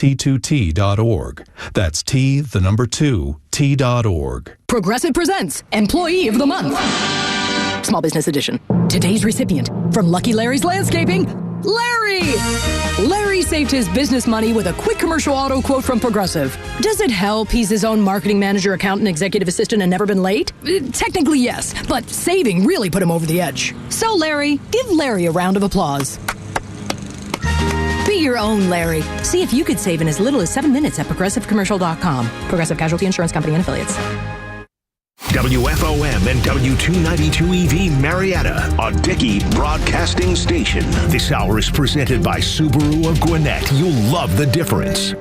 T2T.org. That's T2T.org. Progressive presents Employee of the Month. Small Business Edition. Today's recipient from Lucky Larry's Landscaping, Larry! Larry saved his business money with a quick commercial auto quote from Progressive. Does it help he's his own marketing manager, accountant, executive assistant, and never been late? Technically, yes, but saving really put him over the edge. So, Larry, give Larry a round of applause. Be your own Larry. See if you could save in as little as 7 minutes at progressivecommercial.com. Progressive Casualty Insurance Company and Affiliates. WFOM and W292EV Marietta, a Dickey Broadcasting Station. This hour is presented by Subaru of Gwinnett. You'll love the difference.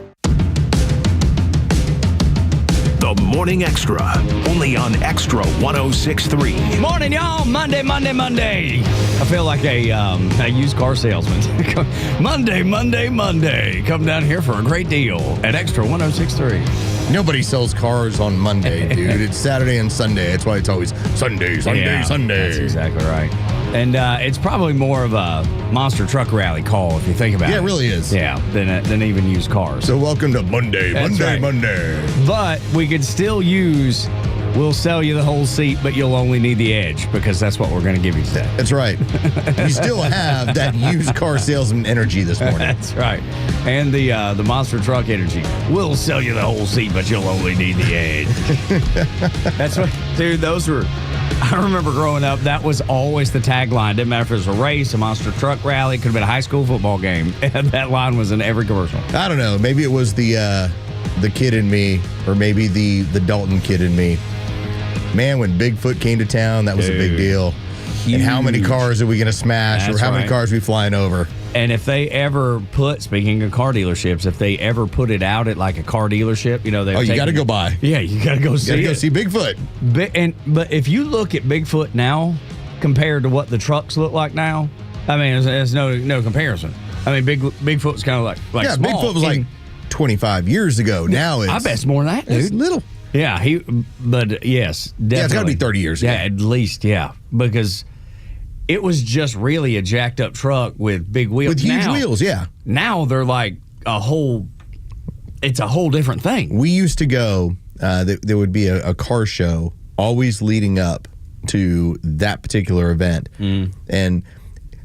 The Morning Extra, only on Extra 106.3. Morning, y'all. Monday. I feel like a used car salesman. Monday. Come down here for a great deal at Extra 106.3. Nobody sells cars on Monday, dude. It's Saturday and Sunday. That's why it's always Sunday. That's exactly right. And it's probably more of a monster truck rally call if you think about it. Yeah, it really is. Yeah, than even used cars. So welcome to Monday. But we could still use, we'll sell you the whole seat, but you'll only need the edge, because that's what we're going to give you today. That's right. You still have that used car salesman energy this morning. That's right. And the monster truck energy. We'll sell you the whole seat, but you'll only need the edge. That's what, dude, those were... I remember growing up, that was always the tagline. Didn't matter if it was a race, a monster truck rally, it could have been a high school football game. And that line was in every commercial. I don't know. Maybe it was the kid in me, or maybe the Dalton kid in me. Man, when Bigfoot came to town, that was a big deal. Huge. And how many cars are we going to smash, or how many cars are we flying over? And if they ever speaking of car dealerships, if they ever put it out at like a car dealership, you know, you got to go by. Yeah, you got to go see it. You got to go see Bigfoot. But if you look at Bigfoot now compared to what the trucks look like now, I mean, there's no comparison. I mean, Bigfoot was kind of like small. Bigfoot was like 25 years ago. Now it's... I bet it's more than that, dude. It's little. Yeah, but yes, definitely. Yeah, it's got to be 30 years ago. Yeah, at least, yeah, because... It was just really a jacked up truck with big wheels. With huge wheels, yeah. Now they're like it's a whole different thing. We used to go, there would be a car show always leading up to that particular event. And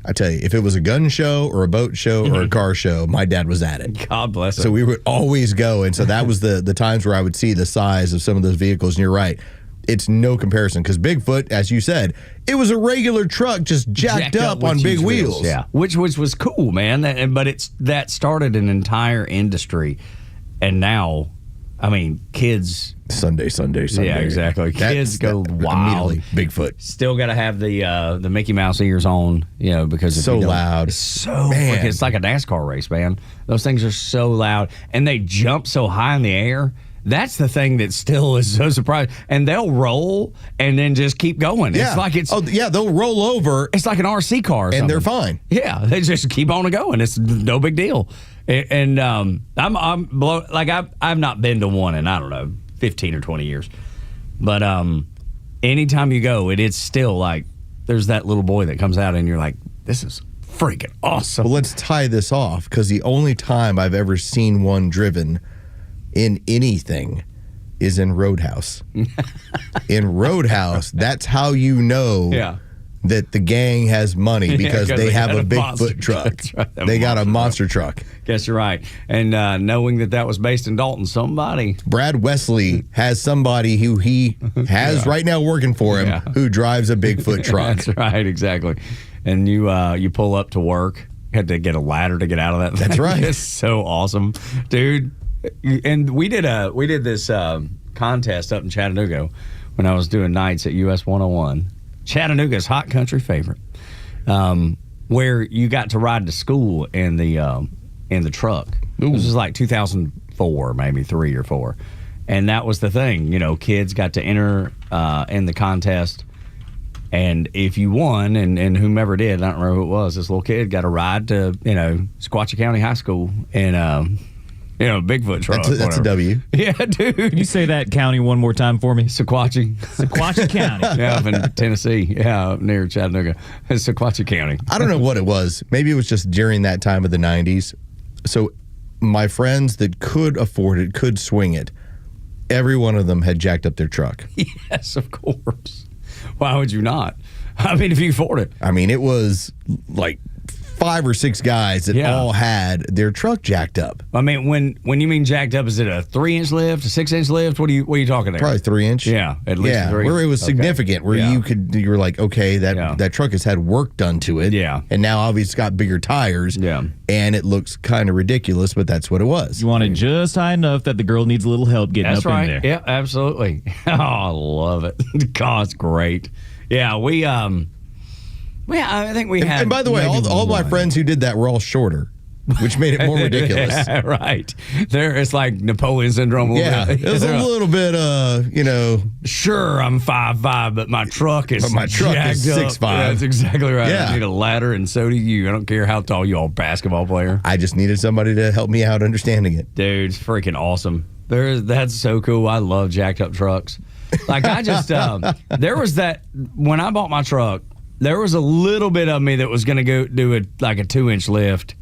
I tell you, if it was a gun show or a boat show or a car show, my dad was at it. God bless him. So we would always go. And so that was the times where I would see the size of some of those vehicles. And you're right. It's no comparison, because Bigfoot, as you said, it was a regular truck just jacked up on big wheels. Yeah, which was cool, man. But that started an entire industry, and now, I mean, kids. Sunday. Yeah, exactly. Kids go wild. Immediately, Bigfoot. Still got to have the Mickey Mouse ears on, you know, because it's so loud. It's so freaking, it's like a NASCAR race, man. Those things are so loud, and they jump so high in the air. That's the thing that still is so surprising. And they'll roll and then just keep going. Yeah. It's like they'll roll over. It's like an RC car or something. And they're fine. Yeah, they just keep on going. It's no big deal. And I'm blown. Like I've not been to one in, I don't know, 15 or 20 years. But anytime you go, it's still like there's that little boy that comes out and you're like, this is freaking awesome. Well, let's tie this off, because the only time I've ever seen one driven in anything is in Roadhouse. In Roadhouse, that's how you know that the gang has money, because they have a Bigfoot truck. Right, they got a monster truck. Guess you're right. And knowing that was based in Dalton, somebody. Brad Wesley has somebody who he has right now working for him who drives a Bigfoot truck. That's right, exactly. And you pull up to work, had to get a ladder to get out of that thing. That's right. It's so awesome, dude. And we did this contest up in Chattanooga when I was doing nights at US 101. Chattanooga's hot country favorite, where you got to ride to school in the truck. Ooh. This was like 2004, maybe 3 or 4, and that was the thing. You know, kids got to enter in the contest, and if you won, and whomever did, I don't remember who it was, this little kid got a ride to Sequatchie County High School in Bigfoot truck. That's a W. Yeah, dude. Can you say that county one more time for me? Sequatchie County. Yeah, up in Tennessee. Yeah, up near Chattanooga. It's Sequatchie County. I don't know what it was. Maybe it was just during that time of the 90s. So my friends that could afford it, could swing it, every one of them had jacked up their truck. Yes, of course. Why would you not? I mean, if you afford it. I mean, it was like 5 or 6 guys that all had their truck jacked up. I mean, when you mean jacked up, is it a 3-inch lift, a 6-inch lift? What are you talking there? Probably 3-inch. Yeah, at least yeah, 3. where it was significant, where you were like, okay, that truck has had work done to it. Yeah. And now obviously it's got bigger tires. Yeah. And it looks kind of ridiculous, but that's what it was. You want it just high enough that the girl needs a little help getting That's up right. in there. Yeah, absolutely. Oh, I love it. God, it's great. Yeah, I think we had. And by the way, all my friends who did that were all shorter, which made it more ridiculous. Yeah, right. It's like Napoleon syndrome. Yeah, it was a little bit, Sure, I'm 5'5", but my truck is jacked is 6'5". Yeah, that's exactly right. Yeah. I need a ladder, and so do you. I don't care how tall you are, basketball player. I just needed somebody to help me out understanding it. Dude, it's freaking awesome. That's so cool. I love jacked up trucks. Like, I just, there was that, when I bought my truck, there was a little bit of me that was going to go do a 2-inch lift,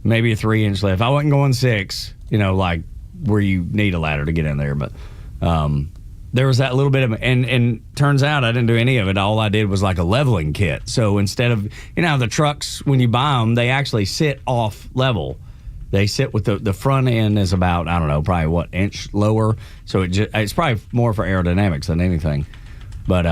maybe a 3-inch lift. I wasn't going 6, like where you need a ladder to get in there. But there was that little bit of, and turns out I didn't do any of it. All I did was like a leveling kit. So instead of, the trucks, when you buy them, they actually sit off level. They sit with the front end is about, I don't know, probably inch lower. So it's probably more for aerodynamics than anything. But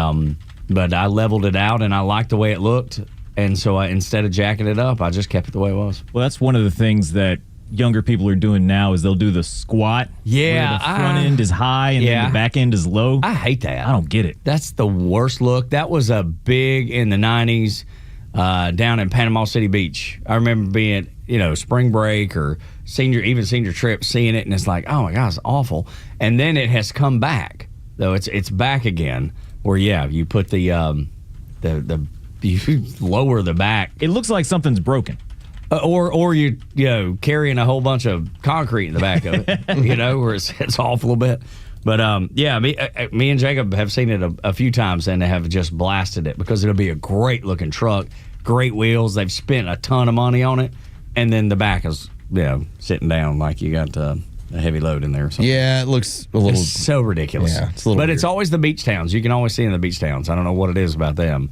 I leveled it out, and I liked the way it looked. And so instead of jacking it up, I just kept it the way it was. Well, that's one of the things that younger people are doing now is they'll do the squat. Yeah. Where the front end is high and then the back end is low. I hate that. I don't get it. That's the worst look. That was a big in the 90s down in Panama City Beach. I remember being, spring break or senior trip, seeing it, and it's like, oh my God, it's awful. And then it has come back, though. It's back again. Where you put the you lower the back. It looks like something's broken. Or you carrying a whole bunch of concrete in the back of it, where it's off a little bit. But me and Jacob have seen it a few times and have just blasted it because it'll be a great looking truck, great wheels. They've spent a ton of money on it, and then the back is sitting down like you got a heavy load in there or something. Yeah, it looks a little. It's so ridiculous. Yeah, it's a little but weird. It's always the beach towns. You can always see in the beach towns. I don't know what it is about them.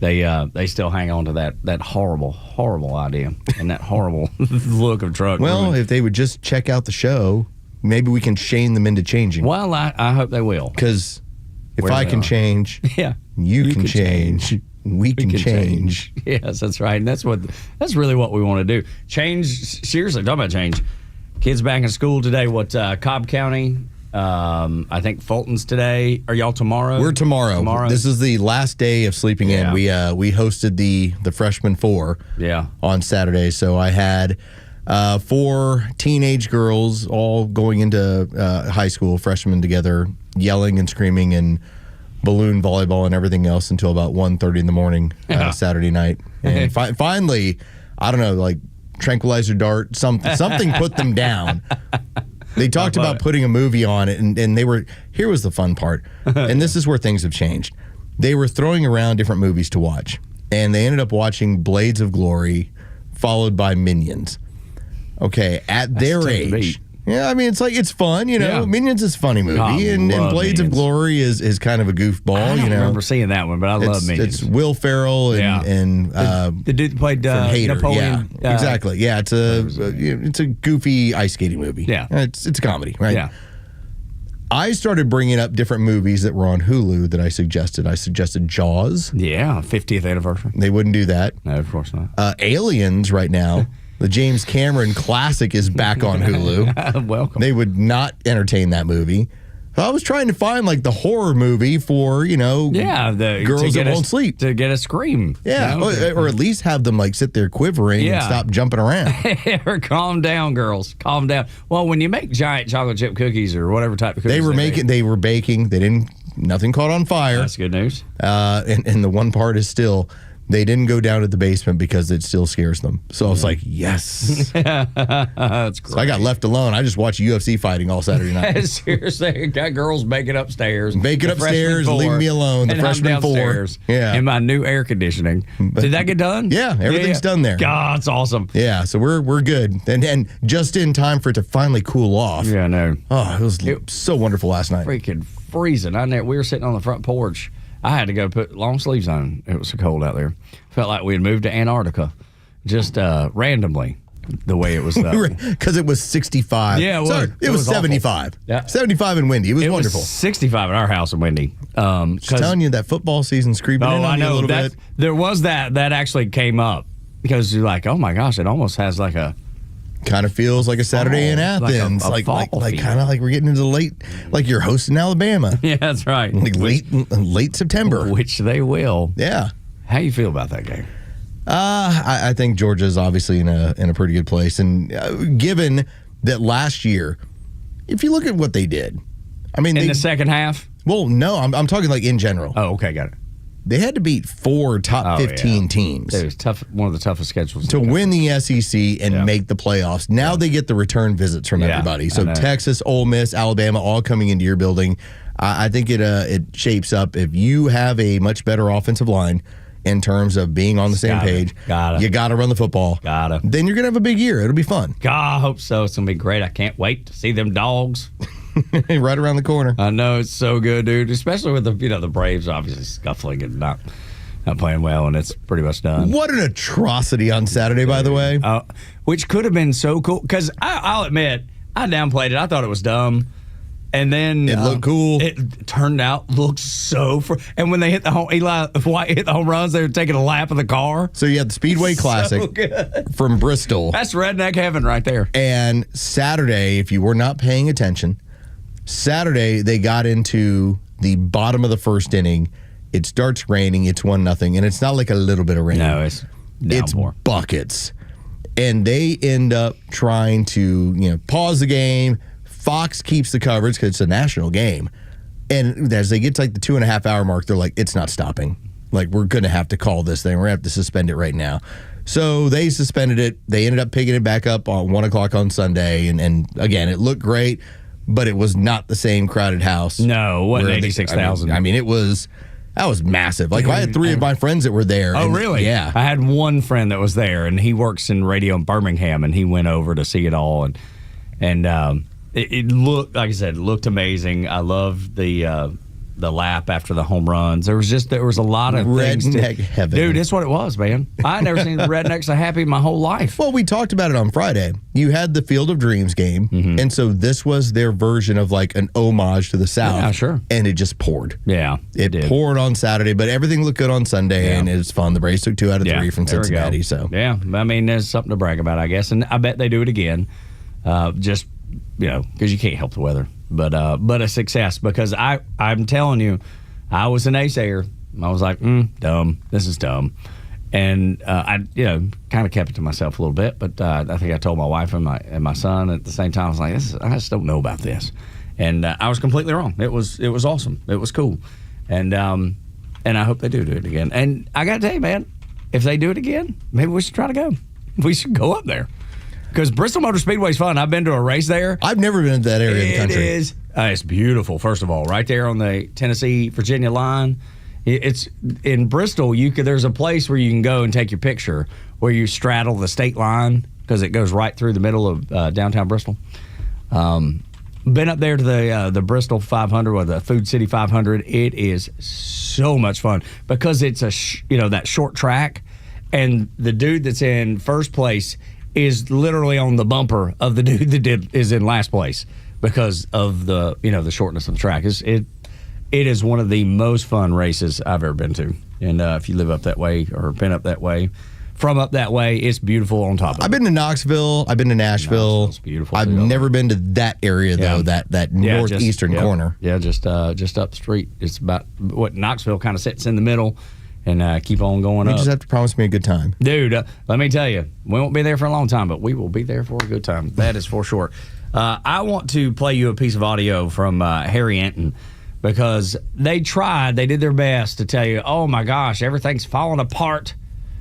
They still hang on to that horrible, horrible idea and that horrible look of truck. Well, if they would just check out the show, maybe we can shame them into changing. Well, I hope they will. Because if Where I they can are. change, Yeah, you can change. We can change. Yes, that's right, and that's really what we want to do. Change. Seriously, talking about change. Kids back in school today. Cobb County? I think Fulton's today. Are y'all tomorrow? We're tomorrow. This is the last day of sleeping in. We hosted the freshman 4 on Saturday. So I had 4 teenage girls all going into high school, freshmen together, yelling and screaming and balloon volleyball and everything else until about 1:30 in the morning Saturday night. And finally, I don't know, like tranquilizer dart, something put them down. They talked about putting a movie on it, and they were, here was the fun part, and this is where things have changed. They were throwing around different movies to watch, and they ended up watching Blades of Glory, followed by Minions. Okay, at their age. Yeah, I mean, it's fun, Yeah. Minions is a funny movie, I and love Blades of Minions. Glory is kind of a goofball, I don't remember seeing that one, but I love Minions. It's Will Ferrell and the dude that played from Hater. Napoleon. Yeah, exactly. Yeah, it's a goofy ice skating movie. Yeah. It's a comedy, right? Yeah. I started bringing up different movies that were on Hulu that I suggested. I suggested Jaws. Yeah, 50th anniversary. They wouldn't do that. No, of course not. Aliens right now. The James Cameron classic is back on Hulu. Welcome. They would not entertain that movie. So I was trying to find like the horror movie for, the girls that won't sleep. To get a scream. Yeah, or at least have them like sit there quivering and stop jumping around. Calm down, girls. Calm down. Well, when you make giant chocolate chip cookies or whatever type of cookies They were baking. Nothing caught on fire. That's good news. And the one part is still, They didn't go down to the basement because it still scares them. So I was like, yes. That's great. So I got left alone. I just watched UFC fighting all Saturday night. Seriously, got girls baking upstairs. Baking upstairs, leave me alone. The and I'm freshman four. downstairs. Yeah. In my new air conditioning. Did that get done? Yeah, everything's done there. God, it's awesome. Yeah, so we're good. And just in time for it to finally cool off. Yeah, I know. Oh, it was so wonderful last night. Freaking freezing. We were sitting on the front porch. I had to go put long sleeves on. It was so cold out there. Felt like we had moved to Antarctica just randomly, the way it was. Because it was 65. Yeah, it was. Sorry, it was 75. Awful. Yeah. 75 and windy. It was It wonderful. was 65 at our house in Windy. Just telling you that football season's creeping in on you a little bit. There was that actually came up because you're like, oh my gosh, it almost has like a. Kind of feels like a Saturday in Like a Athens, like fall kind of like we're getting into late, like you're hosting Alabama, Yeah, that's right. like late September. Which they will. Yeah. How you feel about that game? I think Georgia's obviously in a pretty good place, and given that last year, if you look at what they did, I mean, In the second half? well, no, I'm talking like in general. Oh, okay, got it. They had to beat 4 top 15 teams It was tough. One of the toughest schedules to win the SEC and Yeah. make the playoffs. Now they get the return visits from Yeah, everybody. I So know. Texas, Ole Miss, Alabama, all coming into your building. I think it shapes up if you have a much better offensive line in terms of being on the same page. You got to run the football. Then you're gonna have a big year. It'll be fun. God, I hope so. It's gonna be great. I can't wait to see them dogs. Right around the corner. I know it's so good, dude. Especially with the Braves obviously scuffling and not playing well, and it's pretty much done. What an atrocity on Saturday, by the way. Which could have been so cool because I'll admit I downplayed it. I thought it was dumb, and then It looked cool. It turned out looked so. And when they hit Eli White hit the home runs, they were taking a lap of the car. So you had the Speedway Classic So good. from Bristol. That's redneck heaven right there. And Saturday, if you were not paying attention, Saturday they got into the bottom of the first inning. It starts raining. It's 1-0, and it's not like a little bit of rain. No, it's downpour. Buckets, and they end up trying to pause the game. Fox keeps the coverage because it's a national game, and as they get to like the 2.5 hour mark, they're like, it's not stopping. Like, we're going to have to call this thing. We're going to have to suspend it right now. So they suspended it. They ended up picking it back up on 1 o'clock on Sunday, and again, it looked great, but it was not the same crowded house. No, it wasn't 86,000. I mean, that was massive. Like, I had 3 of my friends that were there. Oh, and, really? Yeah. I had one friend that was there, and he works in radio in Birmingham, and he went over to see it all, and it looked, like I said, it looked amazing. I loved the lap after the home runs. There was a lot of redneck things. heaven. Dude, that's what it was, man. I had never seen rednecks so happy in my whole life. Well, we talked about it on Friday. You had the Field of Dreams game, and so this was their version of like an homage to the South. Yeah, sure. And it just poured. Yeah, It did. poured on Saturday, but everything looked good on Sunday, Yeah. and it was fun. The Braves took 2 out of 3 from there we go. Cincinnati. So yeah, I mean, there's something to brag about, I guess, and I bet they do it again. Just because you can't help the weather, but a success because I'm telling you, I was an naysayer. I was like, dumb. This is dumb, and I kind of kept it to myself a little bit. But I think I told my wife and my son at the same time. I was like, I just don't know about this, and I was completely wrong. It was awesome. It was cool, and I hope they do it again. And I got to tell you, man, if they do it again, maybe we should try to go. We should go up there. Because Bristol Motor Speedway is fun. I've been to a race there. I've never been to that area of the country. It is. It's beautiful, first of all. Right there on the Tennessee-Virginia line. It's in Bristol. There's a place where you can go and take your picture where you straddle the state line because it goes right through the middle of downtown Bristol. Been up there to the Bristol 500 or the Food City 500. It is so much fun because it's that short track, and the dude that's in first place is literally on the bumper of the dude that is in last place because of the the shortness of the track. It is one of the most fun races I've ever been to, and if you live up that way or been up that way. From up that way, it's beautiful on top of it. I've been to Knoxville. I've been to Nashville. Knoxville's beautiful. I've never been to that area, though, that northeastern corner. Yeah, just up the street. It's about what Knoxville kind of sits in the middle and keep on going You up. just have to promise me a good time. Dude, let me tell you, we won't be there for a long time, but we will be there for a good time. That is for sure. I want to play you a piece of audio from Harry Anton because they tried. They did their best to tell you, oh, my gosh, everything's falling apart.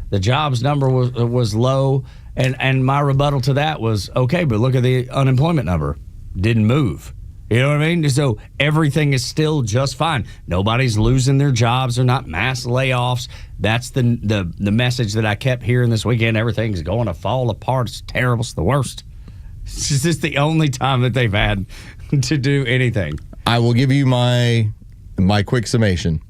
The jobs number was low. And my rebuttal to that was, okay, but look at the unemployment number. Didn't move. You know what I mean? So everything is still just fine. Nobody's losing their jobs. They're not mass layoffs. That's the message that I kept hearing this weekend. Everything's going to fall apart. It's terrible. It's the worst. It's just the only time that they've had to do anything. I will give you my quick summation.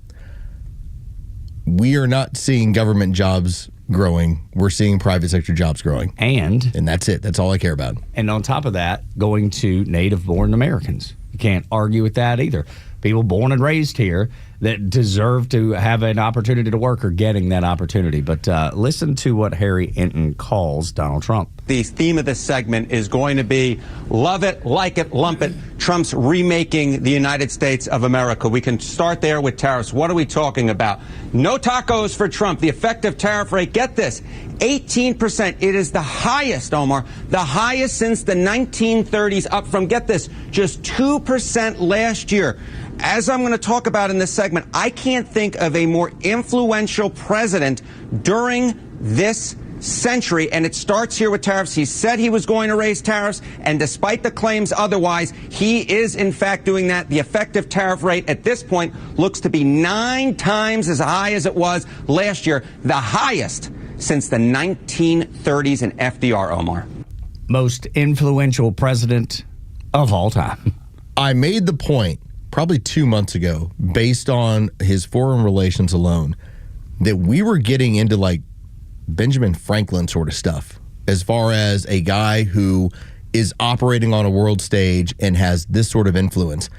We are not seeing government jobs growing. We're seeing private sector jobs growing. And that's it. That's all I care about. And on top of that, going to native-born Americans. You can't argue with that either. People born and raised here that deserve to have an opportunity to work are getting that opportunity. But listen to what Harry Enton calls Donald Trump. The theme of this segment is going to be love it, like it, lump it, Trump's remaking the United States of America. We can start there with tariffs. What are we talking about? No tacos for Trump. The effective tariff rate, get this, 18%. It is the highest, Omar, the highest since the 1930s, up from, get this, just 2% last year. As I'm going to talk about in this segment, I can't think of a more influential president during this century, and it starts here with tariffs. He said he was going to raise tariffs, and despite the claims otherwise, he is in fact doing that. The effective tariff rate at this point looks to be 9 times as high as it was last year, the highest since the 1930s in FDR, Omar. Most influential president of all time. I made the point probably 2 months ago, based on his foreign relations alone, that we were getting into like Benjamin Franklin sort of stuff as far as a guy who is operating on a world stage and has this sort of influence.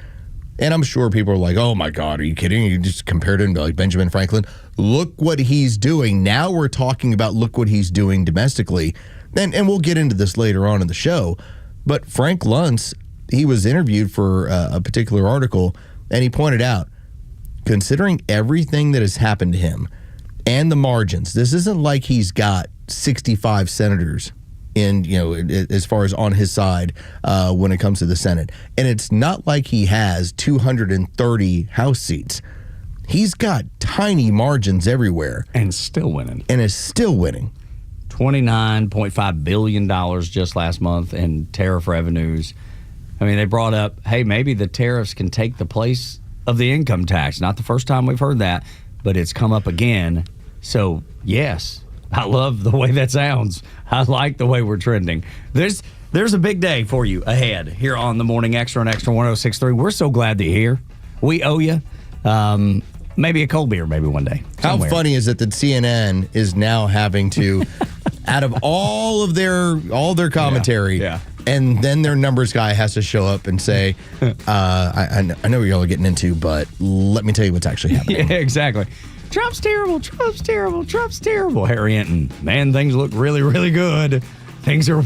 And I'm sure people are like, oh my God, are you kidding? You just compared him to like Benjamin Franklin. Look what he's doing. Now we're talking about look what he's doing domestically. And we'll get into this later on in the show. But Frank Luntz, he was interviewed for a particular article, and he pointed out, considering everything that has happened to him and the margins, this isn't like he's got 65 senators in, as far as on his side when it comes to the Senate. And it's not like he has 230 House seats. He's got tiny margins everywhere. And still winning. And is still winning. $29.5 billion just last month in tariff revenues. I mean, they brought up, hey, maybe the tariffs can take the place of the income tax. Not the first time we've heard that, but it's come up again. So, yes, I love the way that sounds. I like the way we're trending. There's a big day for you ahead here on the Morning Extra on Extra 106.3. We're so glad that you're here. We owe you. Maybe a cold beer maybe one day. Somewhere. How funny is it that CNN is now having to, out of all their commentary, yeah. And then their numbers guy has to show up and say, I know what y'all are getting into, but let me tell you what's actually happening. Yeah, exactly. Trump's terrible, Trump's terrible, Trump's terrible. Harry Enton, man, things look really, really good. Things are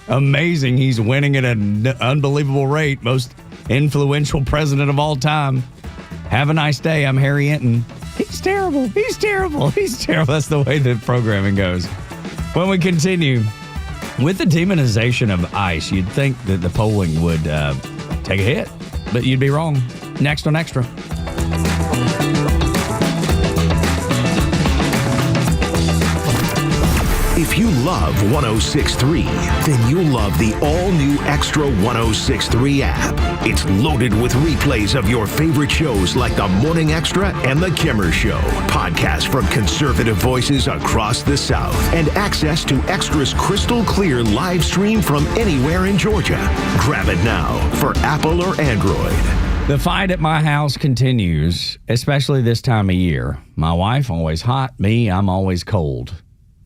amazing. He's winning at an unbelievable rate. Most influential president of all time. Have a nice day. I'm Harry Enton. He's terrible. He's terrible. He's terrible. That's the way the programming goes. When we continue, with the demonization of ICE, you'd think that the polling would take a hit, but you'd be wrong. Next on Extra. If you love 106.3, then you'll love the all-new Extra 106.3 app. It's loaded with replays of your favorite shows like The Morning Extra and The Kimmer Show, podcasts from conservative voices across the South, and access to Extra's crystal clear live stream from anywhere in Georgia. Grab it now for Apple or Android. The fight at my house continues, especially this time of year. My wife always hot, me, I'm always cold.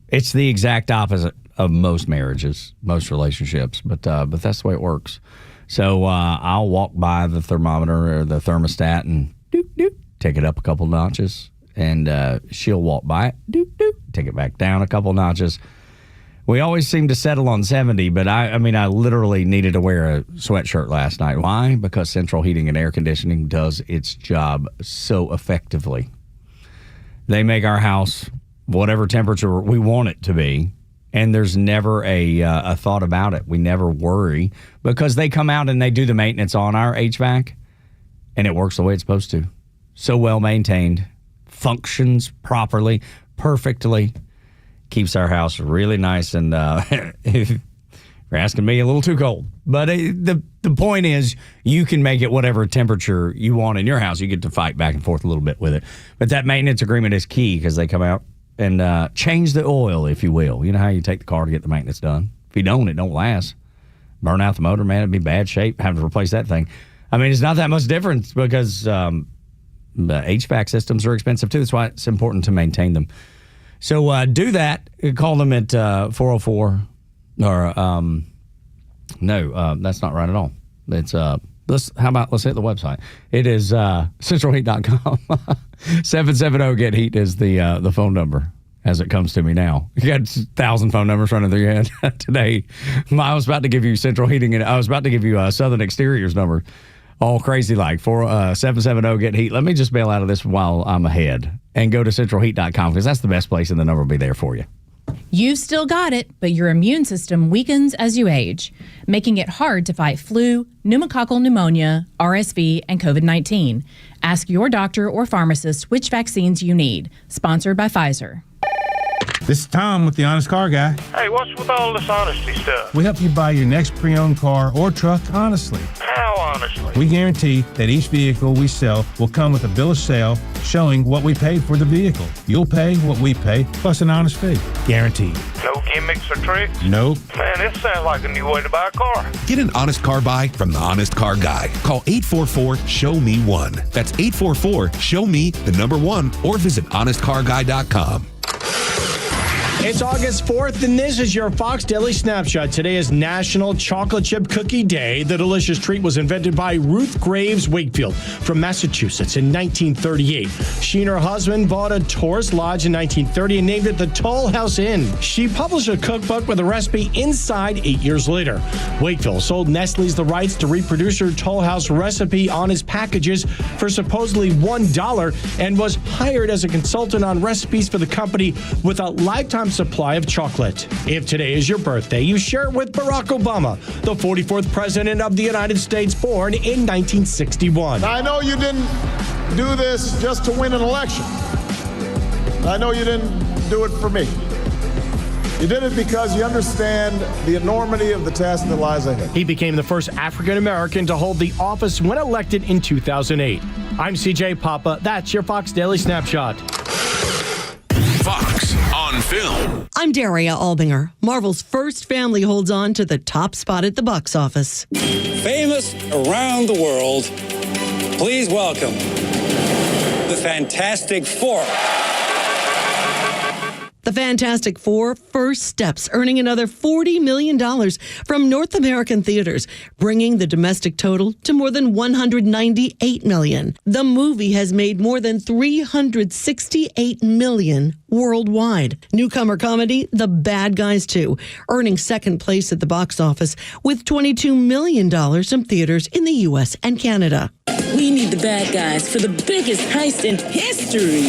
It's the exact opposite of most marriages, most relationships, but that's the way it works. So I'll walk by the thermometer or the thermostat and doop, doop, take it up a couple notches, and she'll walk by it, doop, doop, take it back down a couple notches. We always seem to settle on 70, but I literally needed to wear a sweatshirt last night. Why? Because central heating and air conditioning does its job so effectively. They make our house whatever temperature we want it to be, and there's never a thought about it. We never worry because they come out and they do the maintenance on our HVAC, and it works the way it's supposed to. So well maintained, functions properly, perfectly, keeps our house really nice. And if you're asking me, a little too cold. But the point is, you can make it whatever temperature you want in your house. You get to fight back and forth a little bit with it. But that maintenance agreement is key because they come out and change the oil, if you will. You know how you take the car to get the maintenance done? If you don't, it don't last. Burn out the motor, man, it'd be bad shape, having to replace that thing. I mean, it's not that much difference because the HVAC systems are expensive too. That's why it's important to maintain them. So do that. Call them at 404 or no, that's not right at all. It's let's hit the website. It is centralheat.com. 770-GET-HEAT is the phone number as it comes to me now. You got 1,000 phone numbers running through your head today. I was about to give you Central Heating, and I was about to give you Southern Exteriors number. All crazy like 770-GET-HEAT. Let me just bail out of this while I'm ahead and go to centralheat.com because that's the best place and the number will be there for you. You've still got it, but your immune system weakens as you age, making it hard to fight flu, pneumococcal pneumonia, RSV, and COVID-19. Ask your doctor or pharmacist which vaccines you need. Sponsored by Pfizer. This is Tom with the Honest Car Guy. Hey, what's with all this honesty stuff? We help you buy your next pre-owned car or truck honestly. How honestly? We guarantee that each vehicle we sell will come with a bill of sale showing what we paid for the vehicle. You'll pay what we pay, plus an honest fee. Guaranteed. No gimmicks or tricks? Nope. Man, this sounds like a new way to buy a car. Get an honest car buy from the Honest Car Guy. Call 844-SHOW-ME-1. That's 844-SHOW-ME-1 or visit honestcarguy.com. It's August 4th, and this is your Fox Daily Snapshot. Today is National Chocolate Chip Cookie Day. The delicious treat was invented by Ruth Graves Wakefield from Massachusetts in 1938. She and her husband bought a tourist lodge in 1930 and named it the Toll House Inn. She published a cookbook with a recipe inside 8 years later. Wakefield sold Nestle's the rights to reproduce her Toll House recipe on his packages for supposedly $1 and was hired as a consultant on recipes for the company with a lifetime supply of chocolate. If today is your birthday, you share it with Barack Obama, the 44th president of the United States, born in 1961. I know you didn't do this just to win an election. I know you didn't do it for me. You did it because you understand the enormity of the task that lies ahead. He became the first African American to hold the office when elected in 2008. I'm CJ Papa. That's your Fox Daily Snapshot. Fox on Film. I'm Daria Albinger. Marvel's first family holds on to the top spot at the box office. Famous around the world, please welcome the Fantastic Four. The Fantastic Four First Steps, earning another $40 million from North American theaters, bringing the domestic total to more than $198 million. The movie has made more than $368 million worldwide. Newcomer comedy, The Bad Guys 2, earning second place at the box office with $22 million in theaters in the U.S. and Canada. We need the bad guys for the biggest heist in history.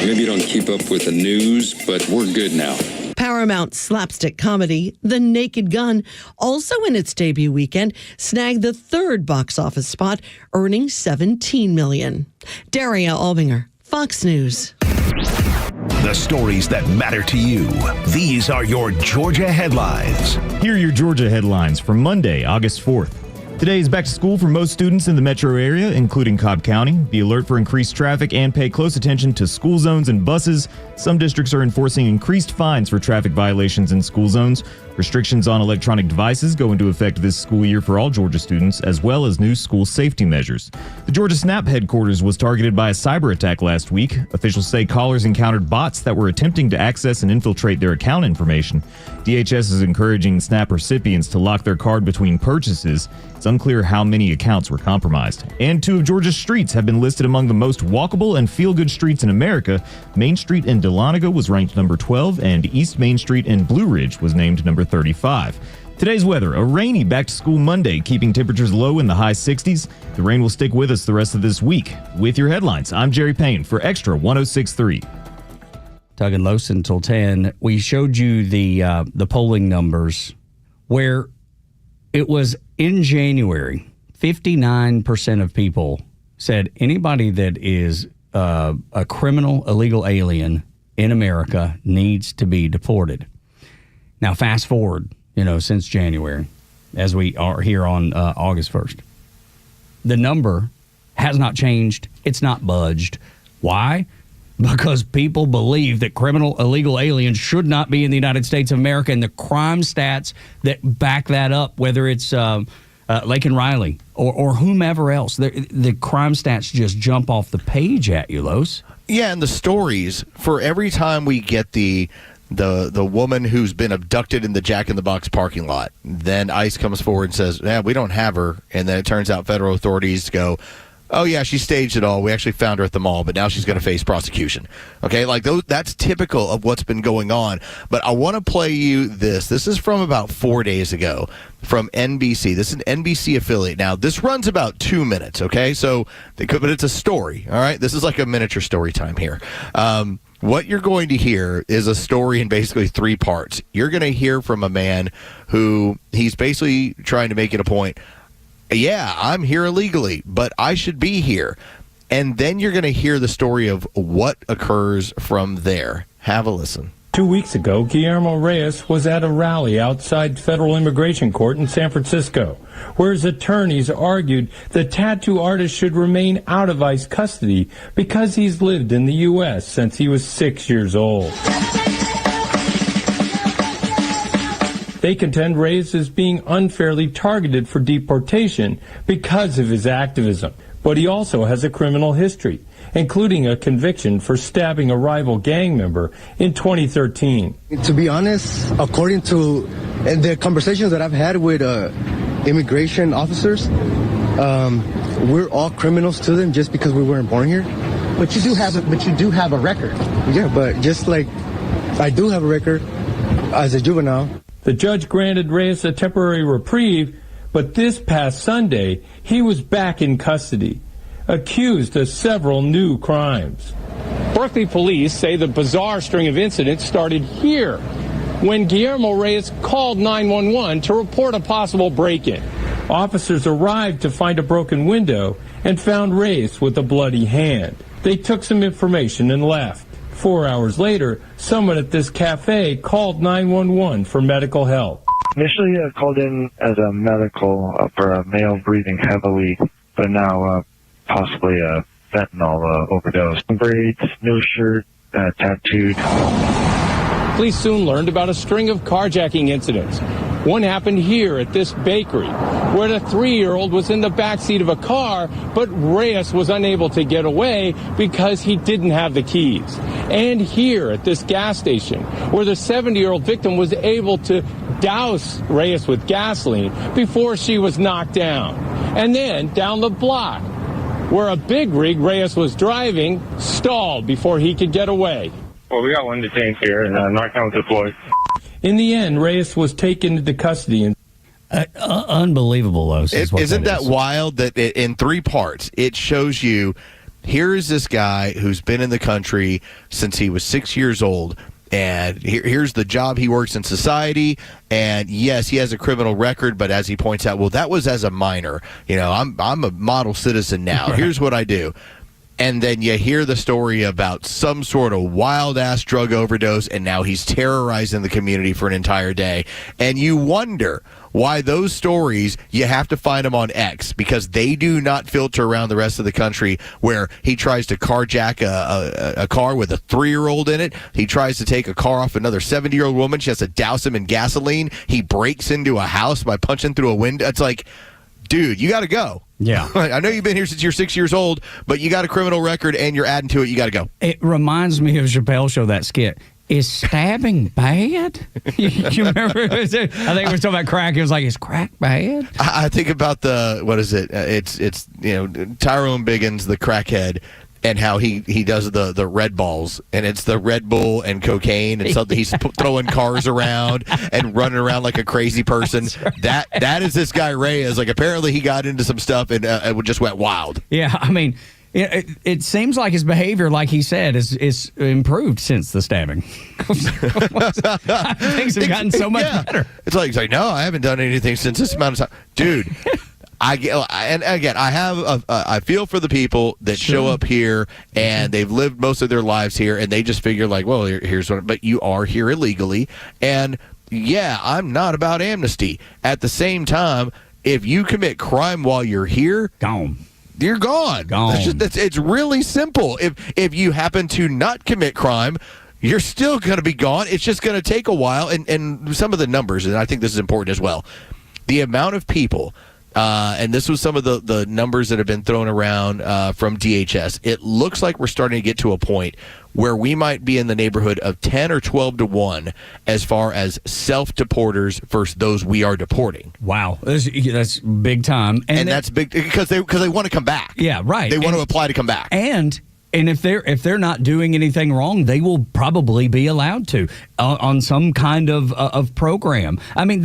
Maybe you don't keep up with the news, but we're good now. Paramount slapstick comedy, The Naked Gun, also in its debut weekend, snagged the third box office spot, earning $17 million. Daria Albinger, Fox News. The stories that matter to you. These are your Georgia headlines. Here are your Georgia headlines for Monday, August 4th. Today is back to school for most students in the metro area, including Cobb County. Be alert for increased traffic and pay close attention to school zones and buses. Some districts are enforcing increased fines for traffic violations in school zones. Restrictions on electronic devices go into effect this school year for all Georgia students, as well as new school safety measures. The Georgia Snap headquarters was targeted by a cyber attack last week. Officials say callers encountered bots that were attempting to access and infiltrate their account information. DHS is encouraging Snap recipients to lock their card between purchases. It's unclear how many accounts were compromised. And two of Georgia's streets have been listed among the most walkable and feel-good streets in America. Main Street in Dahlonega was ranked number 12, and East Main Street in Blue Ridge was named number 35. Today's weather, a rainy back-to-school Monday, keeping temperatures low in the high 60s. The rain will stick with us the rest of this week. With your headlines, I'm Jerry Payne for Extra 106.3. Tug and Los until 10. We showed you the polling numbers where it was in January, 59% of people said anybody that is a criminal, illegal alien in America needs to be deported. Now, fast forward, since January, as we are here on August 1st. The number has not changed. It's not budged. Why? Because people believe that criminal, illegal aliens should not be in the United States of America, and the crime stats that back that up, whether it's Laken Riley or whomever else, the crime stats just jump off the page at you, Los. Yeah, and the stories, for every time we get the woman who's been abducted in the Jack in the Box parking lot, then ICE comes forward and says, we don't have her. And then it turns out federal authorities go, oh, yeah, she staged it all. We actually found her at the mall, but now she's going to face prosecution. Okay, that's typical of what's been going on. But I want to play you this. This is from about 4 days ago from NBC. This is an NBC affiliate. Now, this runs about 2 minutes, okay? But it's a story, all right? This is like a miniature story time here. What you're going to hear is a story in basically 3 parts. You're going to hear from a man who he's basically trying to make it a point. Yeah, I'm here illegally, but I should be here. And then you're going to hear the story of what occurs from there. Have a listen. 2 weeks ago, Guillermo Reyes was at a rally outside federal immigration court in San Francisco, where his attorneys argued the tattoo artist should remain out of ICE custody because he's lived in the U.S. since he was 6 years old. They contend Reyes is being unfairly targeted for deportation because of his activism. But he also has a criminal history, including a conviction for stabbing a rival gang member in 2013. To be honest, according to the conversations that I've had with immigration officers, we're all criminals to them just because we weren't born here. But you do have a record. Yeah, but just like I do have a record as a juvenile. The judge granted Reyes a temporary reprieve, but this past Sunday, he was back in custody, accused of several new crimes. Berkeley police say the bizarre string of incidents started here, when Guillermo Reyes called 911 to report a possible break-in. Officers arrived to find a broken window and found Reyes with a bloody hand. They took some information and left. 4 hours later, someone at this cafe called 911 for medical help. Initially, I called in as a medical for a male breathing heavily, but now possibly a fentanyl overdose. Braids, no shirt, tattooed. Police soon learned about a string of carjacking incidents. One happened here at this bakery, where the 3-year-old was in the backseat of a car, but Reyes was unable to get away because he didn't have the keys. And here at this gas station, where the 70-year-old victim was able to douse Reyes with gasoline before she was knocked down. And then down the block, where a big rig Reyes was driving stalled before he could get away. Well, we got one detained here, and Narcan was deployed. In the end, Reyes was taken into custody. Unbelievable, Los. Isn't that wild that in 3 parts it shows you here is this guy who's been in the country since he was 6 years old, and here's the job he works in society, and yes, he has a criminal record, but as he points out, well, that was as a minor. I'm a model citizen now. Right. Here's what I do. And then you hear the story about some sort of wild-ass drug overdose, and now he's terrorizing the community for an entire day. And you wonder why those stories, you have to find them on X, because they do not filter around the rest of the country, where he tries to carjack a car with a 3-year-old in it. He tries to take a car off another 70-year-old woman. She has to douse him in gasoline. He breaks into a house by punching through a window. It's like, dude, you got to go. Yeah. I know you've been here since you're 6 years old, but you got a criminal record and you're adding to it. You got to go. It reminds me of Chappelle Show, that skit. Is stabbing bad? You remember? I think we were talking about crack. It was like, is crack bad? I think about what is it? It's Tyrone Biggins, the crackhead, and how he does the Red Balls, and it's the Red Bull and cocaine, and something he's throwing cars around and running around like a crazy person. Right. That is this guy Reyes. Like, apparently he got into some stuff and it just went wild. Yeah, I mean, it seems like his behavior, like he said, is improved since the stabbing. Things have gotten so much better. It's like, no, I haven't done anything since this amount of time. Dude, And again, I feel for the people that show up here and they've lived most of their lives here, and they just figure like, well, here's what. But you are here illegally, and yeah, I'm not about amnesty. At the same time, if you commit crime while you're here, gone. You're gone. It's really simple. If you happen to not commit crime, you're still going to be gone. It's just going to take a while. And some of the numbers, and I think this is important as well, the amount of people, and this was some of the numbers that have been thrown around from DHS, it looks like we're starting to get to a point where we might be in the neighborhood of 10 or 12 to 1 as far as self-deporters versus those we are deporting. Wow. That's big time. And that's big because they want to come back. Yeah, right. They want to apply to come back. And if they're not doing anything wrong, they will probably be allowed to on some kind of program. I mean,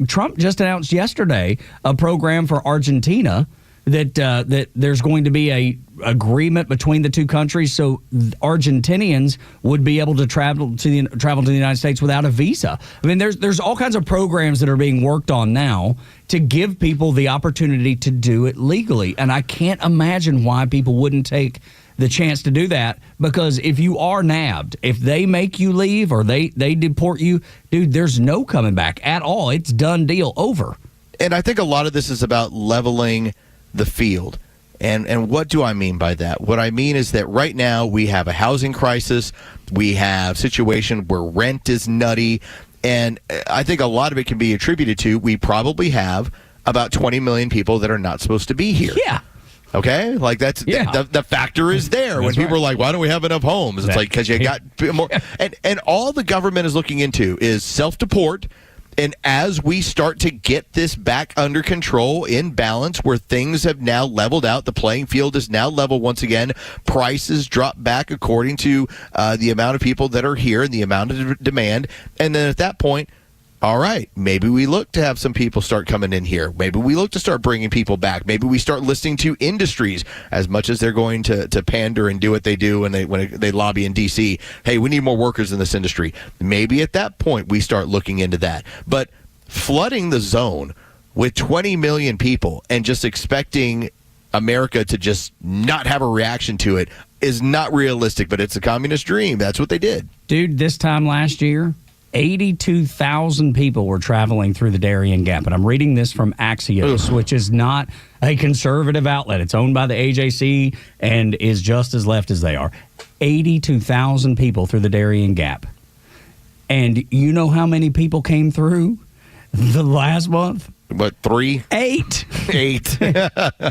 Trump just announced yesterday a program for Argentina that there's going to be a agreement between the two countries, so Argentinians would be able to travel to the United States without a visa. I mean, there's all kinds of programs that are being worked on now to give people the opportunity to do it legally, and I can't imagine why people wouldn't take the chance to do that, because if you are nabbed, if they make you leave or they deport you, dude, there's no coming back at all. It's done deal, over. And I think a lot of this is about leveling the field. And what do I mean by that? What I mean is that right now we have a housing crisis. We have a situation where rent is nutty. And I think a lot of it can be attributed to we probably have about 20 million people that are not supposed to be here. Yeah. Okay? Like that's the factor is there. When people are like, why don't we have enough homes? It's like because you got more. And all the government is looking into is self-deport. And as we start to get this back under control, in balance, where things have now leveled out, the playing field is now level once again, prices drop back according to the amount of people that are here and the amount of demand. And then at that point, all right, maybe we look to have some people start coming in here. Maybe we look to start bringing people back. Maybe we start listening to industries as much as they're going to pander and do what they do when they lobby in D.C. Hey, we need more workers in this industry. Maybe at that point we start looking into that. But flooding the zone with 20 million people and just expecting America to just not have a reaction to it is not realistic, but it's a communist dream. That's what they did. Dude, this time last year, 82,000 people were traveling through the Darien Gap. And I'm reading this from Axios, which is not a conservative outlet. It's owned by the AJC and is just as left as they are. 82,000 people through the Darien Gap. And you know how many people came through the last month? What, 3? 8. 8.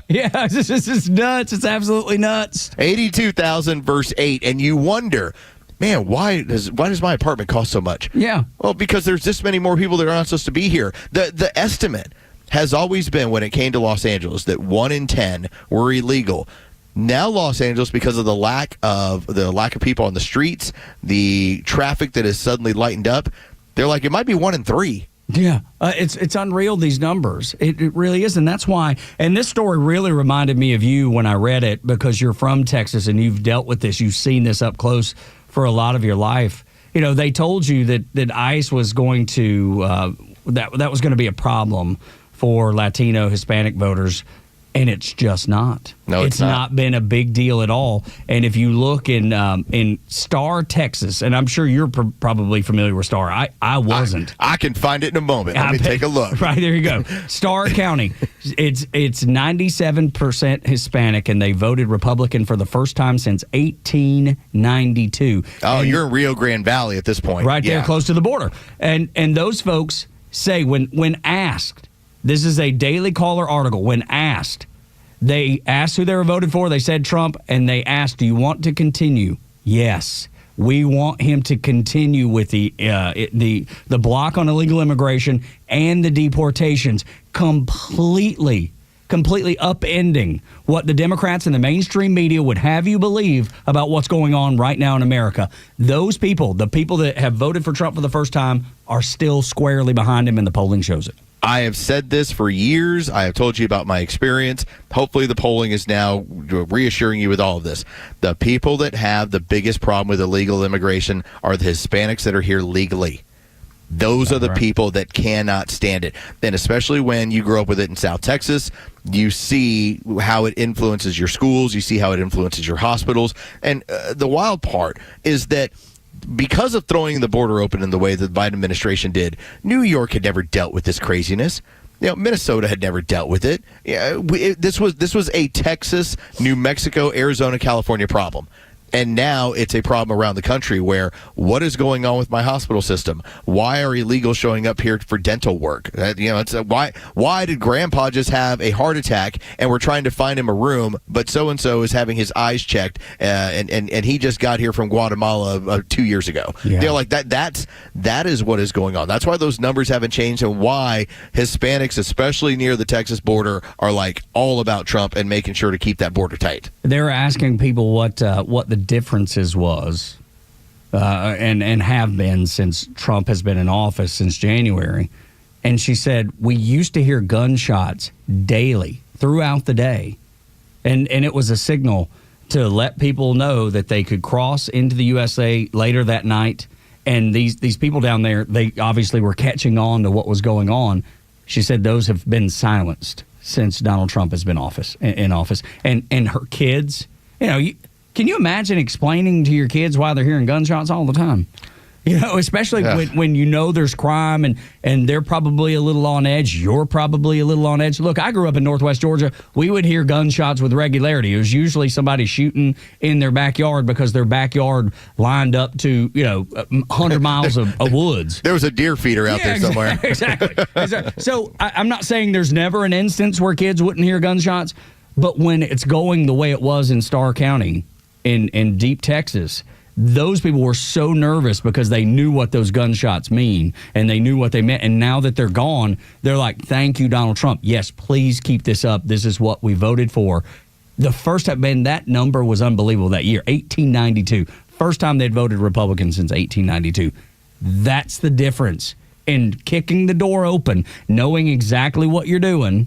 Yeah, this is nuts. It's absolutely nuts. 82,000 versus 8. And you wonder, man, why does my apartment cost so much? Yeah. Well, because there's this many more people that are not supposed to be here. The estimate has always been, when it came to Los Angeles, that 1 in 10 were illegal. Now Los Angeles, because of the lack of people on the streets, the traffic that has suddenly lightened up, they're like, it might be 1 in 3. Yeah, it's unreal, these numbers. It really is, and that's why. And this story really reminded me of you when I read it, because you're from Texas and you've dealt with this. You've seen this up close for a lot of your life. You know, they told you that ICE was going to that was going to be a problem for Latino, Hispanic voters, and it's just not. No, it's not been a big deal at all. And if you look in Star, Texas, and I'm sure you're probably familiar with Star. I wasn't. I can find it in a moment. Let me take a look. Right, there you go. Star County. It's 97% Hispanic, and they voted Republican for the first time since 1892. Oh, you're in Rio Grande Valley at this point. Right there, close to the border. And those folks say when asked, this is a Daily Caller article, when asked, they asked who they were voted for, they said Trump, and they asked, do you want to continue? Yes. We want him to continue with the block on illegal immigration and the deportations, completely upending what the Democrats and the mainstream media would have you believe about what's going on right now in America. Those people, the people that have voted for Trump for the first time, are still squarely behind him, and the polling shows it. I have said this for years. I have told you about my experience. Hopefully the polling is now reassuring you with all of this. The people that have the biggest problem with illegal immigration are the Hispanics that are here legally. Those are the people that cannot stand it. And especially when you grow up with it in South Texas, you see how it influences your schools. You see how it influences your hospitals. And the wild part is that because of throwing the border open in the way that the Biden administration did, New York had never dealt with this craziness. Minnesota had never dealt with it. This was a Texas, New Mexico, Arizona, California problem. And now it's a problem around the country where what is going on with my hospital system? Why are illegals showing up here for dental work? Why did Grandpa just have a heart attack and we're trying to find him a room, but so-and-so is having his eyes checked and he just got here from Guatemala 2 years ago? Yeah. That is what is going on. That's why those numbers haven't changed and why Hispanics, especially near the Texas border, are all about Trump and making sure to keep that border tight. They're asking people what the differences was and have been since Trump has been in office since January. And she said, we used to hear gunshots daily throughout the day. And it was a signal to let people know that they could cross into the USA later that night. And these people down there, they obviously were catching on to what was going on. She said those have been silenced since Donald Trump has been in office. And her kids, can you imagine explaining to your kids why they're hearing gunshots all the time? Especially when there's crime and they're probably a little on edge. You're probably a little on edge. Look, I grew up in Northwest Georgia. We would hear gunshots with regularity. It was usually somebody shooting in their backyard because their backyard lined up to 100 miles of woods. There was a deer feeder out there somewhere. Exactly. So I'm not saying there's never an instance where kids wouldn't hear gunshots, but when it's going the way it was in Starr County, in deep Texas, those people were so nervous because they knew what those gunshots mean and they knew what they meant. And now that they're gone, they're like, thank you, Donald Trump. Yes, please keep this up. This is what we voted for. The first time, that number was unbelievable that year, 1892. First time they'd voted Republican since 1892. That's the difference in kicking the door open, knowing exactly what you're doing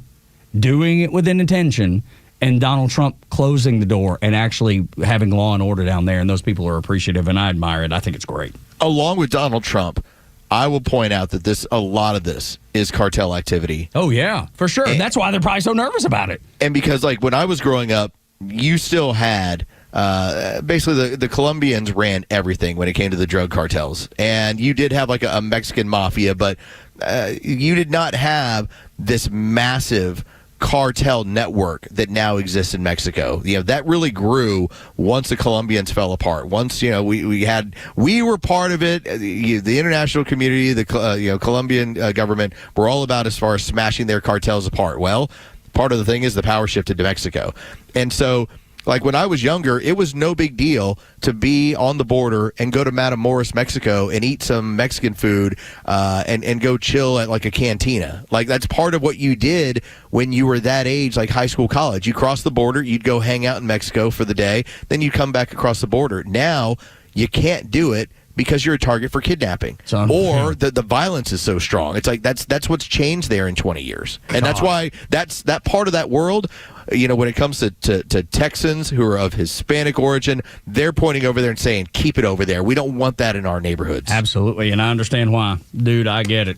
it with an intention, and Donald Trump closing the door and actually having law and order down there. And those people are appreciative, and I admire it. I think it's great. Along with Donald Trump, I will point out that a lot of this is cartel activity. Oh, yeah, for sure. And that's why they're probably so nervous about it. And because, when I was growing up, you still had basically the Colombians ran everything when it came to the drug cartels. And you did have a Mexican mafia, but you did not have this massive cartel network that now exists in Mexico. That really grew once the Colombians fell apart. Once we were part of it. The international community, the Colombian government were all about as far as smashing their cartels apart. Well, part of the thing is the power shifted to Mexico, and so. When I was younger, it was no big deal to be on the border and go to Matamoros, Mexico, and eat some Mexican food and go chill at a cantina. That's part of what you did when you were that age, high school, college. You crossed the border, you'd go hang out in Mexico for the day, then you'd come back across the border. Now, you can't do it because you're a target for kidnapping, or the violence is so strong. It's that's what's changed there in 20 years, and that's why that part of that world. When it comes to Texans who are of Hispanic origin, they're pointing over there and saying, keep it over there. We don't want that in our neighborhoods. Absolutely, and I understand why. Dude, I get it.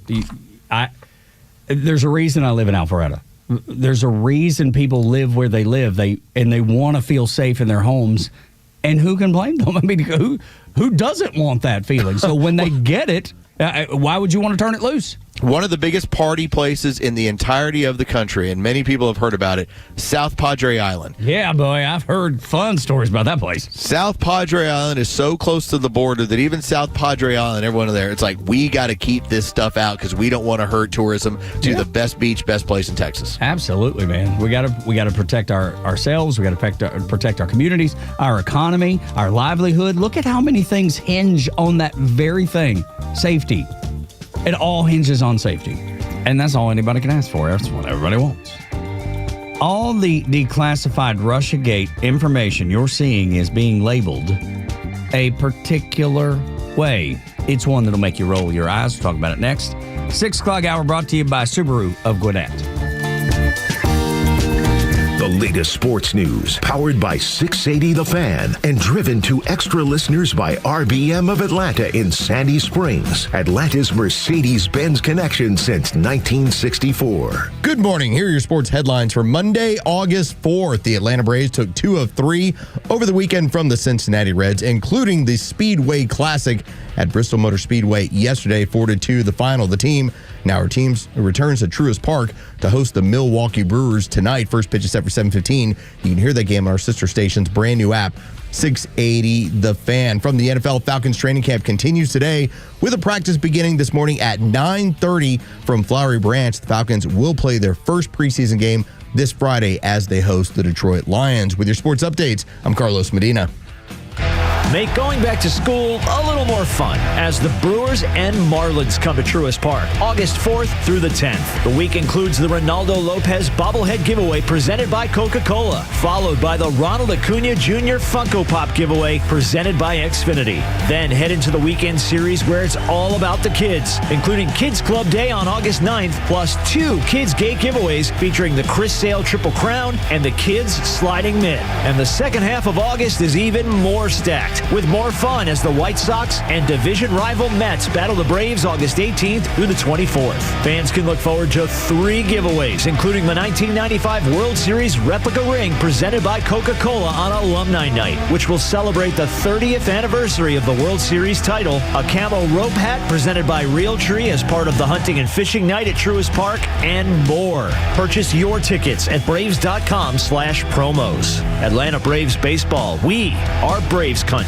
There's a reason I live in Alpharetta. There's a reason people live where they live. They want to feel safe in their homes, and who can blame them? I mean, who doesn't want that feeling? So when they get it, why would you want to turn it loose? One of the biggest party places in the entirety of the country, and many people have heard about it, South Padre Island. Yeah, boy, I've heard fun stories about that place. South Padre Island is so close to the border that even South Padre Island, everyone there, it's we got to keep this stuff out because we don't want to hurt tourism to the best beach, best place in Texas. Absolutely, man. We got to protect ourselves. We got to protect our communities, our economy, our livelihood. Look at how many things hinge on that very thing, safety. It all hinges on safety. And that's all anybody can ask for. That's what everybody wants. All the declassified Russiagate information you're seeing is being labeled a particular way. It's one that'll make you roll your eyes. We'll talk about it next. 6 o'clock hour brought to you by Subaru of Gwinnett. The The latest sports news, powered by 680 The Fan, and driven to extra listeners by RBM of Atlanta in Sandy Springs, Atlanta's Mercedes-Benz connection since 1964. Good morning. Here are your sports headlines for Monday, August 4th. The Atlanta Braves took 2 of 3 over the weekend from the Cincinnati Reds, including the Speedway Classic at Bristol Motor Speedway yesterday, 4-2 the final. The team returns to Truist Park to host the Milwaukee Brewers tonight. First pitch is set for 7:15. You can hear that game on our sister station's brand new app, 680 The Fan. From the NFL, Falcons training camp continues today with a practice beginning this morning at 9:30 from Flowery Branch. The Falcons will play their first preseason game this Friday as they host the Detroit Lions. With your sports updates, I'm Carlos Medina. Make going back to school a little more fun as the Brewers and Marlins come to Truist Park August 4th through the 10th. The week includes the Ronaldo Lopez bobblehead giveaway presented by Coca-Cola, followed by the Ronald Acuna Jr. Funko Pop giveaway presented by Xfinity. Then head into the weekend series where it's all about the kids, including Kids Club Day on August 9th, plus 2 Kids Gate giveaways featuring the Chris Sale Triple Crown and the Kids Sliding Mitt. And the second half of August is even more stacked, with more fun as the White Sox and division rival Mets battle the Braves August 18th through the 24th. Fans can look forward to 3 giveaways, including the 1995 World Series replica ring presented by Coca-Cola on Alumni Night, which will celebrate the 30th anniversary of the World Series title, a camo rope hat presented by Realtree as part of the hunting and fishing night at Truist Park, and more. Purchase your tickets at Braves.com/promos. Atlanta Braves baseball. We are Braves country.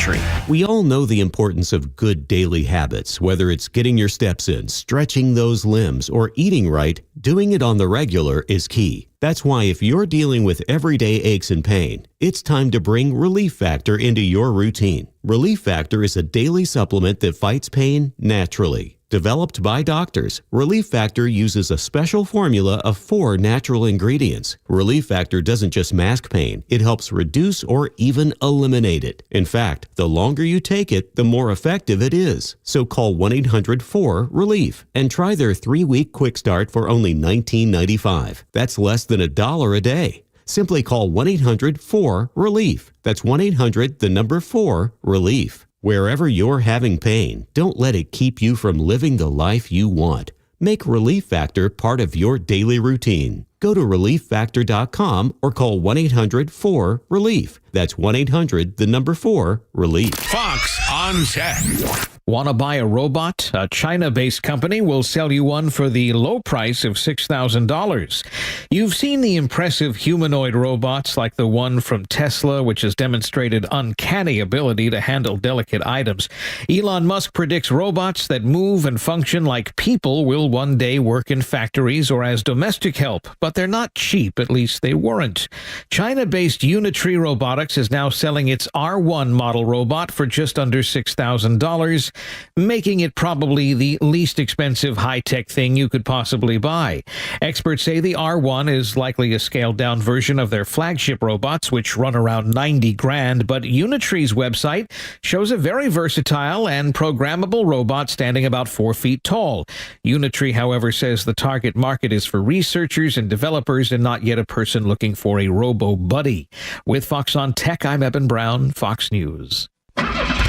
We all know the importance of good daily habits, whether it's getting your steps in, stretching those limbs, or eating right. Doing it on the regular is key. That's why if you're dealing with everyday aches and pain, it's time to bring Relief Factor into your routine. Relief Factor is a daily supplement that fights pain naturally. Developed by doctors, Relief Factor uses a special formula of 4 natural ingredients. Relief Factor doesn't just mask pain, it helps reduce or even eliminate it. In fact, the longer you take it, the more effective it is. So call 1-800-4-RELIEF and try their 3-week quick start for only $19.95. That's less than $1 a day. Simply call 1-800-4-RELIEF. That's 1-800-4-RELIEF. Wherever you're having pain, don't let it keep you from living the life you want. Make Relief Factor part of your daily routine. Go to ReliefFactor.com or call 1-800-4-RELIEF. That's 1-800-4-RELIEF. Fox on Tech. Want to buy a robot? A China-based company will sell you one for the low price of $6,000. You've seen the impressive humanoid robots like the one from Tesla, which has demonstrated uncanny ability to handle delicate items. Elon Musk predicts robots that move and function like people will one day work in factories or as domestic help, but they're not cheap, at least they weren't. China-based Unitree Robotics is now selling its R1 model robot for just under $6,000. Making it probably the least expensive high-tech thing you could possibly buy. Experts say the R1 is likely a scaled-down version of their flagship robots, which run around $90,000, but Unitree's website shows a very versatile and programmable robot standing about 4 feet tall. Unitree, however, says the target market is for researchers and developers and not yet a person looking for a robo-buddy. With Fox on Tech, I'm Eben Brown, Fox News.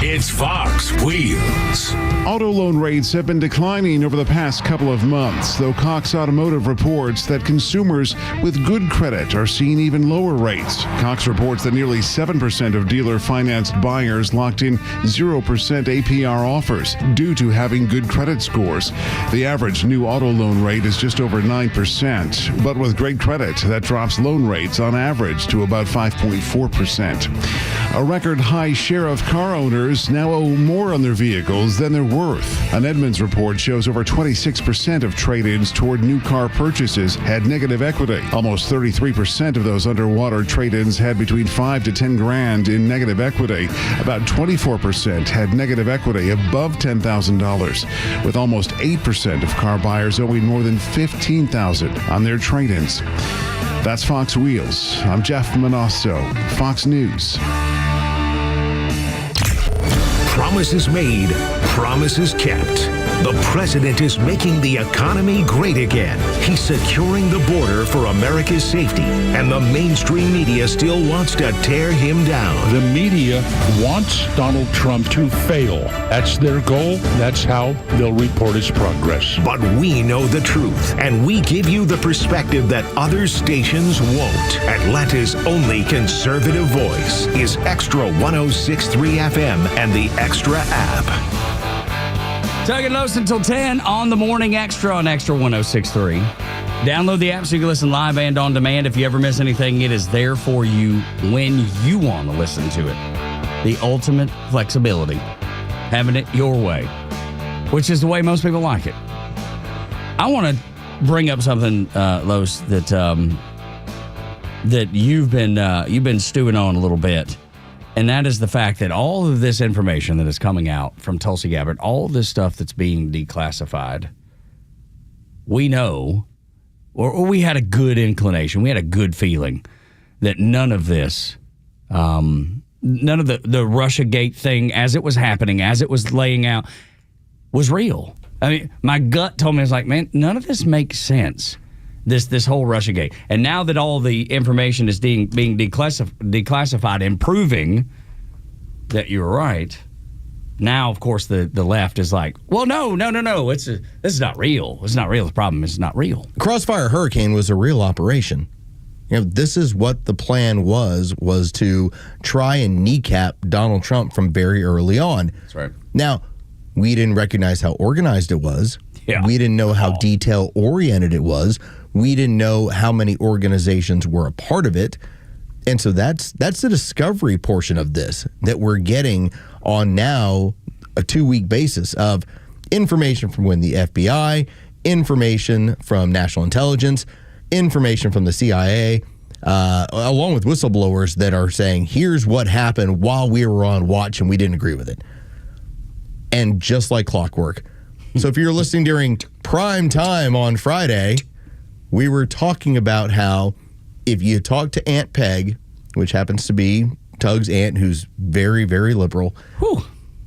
It's Fox Wheels. Auto loan rates have been declining over the past couple of months, though Cox Automotive reports that consumers with good credit are seeing even lower rates. Cox reports that nearly 7% of dealer-financed buyers locked in 0% APR offers due to having good credit scores. The average new auto loan rate is just over 9%, but with great credit, that drops loan rates on average to about 5.4%. A record high share of car owners now owe more on their vehicles than they're worth. An Edmunds report shows over 26% of trade-ins toward new car purchases had negative equity. Almost 33% of those underwater trade-ins had between $5,000 to $10,000 in negative equity. About 24% had negative equity above $10,000, with almost 8% of car buyers owing more than $15,000 on their trade-ins. That's Fox Wheels. I'm Jeff Manasso, Fox News. Promises made, promises kept. The president is making the economy great again. He's securing the border for America's safety, and the mainstream media still wants to tear him down. The media wants Donald Trump to fail. That's their goal. That's how they'll report his progress. But we know the truth, and we give you the perspective that other stations won't. Atlanta's only conservative voice is Extra 106.3 FM and the Extra app. Tug and Los until 10 on the Morning Extra on Extra 106.3. Download the app so you can listen live and on demand. If you ever miss anything, it is there for you when you want to listen to it. The ultimate flexibility. Having it your way, which is the way most people like it. I want to bring up something, Los, that you've been stewing on a little bit. And that is the fact that all of this information that is coming out from Tulsi Gabbard, all of this stuff that's being declassified, we know, or we had a good inclination, we had a good feeling that none of this, none of the Russiagate thing as it was happening, as it was laying out, was real. I mean, my gut told me, it's like, man, none of this makes sense. This whole Russiagate. And now that all the information is being declassified and proving that you're right, now, of course, the left is like, well, no. This is not real. It's not real. The problem is it's not real. Crossfire Hurricane was a real operation. This is what the plan was to try and kneecap Donald Trump from very early on. That's right. Now, we didn't recognize how organized it was. Yeah. We didn't know how detail-oriented it was. We didn't know how many organizations were a part of it. And so that's the discovery portion of this that we're getting on now a 2-week basis of information from the FBI, information from national intelligence, information from the CIA, along with whistleblowers that are saying, here's what happened while we were on watch and we didn't agree with it. And just like clockwork. So if you're listening during prime time on Friday, we were talking about how if you talk to Aunt Peg, which happens to be Tug's aunt, who's very, very liberal,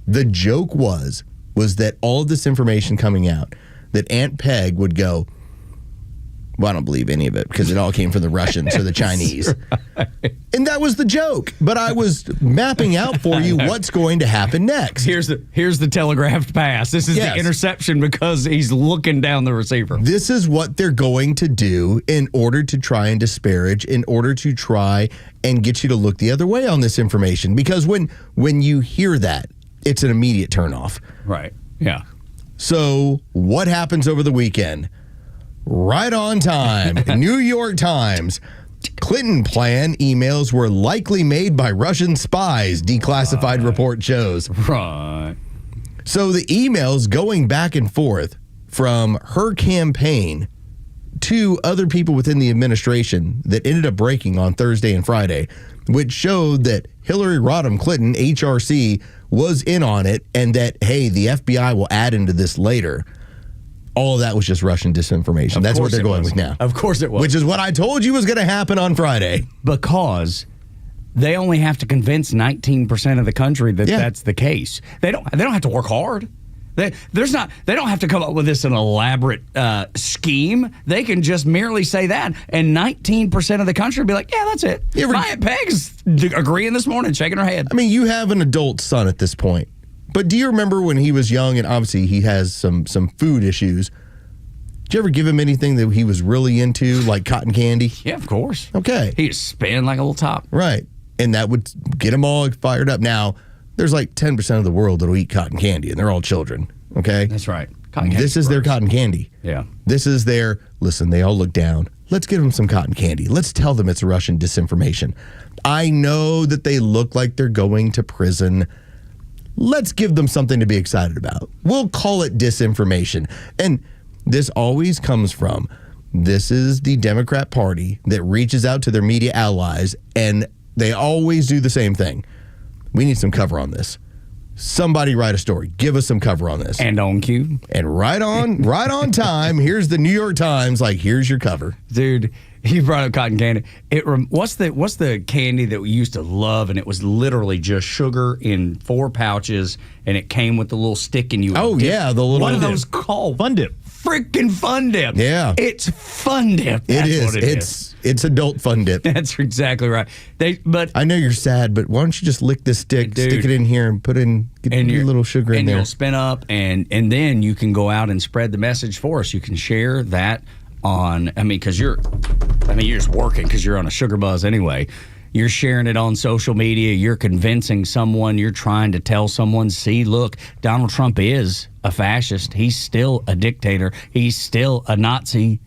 the joke was that all of this information coming out, that Aunt Peg would go, well, I don't believe any of it because it all came from the Russians or the Chinese. Right. And that was the joke. But I was mapping out for you what's going to happen next. Here's the telegraphed pass. This is the interception because he's looking down the receiver. This is what they're going to do in order to try and disparage, in order to try and get you to look the other way on this information. Because when you hear that, it's an immediate turnoff. Right. Yeah. So what happens over the weekend? Right on time. New York Times. Clinton plan emails were likely made by Russian spies, declassified report shows. Right. So the emails going back and forth from her campaign to other people within the administration that ended up breaking on Thursday and Friday, which showed that Hillary Rodham Clinton, HRC, was in on it and that, hey, the FBI will add into this later. All of that was just Russian disinformation. That's what they're going with now. Of course it was. Which is what I told you was going to happen on Friday. Because they only have to convince 19% of the country that that's the case. They don't have to work hard. They don't have to come up with this an elaborate scheme. They can just merely say that, and 19% of the country will be like, yeah, that's it. My Aunt Peg's agreeing this morning, shaking her head. I mean, you have an adult son at this point. But do you remember when he was young, and obviously he has some food issues, did you ever give him anything that he was really into, like cotton candy? Yeah, of course. Okay. He'd spin like a little top. Right. And that would get him all fired up. Now, there's like 10% of the world that'll eat cotton candy, and they're all children, okay? That's right. This is their cotton candy. Yeah. This is their, listen, they all look down. Let's give them some cotton candy. Let's tell them it's Russian disinformation. I know that they look like they're going to prison. Let's give them something to be excited about. We'll call it disinformation. And this always comes from, this is the Democrat Party that reaches out to their media allies, and they always do the same thing. We need some cover on this. Somebody write a story. Give us some cover on this. And on cue. And right on time, here's the New York Times, like, here's your cover. Dude, You brought up cotton candy. What's the candy that we used to love, and it was literally just sugar in 4 pouches, and it came with the little stick, and you. Oh yeah, the little. What are those called? Fun Dip. Freaking Fun Dip. Yeah, it's Fun Dip. That's what it is. It's adult Fun Dip. That's exactly right. But I know you're sad, but why don't you just lick this stick, stick it in here, and get your little sugar in there, and you'll spin up, and then you can go out and spread the message for us. You can share that on. Because you're just working because you're on a sugar buzz anyway. You're sharing it on social media. You're convincing someone. You're trying to tell someone, see, look, Donald Trump is a fascist. He's still a dictator. He's still a Nazi.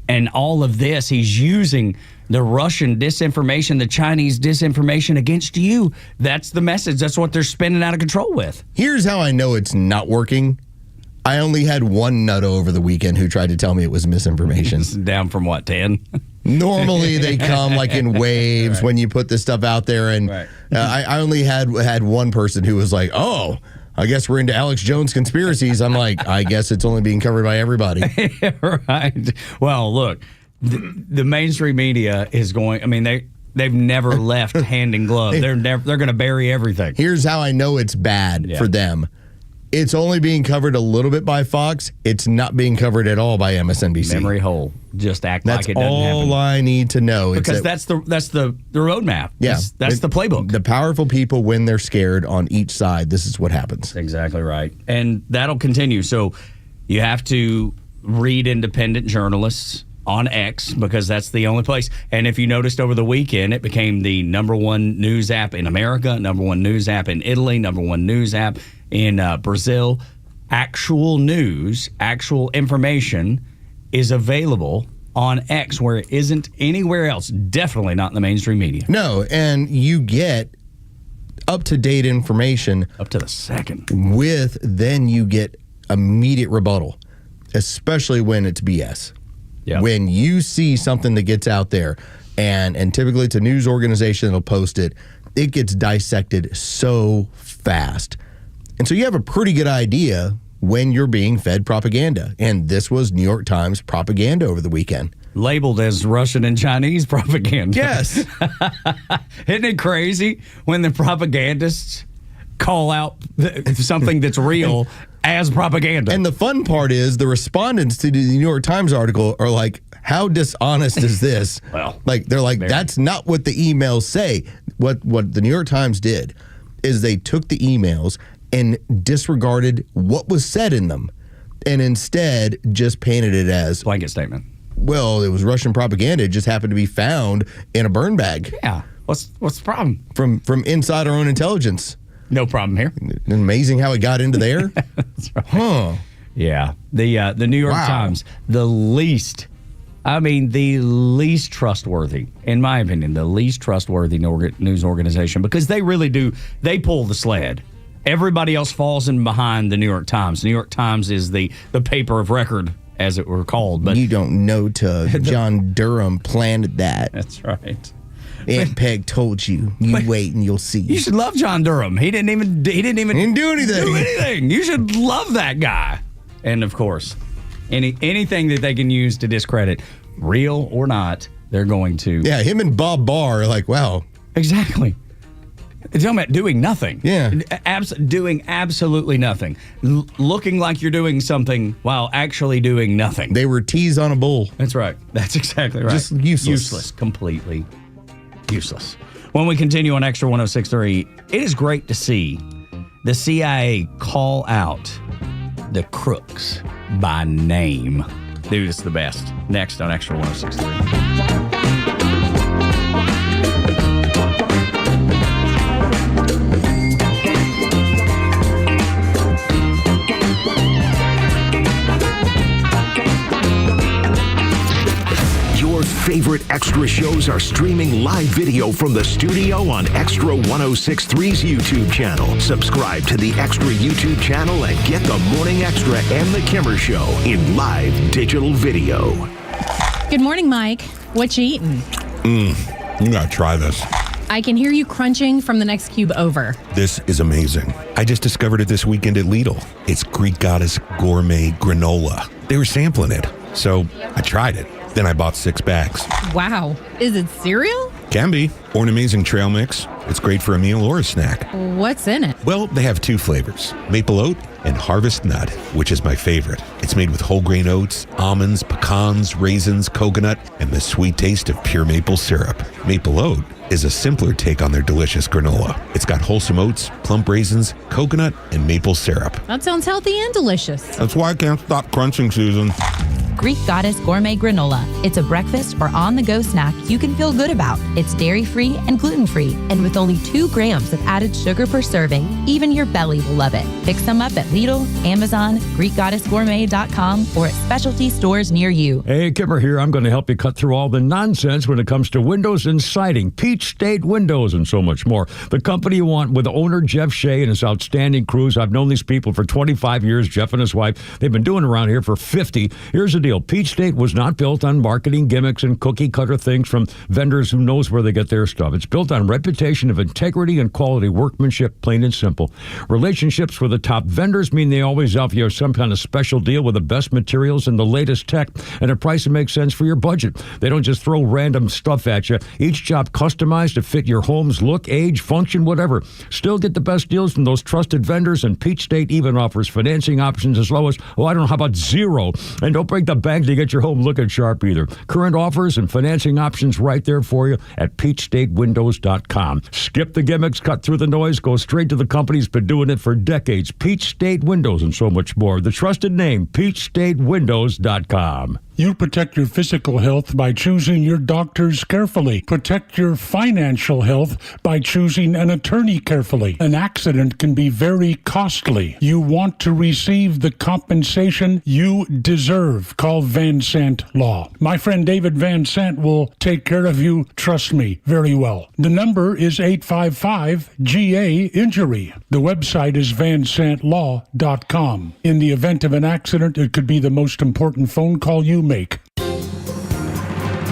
And all of this, he's using the Russian disinformation, the Chinese disinformation against you. That's the message. That's what they're spinning out of control with. Here's how I know it's not working. I only had one nutto over the weekend who tried to tell me it was misinformation. Down from what, 10? Normally they come like in waves when you put this stuff out there. And I only had one person who was like, oh, I guess we're into Alex Jones conspiracies. I'm like, I guess it's only being covered by everybody. Right. Well, look, the mainstream media is going, they've never left hand in glove. They're going to bury everything. Here's how I know it's bad for them. It's only being covered a little bit by Fox. It's not being covered at all by MSNBC. Memory hole. Just act like it doesn't happen. That's all I need to know. Because that's the roadmap. Yeah. That's the playbook. The powerful people, when they're scared on each side, this is what happens. Exactly right. And that'll continue. So you have to read independent journalists on X because that's the only place. And if you noticed over the weekend, it became the #1 news app in America, #1 news app in Italy, #1 news app in Brazil. Actual news, actual information is available on X where it isn't anywhere else. Definitely not in the mainstream media. No, and you get up-to-date information. Up to the second. Then you get immediate rebuttal, especially when it's BS. Yep. When you see something that gets out there, and typically it's a news organization that'll post it, it gets dissected so fast. And so you have a pretty good idea when you're being fed propaganda. And this was New York Times propaganda over the weekend. Labeled as Russian and Chinese propaganda. Yes. Isn't it crazy when the propagandists call out something that's real as propaganda? And the fun part is the respondents to the New York Times article are like, how dishonest is this? Well, they're like, that's not what the emails say. What the New York Times did is they took the emails and disregarded what was said in them and instead just painted it as blanket statement. Well, it was Russian propaganda. It just happened to be found in a burn bag. Yeah. What's the problem? From inside our own intelligence. No problem here. Amazing how it got into there. That's right. Huh. Yeah. The New York Times, the least trustworthy, in my opinion, the least trustworthy news organization because they really do, they pull the sled. Everybody else falls in behind the New York Times. The New York Times is the paper of record, as it were called. But you don't know John Durham planted that. That's right. Aunt Peg told you. You wait and you'll see. You should love John Durham. He didn't do anything. You should love that guy. And of course, anything that they can use to discredit, real or not, they're going to. Yeah, him and Bob Barr are like, wow. Exactly. It's talking about doing nothing. Yeah. Doing absolutely nothing. Looking like you're doing something while actually doing nothing. They were teas on a bull. That's right. That's exactly right. Just useless. Useless. Completely useless. When we continue on Extra 106.3, it is great to see the CIA call out the crooks by name. Dude, it's the best. Next on Extra 106.3. Favorite Extra shows are streaming live video from the studio on Extra 106.3's YouTube channel. Subscribe to the Extra YouTube channel and get the Morning Extra and the Kimmer Show in live digital video. Good morning, Mike. What you eating? You gotta try this. I can hear you crunching from the next cube over. This is amazing. I just discovered it this weekend at Lidl. It's Greek Goddess Gourmet Granola. They were sampling it, so I tried it. Then I bought 6 bags. Wow. Is it cereal? Can be. Or an amazing trail mix. It's great for a meal or a snack. What's in it? Well, they have 2 flavors, maple oat and harvest nut, which is my favorite. It's made with whole grain oats, almonds, pecans, raisins, coconut, and the sweet taste of pure maple syrup. Maple oat is a simpler take on their delicious granola. It's got wholesome oats, plump raisins, coconut, and maple syrup. That sounds healthy and delicious. That's why I can't stop crunching, Susan. Greek Goddess Gourmet Granola. It's a breakfast or on-the-go snack you can feel good about. It's dairy-free and gluten-free, and with only 2 grams of added sugar per serving, even your belly will love it. Pick some up at Lidl, Amazon, GreekGoddessGourmet.com, or at specialty stores near you. Hey, Kipper here. I'm going to help you cut through all the nonsense when it comes to windows and siding, Peach State Windows, and so much more. The company you want with owner Jeff Shea and his outstanding crews. I've known these people for 25 years, Jeff and his wife. They've been doing around here for 50. Here's the deal. Peach State was not built on marketing gimmicks and cookie cutter things from vendors who knows where they get their stuff. It's built on reputation of integrity and quality workmanship, plain and simple. Relationships with the top vendors mean they always offer you some kind of special deal with the best materials and the latest tech and a price that makes sense for your budget. They don't just throw random stuff at you. Each job customized to fit your home's look, age, function, whatever. Still get the best deals from those trusted vendors, and Peach State even offers financing options as low as, I don't know, how about 0? And don't break the bank to get your home looking sharp either. Current offers and financing options right there for you at peachstatewindows.com. Skip the gimmicks, cut through the noise, go straight to the company's been doing it for decades. Peach State Windows and so much more. The trusted name, peachstatewindows.com. You protect your physical health by choosing your doctors carefully. Protect your financial health by choosing an attorney carefully. An accident can be very costly. You want to receive the compensation you deserve. Call Van Sant Law. My friend David Van Sant will take care of you, trust me, very well. The number is 855-GA-INJURY. The website is vansantlaw.com. In the event of an accident, it could be the most important phone call you make.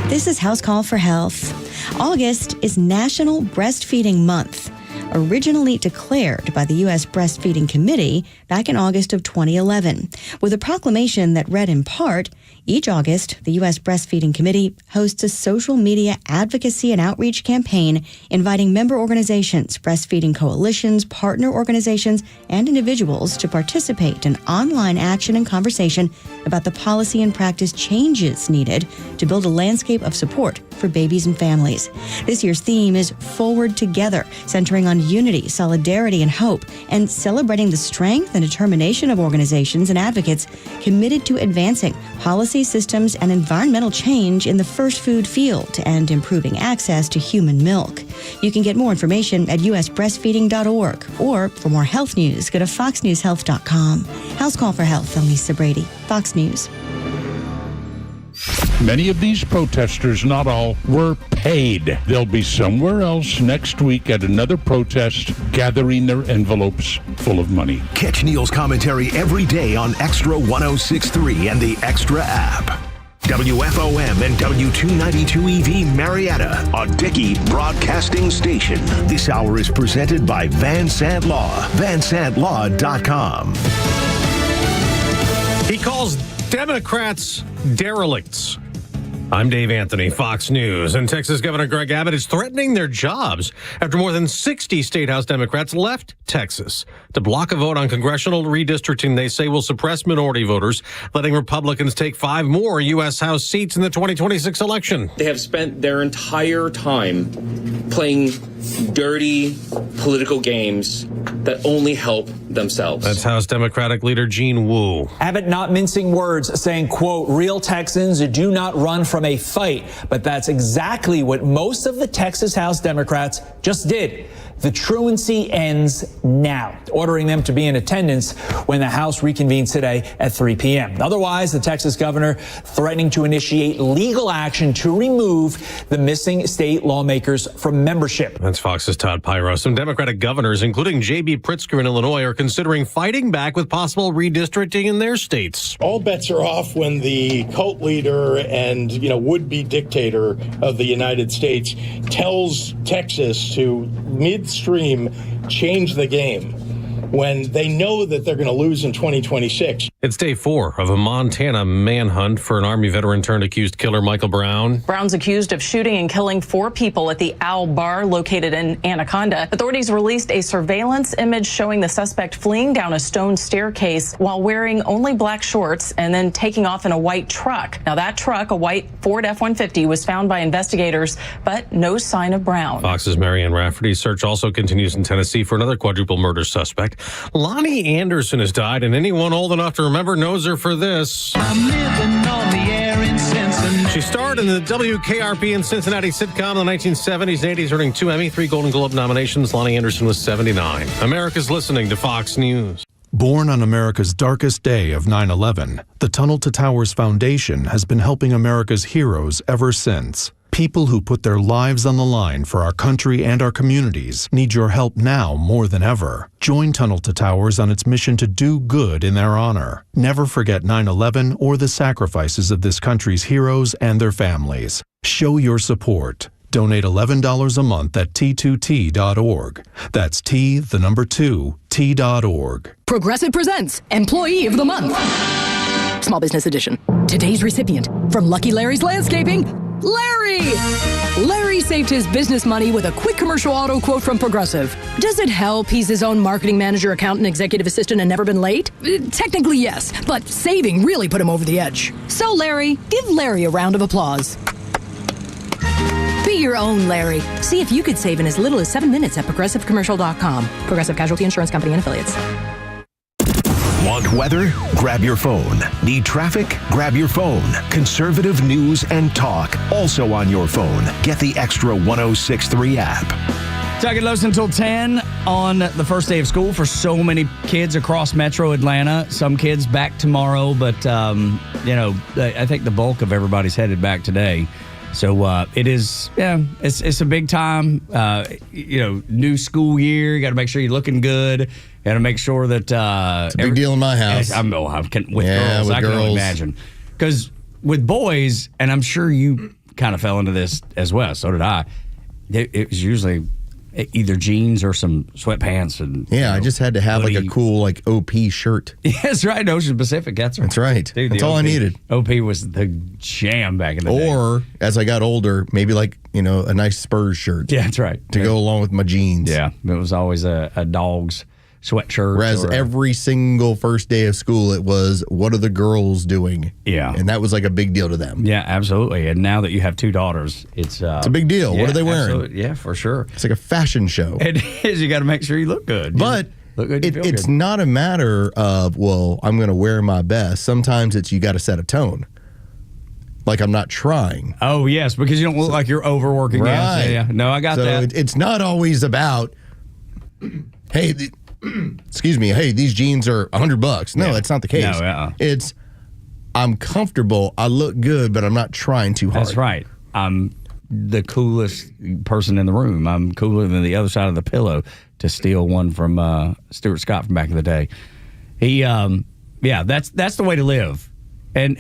This is House Call for Health. August is National Breastfeeding Month, originally declared by the U.S. Breastfeeding Committee back in August of 2011, with a proclamation that read in part, each August, the U.S. Breastfeeding Committee hosts a social media advocacy and outreach campaign inviting member organizations, breastfeeding coalitions, partner organizations, and individuals to participate in online action and conversation about the policy and practice changes needed to build a landscape of support for babies and families. This year's theme is Forward Together, centering on unity, solidarity, and hope, and celebrating the strength and determination of organizations and advocates committed to advancing policy, systems, and environmental change in the first food field and improving access to human milk. You can get more information at usbreastfeeding.org, or for more health news, go to foxnewshealth.com. House Call for Health, I'm Lisa Brady, Fox News. Many of these protesters, not all, were paid. They'll be somewhere else next week at another protest, gathering their envelopes full of money. Catch Neil's commentary every day on Extra 106.3 and the Extra app. WFOM and W292EV Marietta, a Dickey broadcasting station. This hour is presented by Van Sant Law, vansantlaw.com. He calls Democrats derelicts. I'm Dave Anthony, Fox News. And Texas Governor Greg Abbott is threatening their jobs after more than 60 State House Democrats left Texas to block a vote on congressional redistricting they say will suppress minority voters, letting Republicans take 5 more U.S. House seats in the 2026 election. They have spent their entire time playing dirty political games that only help themselves. That's House Democratic leader Gene Wu. Abbott not mincing words, saying, quote, real Texans do not run from a fight. But that's exactly what most of the Texas House Democrats just did. The truancy ends now, ordering them to be in attendance when the House reconvenes today at 3 p.m. Otherwise, the Texas governor threatening to initiate legal action to remove the missing state lawmakers from membership. That's Fox's Todd Pyro. Some Democratic governors, including J.B. Pritzker in Illinois, are considering fighting back with possible redistricting in their states. All bets are off when the cult leader and, would-be dictator of the United States tells Texas to midstream change the game when they know that they're going to lose in 2026. It's day 4 of a Montana manhunt for an Army veteran turned accused killer Michael Brown. Brown's accused of shooting and killing 4 people at the Owl Bar located in Anaconda. Authorities released a surveillance image showing the suspect fleeing down a stone staircase while wearing only black shorts and then taking off in a white truck. Now that truck, a white Ford F-150, was found by investigators, but no sign of Brown. Fox's Marianne Rafferty's search also continues in Tennessee for another quadruple murder suspect. Lonnie Anderson has died, and anyone old enough to remember knows her for this. I'm living on the air in Cincinnati. She starred in the WKRP in Cincinnati sitcom in the 1970s and 80s, earning 2 Emmy, 3 Golden Globe nominations. Lonnie Anderson was 79. America's listening to Fox News. Born on America's darkest day of 9/11, the Tunnel to Towers Foundation has been helping America's heroes ever since. People who put their lives on the line for our country and our communities need your help now more than ever. Join Tunnel to Towers on its mission to do good in their honor. Never forget 9/11 or the sacrifices of this country's heroes and their families. Show your support. Donate $11 a month at T2T.org. That's T2T.org. Progressive presents Employee of the Month. Small Business Edition. Today's recipient from Lucky Larry's Landscaping, Larry! Larry saved his business money with a quick commercial auto quote from Progressive. Does it help he's his own marketing manager, accountant, executive assistant, and never been late? Technically, yes, but saving really put him over the edge. So, Larry, give Larry a round of applause. Be your own Larry. See if you could save in as little as 7 minutes at ProgressiveCommercial.com. Progressive Casualty Insurance Company and Affiliates. Want weather? Grab your phone. Need traffic? Grab your phone. Conservative news and talk, also on your phone. Get the Extra 106.3 app. Tug and Los until 10 on the first day of school for so many kids across Metro Atlanta. Some kids back tomorrow, but, I think the bulk of everybody's headed back today. So it is, it's a big time, new school year. You got to make sure you're looking good. Got to make sure that... it's a big deal in my house. With girls, I can only imagine. Because with boys, and I'm sure you kind of fell into this as well, so did I, it was usually either jeans or some sweatpants. And I just had to have a cool OP shirt. Yeah, that's right. Ocean Pacific. That's right. That's right. Dude, that's all I needed. OP was the jam back in the day. Or as I got older, maybe a nice Spurs shirt. Yeah, that's right. To go along with my jeans. Yeah, it was always a dog's sweatshirt. Whereas every single first day of school, it was, what are the girls doing? Yeah. And that was a big deal to them. Yeah, absolutely. And now that you have 2 daughters, it's a big deal. What are they wearing? Absolutely. Yeah, for sure. It's like a fashion show. It is. You got to make sure you look good. But look good, it's not a matter of, I'm going to wear my best. Sometimes it's you got to set a tone. Like I'm not trying. Oh, yes, because you don't look like you're overworking. Right. Yeah. No, I got that. So it's not always about, hey, excuse me, hey, these jeans are $100. No, that's not the case. No, it's, I'm comfortable, I look good, but I'm not trying too hard. That's right. I'm the coolest person in the room. I'm cooler than the other side of the pillow, to steal one from Stuart Scott from back in the day. He, that's the way to live. And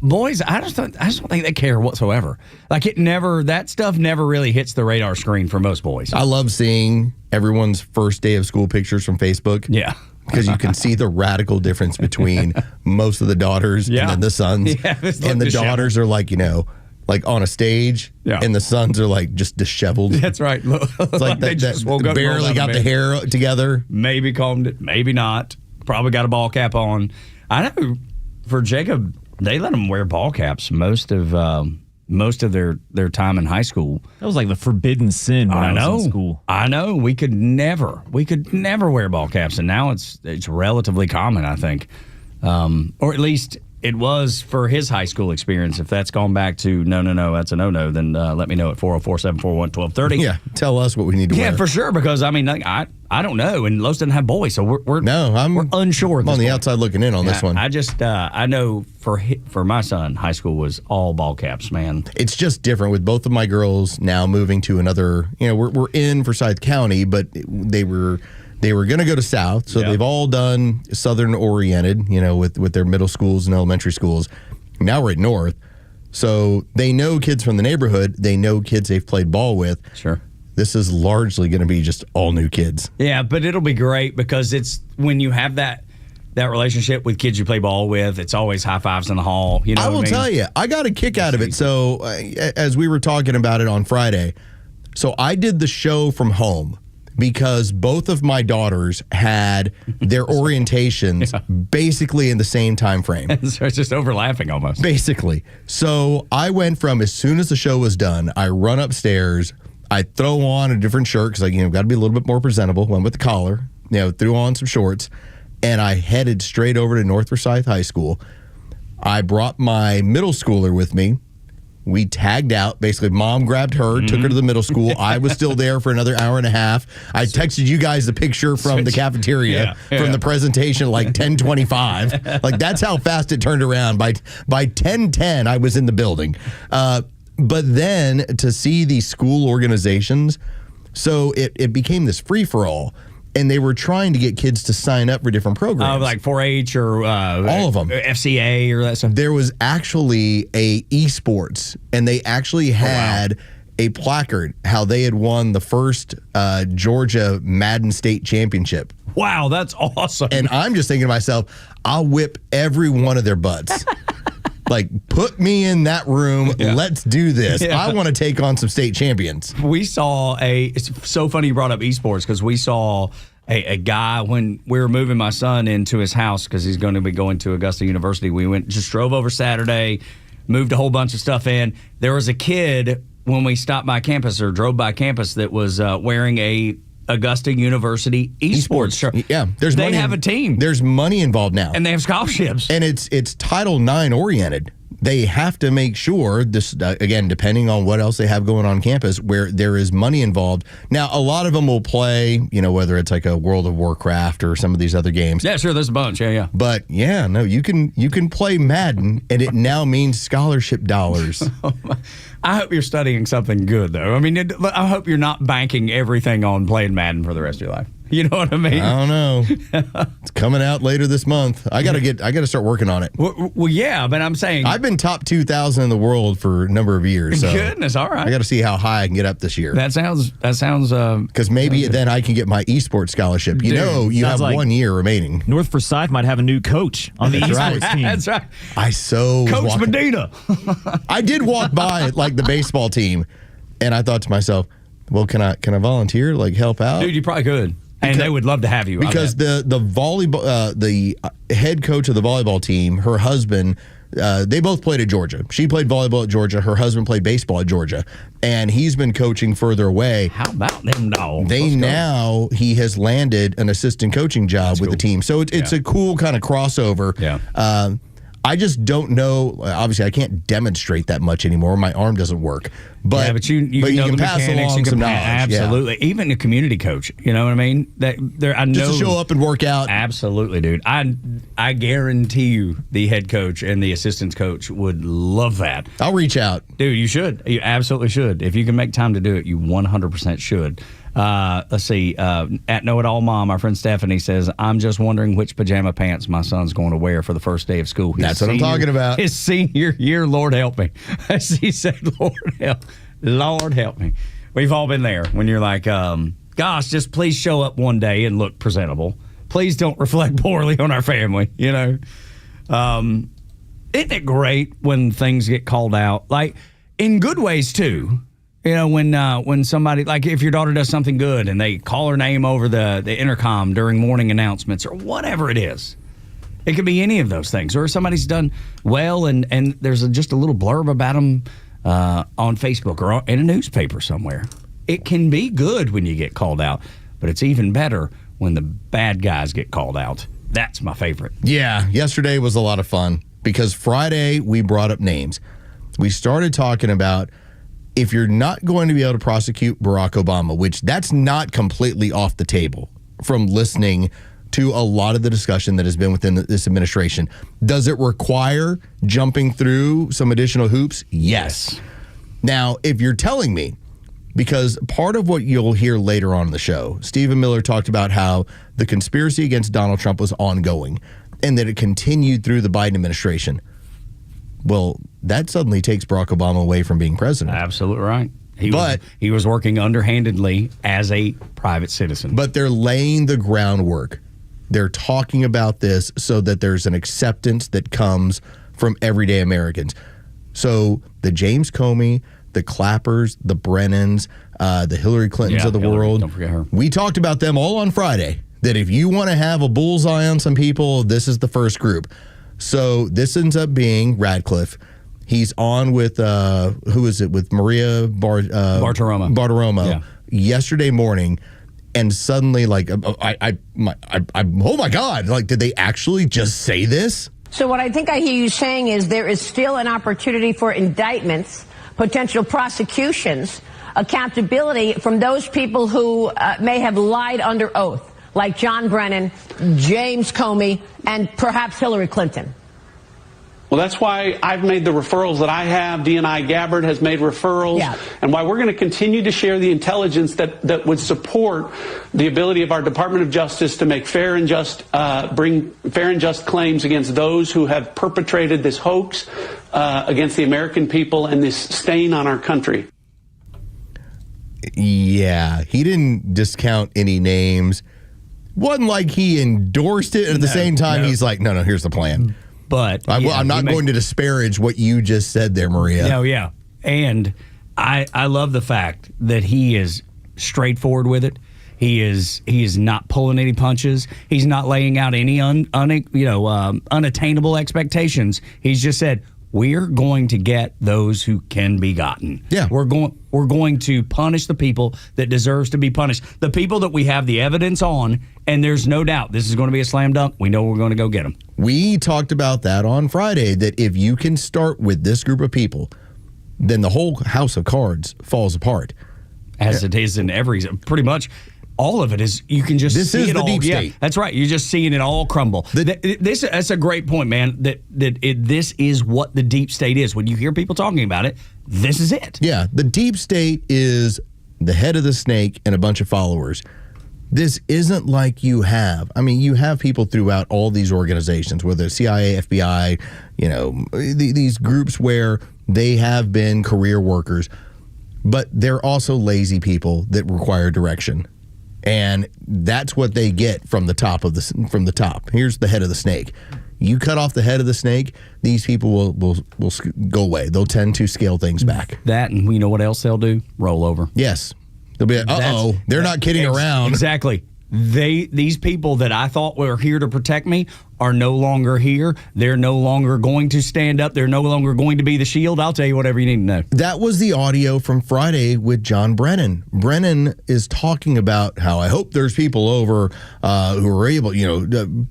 boys, I just don't think they care whatsoever. That stuff never really hits the radar screen for most boys. I love seeing everyone's first day of school pictures from Facebook. Yeah. Because you can see the radical difference between most of the daughters and then the sons. Yeah, and the daughters are on a stage, and the sons are just disheveled. That's right. It's like they just barely got the hair together. Maybe combed it, maybe not. Probably got a ball cap on. I know for Jacob, they let him wear ball caps most of their time in high school. That was like the forbidden sin when I was in school. I know. We could never wear ball caps, and now it's relatively common, I think. Or at least it was for his high school experience. If that's gone back to no, that's a no, then let me know at 404-741-1230. Yeah, tell us what we need to wear. Yeah, for sure, because I don't know, and Los doesn't have boys, so we're unsure. I'm on the outside looking in on this one. I know for my son, high school was all ball caps, man. It's just different with both of my girls now moving to another. We're in Forsyth County, but they were going to go to South, so they've all done Southern oriented, with their middle schools and elementary schools. Now we're at North, so they know kids from the neighborhood. They know kids they've played ball with. Sure. This is largely going to be just all new kids. Yeah, but it'll be great because it's when you have that that relationship with kids you play ball with. It's always high fives in the hall. You know, I will tell you, I got a kick out of it. So as we were talking about it on Friday, so I did the show from home because both of my daughters had their orientations basically in the same time frame. So it's just overlapping almost. Basically. So I went from as soon as the show was done, I run upstairs, I throw on a different shirt because got to be a little bit more presentable. Went with the collar, threw on some shorts, and I headed straight over to North Forsyth High School. I brought my middle schooler with me. We tagged out. Basically, Mom grabbed her, took her to the middle school. I was still there for another hour and a half. I texted you guys the picture from the cafeteria from the presentation like 10:25. Like, that's how fast it turned around. By 10:10, I was in the building. But then to see these school organizations, so it became this free-for-all. And they were trying to get kids to sign up for different programs. Like 4-H or all of them. FCA or that stuff. There was actually a esports, and they actually had a placard how they had won the first Georgia Madden State Championship. Wow, that's awesome. And I'm just thinking to myself, I'll whip every one of their butts. Like, put me in that room. Let's do this. I want to take on some state champions. We saw it's so funny you brought up esports because we saw a guy when we were moving my son into his house because he's going to be going to Augusta University. We just drove over Saturday, moved a whole bunch of stuff in. There was a kid when we stopped by campus or drove by campus that was wearing a Augusta University esports shirt. Yeah, they have a team. There's money involved now, and they have scholarships, and it's Title IX oriented. They have to make sure this again, depending on what else they have going on campus, where there is money involved. Now, a lot of them will play, whether it's like a World of Warcraft or some of these other games. Yeah, sure, there's a bunch. Yeah. But you can play Madden, and it now means scholarship dollars. I hope you're studying something good, though. I mean, I hope you're not banking everything on playing Madden for the rest of your life. You know what I mean? I don't know. It's coming out later this month. I gotta start working on it. Well, yeah, but I'm saying I've been top 2,000 in the world for a number of years. So goodness, all right. I got to see how high I can get up this year. That sounds. Because maybe then I can get my esports scholarship. You have like 1 year remaining. North Forsyth might have a new coach on the esports team. That's right. Coach Medina. I did walk by like the baseball team, and I thought to myself, well, can I volunteer, like help out? Dude, you probably could. And they would love to have you. Because the volleyball, the head coach of the volleyball team, her husband, they both played at Georgia. She played volleyball at Georgia. Her husband played baseball at Georgia. And he's been coaching further away. How about them dogs? He has landed an assistant coaching job with the team. So it's a cool kind of crossover. Yeah. I just don't know. Obviously, I can't demonstrate that much anymore. My arm doesn't work. But you know can the pass mechanics, along some knowledge. Absolutely. Yeah. Even a community coach. You know what I mean? I know. Just to show up and work out. Absolutely, dude. I guarantee you the head coach and the assistant coach would love that. I'll reach out. Dude, you should. You absolutely should. If you can make time to do it, you 100% should. Let's see. At Know It All Mom, our friend Stephanie says, I'm just wondering which pajama pants my son's going to wear for the first day of school. That's what I'm talking about. His senior year, Lord help me. As he said, Lord help me. We've all been there when you're like, gosh, just please show up one day and look presentable. Please don't reflect poorly on our family, Isn't it great when things get called out? Like, in good ways, too. When somebody, like if your daughter does something good and they call her name over the intercom during morning announcements or whatever it is. It could be any of those things. Or somebody's done well and there's just a little blurb about them on Facebook or in a newspaper somewhere. It can be good when you get called out, but it's even better when the bad guys get called out. That's my favorite. Yeah, yesterday was a lot of fun because Friday we brought up names. We started talking about if you're not going to be able to prosecute Barack Obama, which that's not completely off the table from listening to a lot of the discussion that has been within this administration. Does it require jumping through some additional hoops? Yes. Now, if you're telling me, because part of what you'll hear later on in the show, Stephen Miller talked about how the conspiracy against Donald Trump was ongoing and that it continued through the Biden administration. Well, that suddenly takes Barack Obama away from being president. Absolutely right. He was working underhandedly as a private citizen. But they're laying the groundwork They're talking about this so that there's an acceptance that comes from everyday Americans. So the James Comey, the Clappers, the Brennans, the Hillary Clintons of the world. Don't forget her. We talked about them all on Friday, that if you want to have a bullseye on some people, this is the first group. So this ends up being Radcliffe. He's on with, who is it, with Maria Bartiromo yesterday morning. And suddenly, like, oh my God, like, did they actually just say this? So what I think I hear you saying is there is still an opportunity for indictments, potential prosecutions, accountability from those people who may have lied under oath, like John Brennan, James Comey, and perhaps Hillary Clinton. Well, that's why I've made the referrals that I have. D&I Gabbard has made referrals. And why we're going to continue to share the intelligence that would support the ability of our Department of Justice to make bring fair and just claims against those who have perpetrated this hoax against the American people and this stain on our country. Yeah, he didn't discount any names. Wasn't like he endorsed it. At the same time, he's like, no, here's the plan. But I'm not going to disparage what you just said there, Maria. No, yeah. And I love the fact that he is straightforward with it. He is not pulling any punches. He's not laying out any unattainable expectations. He's just said, we're going to get those who can be gotten. Yeah. We're going to punish the people that deserves to be punished. The people that we have the evidence on, and there's no doubt this is going to be a slam dunk. We know we're going to go get them. We talked about that on Friday, that if you can start with this group of people, then the whole house of cards falls apart. As it is in pretty much all of it is, you can just see it all. Deep state. Yeah, that's right. You're just seeing it all crumble. That's a great point, man. This is what the deep state is. When you hear people talking about it, this is it. Yeah, the deep state is the head of the snake and a bunch of followers. This isn't like you have people throughout all these organizations, whether it's CIA, FBI, these groups where they have been career workers, but they're also lazy people that require direction. And that's what they get from the top. Here's the head of the snake. You cut off the head of the snake, these people will go away. They'll tend to scale things back. That, and we know what else they'll do? Roll over. Yes. They'll be like, they're not kidding around. Exactly. These people that I thought were here to protect me are no longer here. They're no longer going to stand up. They're no longer going to be the shield. I'll tell you whatever you need to know. That was the audio from Friday with John Brennan. Brennan is talking about how I hope there's people over who are able,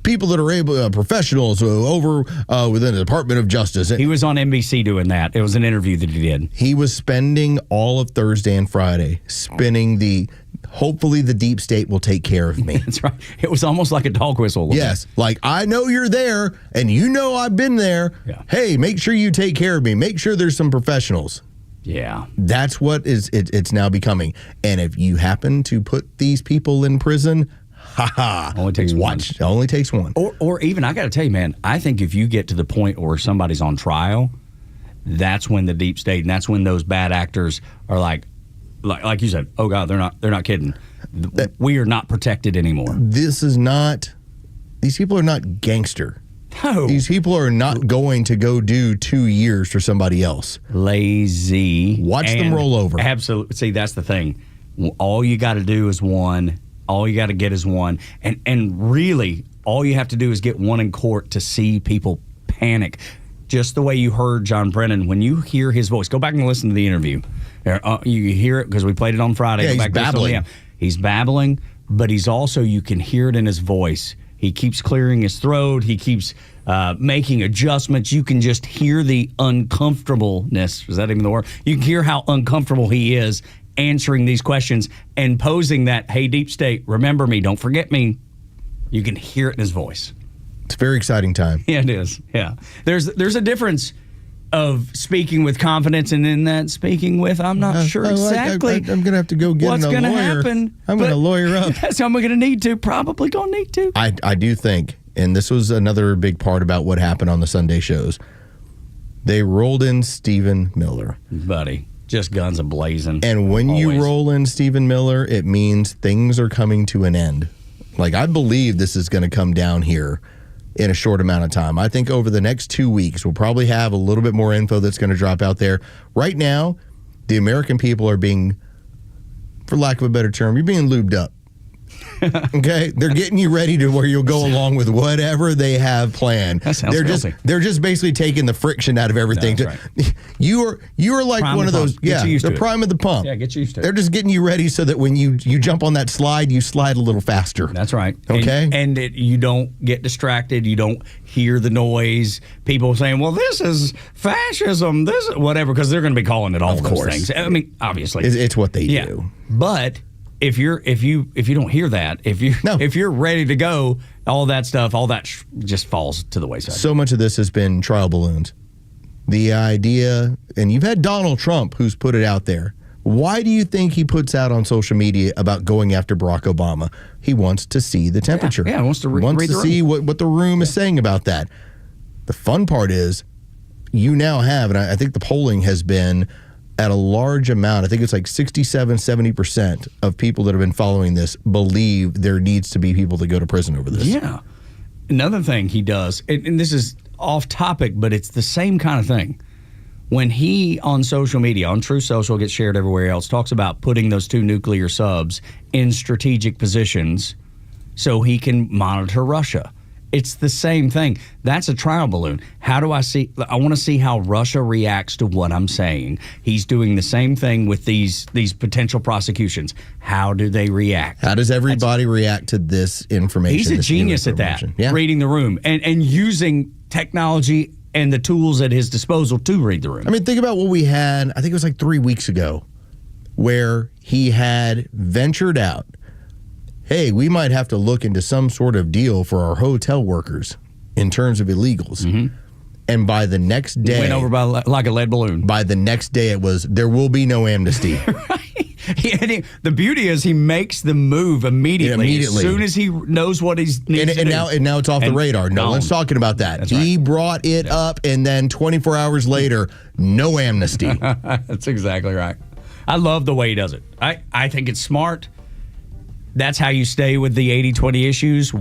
people that are able, professionals over within the Department of Justice. He was on NBC doing that. It was an interview that he did. He was spending all of Thursday and Friday spinning hopefully the deep state will take care of me. That's right. It was almost like a dog whistle. Yes. Like, I know you're there and I've been there. Yeah. Hey, make sure you take care of me. Make sure there's some professionals. Yeah. That's what it's now becoming. And if you happen to put these people in prison, only takes one. It only takes one. Or even, I got to tell you, man, I think if you get to the point where somebody's on trial, that's when the deep state, and that's when those bad actors are like you said, oh God, they're not kidding. We are not protected anymore. These people are not gangster. No. These people are not going to go do 2 years for somebody else. Lazy. Watch them roll over. Absolutely. See, that's the thing. All you got to do is one. All you got to get is one. And really, all you have to do is get one in court to see people panic. Just the way you heard John Brennan, when you hear his voice, go back and listen to the interview. You hear it because we played it on Friday. Yeah, he's babbling. He's babbling, but he's also, you can hear it in his voice. He keeps clearing his throat. He keeps making adjustments. You can just hear the uncomfortableness. Is that even the word? You can hear how uncomfortable he is answering these questions and posing that, hey, deep state, remember me, don't forget me. You can hear it in his voice. It's a very exciting time. Yeah, it is. Yeah. There's a difference of speaking with confidence and then that speaking with, I'm not sure exactly. I'm going to have to go get what's a lawyer. What's going to happen. I'm going to lawyer up. Yes, I'm going to need to. Probably going to need to. I do think, and this was another big part about what happened on the Sunday shows, they rolled in Stephen Miller. Buddy, just guns a-blazing. And when you roll in Stephen Miller, it means things are coming to an end. Like, I believe this is going to come down here in a short amount of time. I think over the next 2 weeks, we'll probably have a little bit more info that's going to drop out there. Right now, the American people are being, for lack of a better term, you're being lubed up. Okay, they're getting you ready to where you'll go along with whatever they have planned. That sounds filthy. They're just basically taking the friction out of everything. That's right. You are like Prime one the of those. pump. Get you used the to it. prime of the pump. Yeah, get used to it. They're just getting you ready so that when you jump on that slide, you slide a little faster. That's right. Okay, and you don't get distracted. You don't hear the noise. People saying, "Well, this is fascism. This is whatever," because they're going to be calling it all Of those course. things. I mean, obviously, it's what they do. But if you don't hear that, if you're ready to go, all that stuff, just falls to the wayside. So much of this has been trial balloons. The idea, and you've had Donald Trump who's put it out there. Why do you think he puts out on social media about going after Barack Obama? He wants to see the temperature. Yeah, he wants to read the see room. what the room is saying about that. The fun part is you now have, and I think the polling has been at a large amount, I think it's like 67, 70% of people that have been following this believe there needs to be people that go to prison over this. Yeah. Another thing he does, and this is off topic, but it's the same kind of thing. When he, on social media, on True Social, gets shared everywhere else, talks about putting those 2 nuclear subs in strategic positions so he can monitor Russia. It's the same thing. That's a trial balloon. I want to see how Russia reacts to what I'm saying. He's doing the same thing with these potential prosecutions. How do they react? How does everybody react to this information? He's a genius at that, Yeah. reading the room and using technology and the tools at his disposal to read the room. I mean, think about what we had, I think it was like 3 weeks ago, where he had ventured out. Hey, we might have to look into some sort of deal for our hotel workers in terms of illegals. Mm-hmm. And by the next day, went over by like a lead balloon. By the next day, it was, there will be no amnesty. The beauty is he makes the move immediately. As soon as he knows what he needs to do. And now it's off the radar. No one's talking about that. He brought it up, and then 24 hours later, no amnesty. That's exactly right. I love the way he does it. I think it's smart. That's how you stay with the 80-20 issues.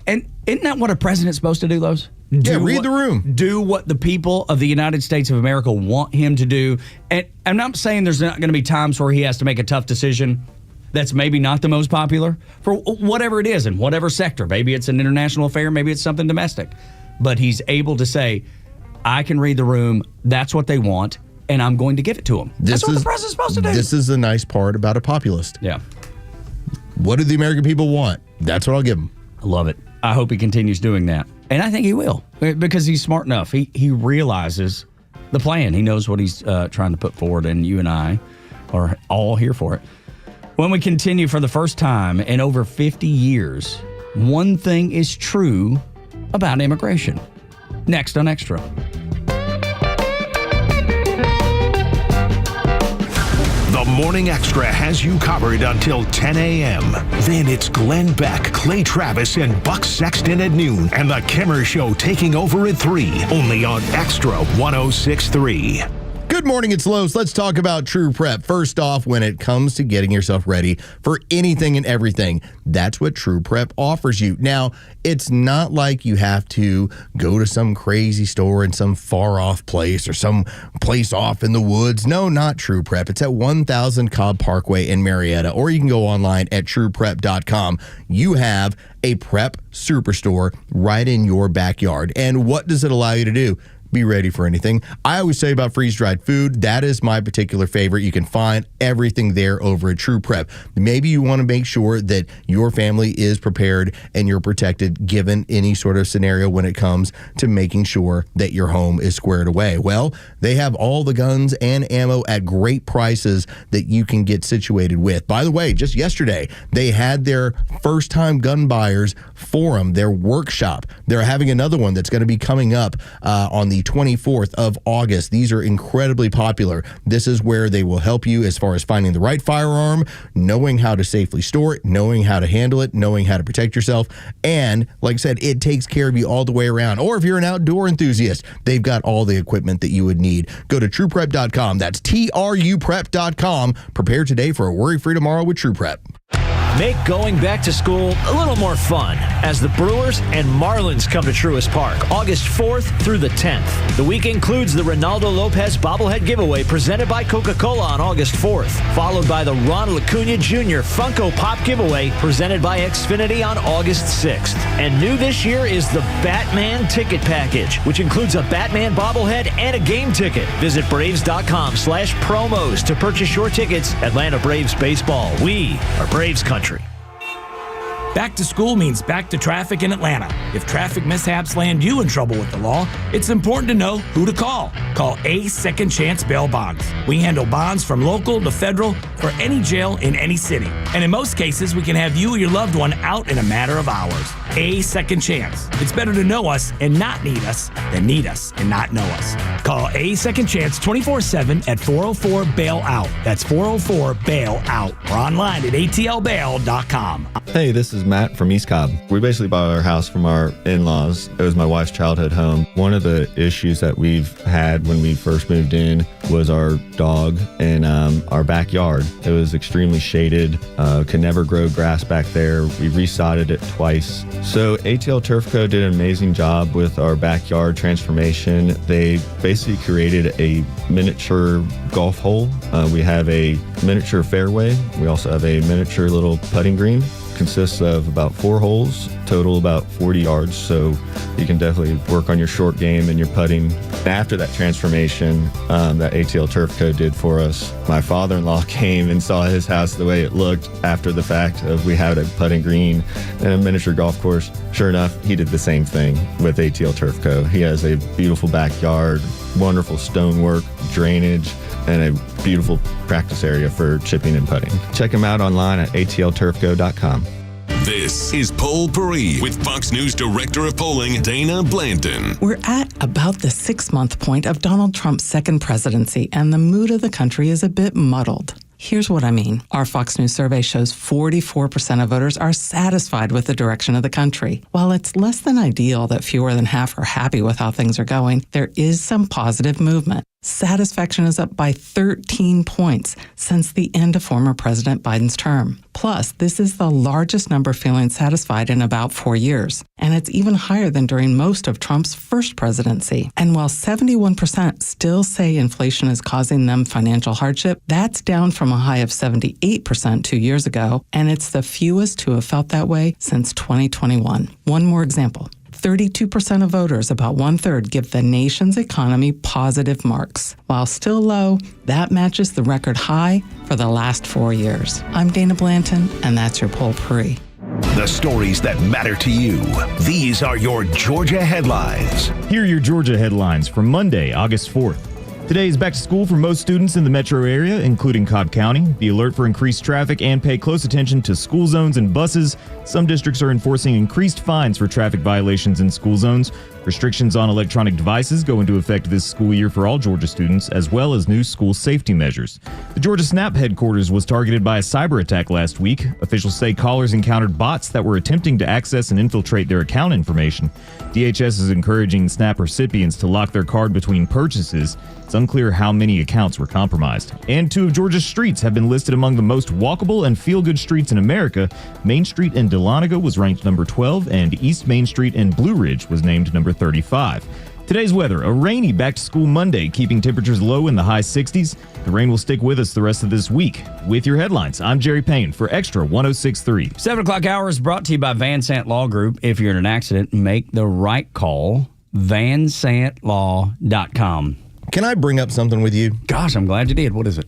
And isn't that what a president's supposed to do, Los? Read the room. Do what the people of the United States of America want him to do. And I'm not saying there's not going to be times where he has to make a tough decision that's maybe not the most popular for whatever it is in whatever sector. Maybe it's an international affair. Maybe it's something domestic. But he's able to say, I can read the room. That's what they want. And I'm going to give it to them. That's what the president's supposed to do. This is the nice part about a populist. Yeah. What do the American people want? That's what I'll give them. I love it. I hope he continues doing that. And I think he will, because he's smart enough. He realizes the plan. He knows what he's trying to put forward, and you and I are all here for it. When we continue, for the first time in over 50 years, one thing is true about immigration. Next on Xtra. The Morning Extra has you covered until 10 a.m. Then it's Glenn Beck, Clay Travis, and Buck Sexton at noon, and the Kimmer Show taking over at 3, only on Extra 106.3. Good morning, it's Los. Let's talk about True Prep. First off, when it comes to getting yourself ready for anything and everything, that's what True Prep offers you. Now, it's not like you have to go to some crazy store in some far-off place or some place off in the woods. No, not True Prep. It's at 1000 Cobb Parkway in Marietta, or you can go online at trueprep.com. You have a prep superstore right in your backyard. And what does it allow you to do? Be ready for anything. I always say about freeze-dried food, that is my particular favorite. You can find everything there over at True Prep. Maybe you want to make sure that your family is prepared and you're protected given any sort of scenario when it comes to making sure that your home is squared away. Well, they have all the guns and ammo at great prices that you can get situated with. By the way, just yesterday, they had their first-time gun buyers forum, their workshop. They're having another one that's going to be coming up on the 24th of August. These are incredibly popular. This is where they will help you as far as finding the right firearm, knowing how to safely store it, knowing how to handle it, knowing how to protect yourself. And like I said, it takes care of you all the way around. Or if you're an outdoor enthusiast, they've got all the equipment that you would need. Go to trueprep.com. That's TRUprep.com. Prepare today for a worry-free tomorrow with True Prep. Make going back to school a little more fun as the Brewers and Marlins come to Truist Park August 4th through the 10th. The week includes the Ronaldo Lopez bobblehead giveaway presented by Coca-Cola on August 4th, followed by the Ronald Acuna Jr. Funko Pop giveaway presented by Xfinity on August 6th. And new this year is the Batman Ticket Package, which includes a Batman bobblehead and a game ticket. Visit Braves.com/promos to purchase your tickets. Atlanta Braves baseball. We are Braves country. Back to school means back to traffic in Atlanta. If traffic mishaps land you in trouble with the law, it's important to know who to call. Call A Second Chance Bail Bonds. We handle bonds from local to federal for any jail in any city. And in most cases, we can have you or your loved one out in a matter of hours. A Second Chance. It's better to know us and not need us than need us and not know us. Call A Second Chance 24/7 at 404-BAIL-OUT. That's 404-BAIL-OUT. Or online at atlbail.com. Hey, this is Matt from East Cobb. We basically bought our house from our in-laws. It was my wife's childhood home. One of the issues that we've had when we first moved in was our dog in our backyard. It was extremely shaded, could never grow grass back there. We resodded it twice. So ATL Turf Co. did an amazing job with our backyard transformation. They basically created a miniature golf hole. We have a miniature fairway. We also have a miniature little putting green. Consists of about 4 holes, total about 40 yards, so you can definitely work on your short game and your putting. After that transformation that ATL Turf Co. did for us, my father-in-law came and saw his house the way it looked after the fact of we had a putting green and a miniature golf course. Sure enough, he did the same thing with ATL Turf Co. He has a beautiful backyard, wonderful stonework, drainage, and a beautiful practice area for chipping and putting. Check him out online at atlturfco.com. This is Poll Paris with Fox News Director of Polling, Dana Blanton. We're at about the 6-month point of Donald Trump's second presidency, and the mood of the country is a bit muddled. Here's what I mean. Our Fox News survey shows 44% of voters are satisfied with the direction of the country. While it's less than ideal that fewer than half are happy with how things are going, there is some positive movement. Satisfaction is up by 13 points since the end of former President Biden's term. Plus, this is the largest number feeling satisfied in about 4 years. And it's even higher than during most of Trump's first presidency. And while 71% still say inflation is causing them financial hardship, that's down from a high of 78% 2 years ago. And it's the fewest to have felt that way since 2021. One more example. 32% of voters, about 1/3, give the nation's economy positive marks. While still low, that matches the record high for the last 4 years. I'm Dana Blanton, and that's your Poll Paris. The stories that matter to you. These are your Georgia headlines. Here are your Georgia headlines from Monday, August 4th. Today is back to school for most students in the metro area, including Cobb County. Be alert for increased traffic and pay close attention to school zones and buses. Some districts are enforcing increased fines for traffic violations in school zones. Restrictions on electronic devices go into effect this school year for all Georgia students, as well as new school safety measures. The Georgia Snap headquarters was targeted by a cyber attack last week. Officials say callers encountered bots that were attempting to access and infiltrate their account information. DHS is encouraging Snap recipients to lock their card between purchases. It's unclear how many accounts were compromised. And 2 of Georgia's streets have been listed among the most walkable and feel-good streets in America. Main Street in Dahlonega was ranked number 12, and East Main Street in Blue Ridge was named number 35. Today's weather, a rainy back-to-school Monday, keeping temperatures low in the high 60s. The rain will stick with us the rest of this week. With your headlines, I'm Jerry Payne for Extra 106.3. 7 o'clock hour is brought to you by Van Sant Law Group. If you're in an accident, make the right call. VanSantLaw.com. Can I bring up something with you? Gosh, I'm glad you did. What is it?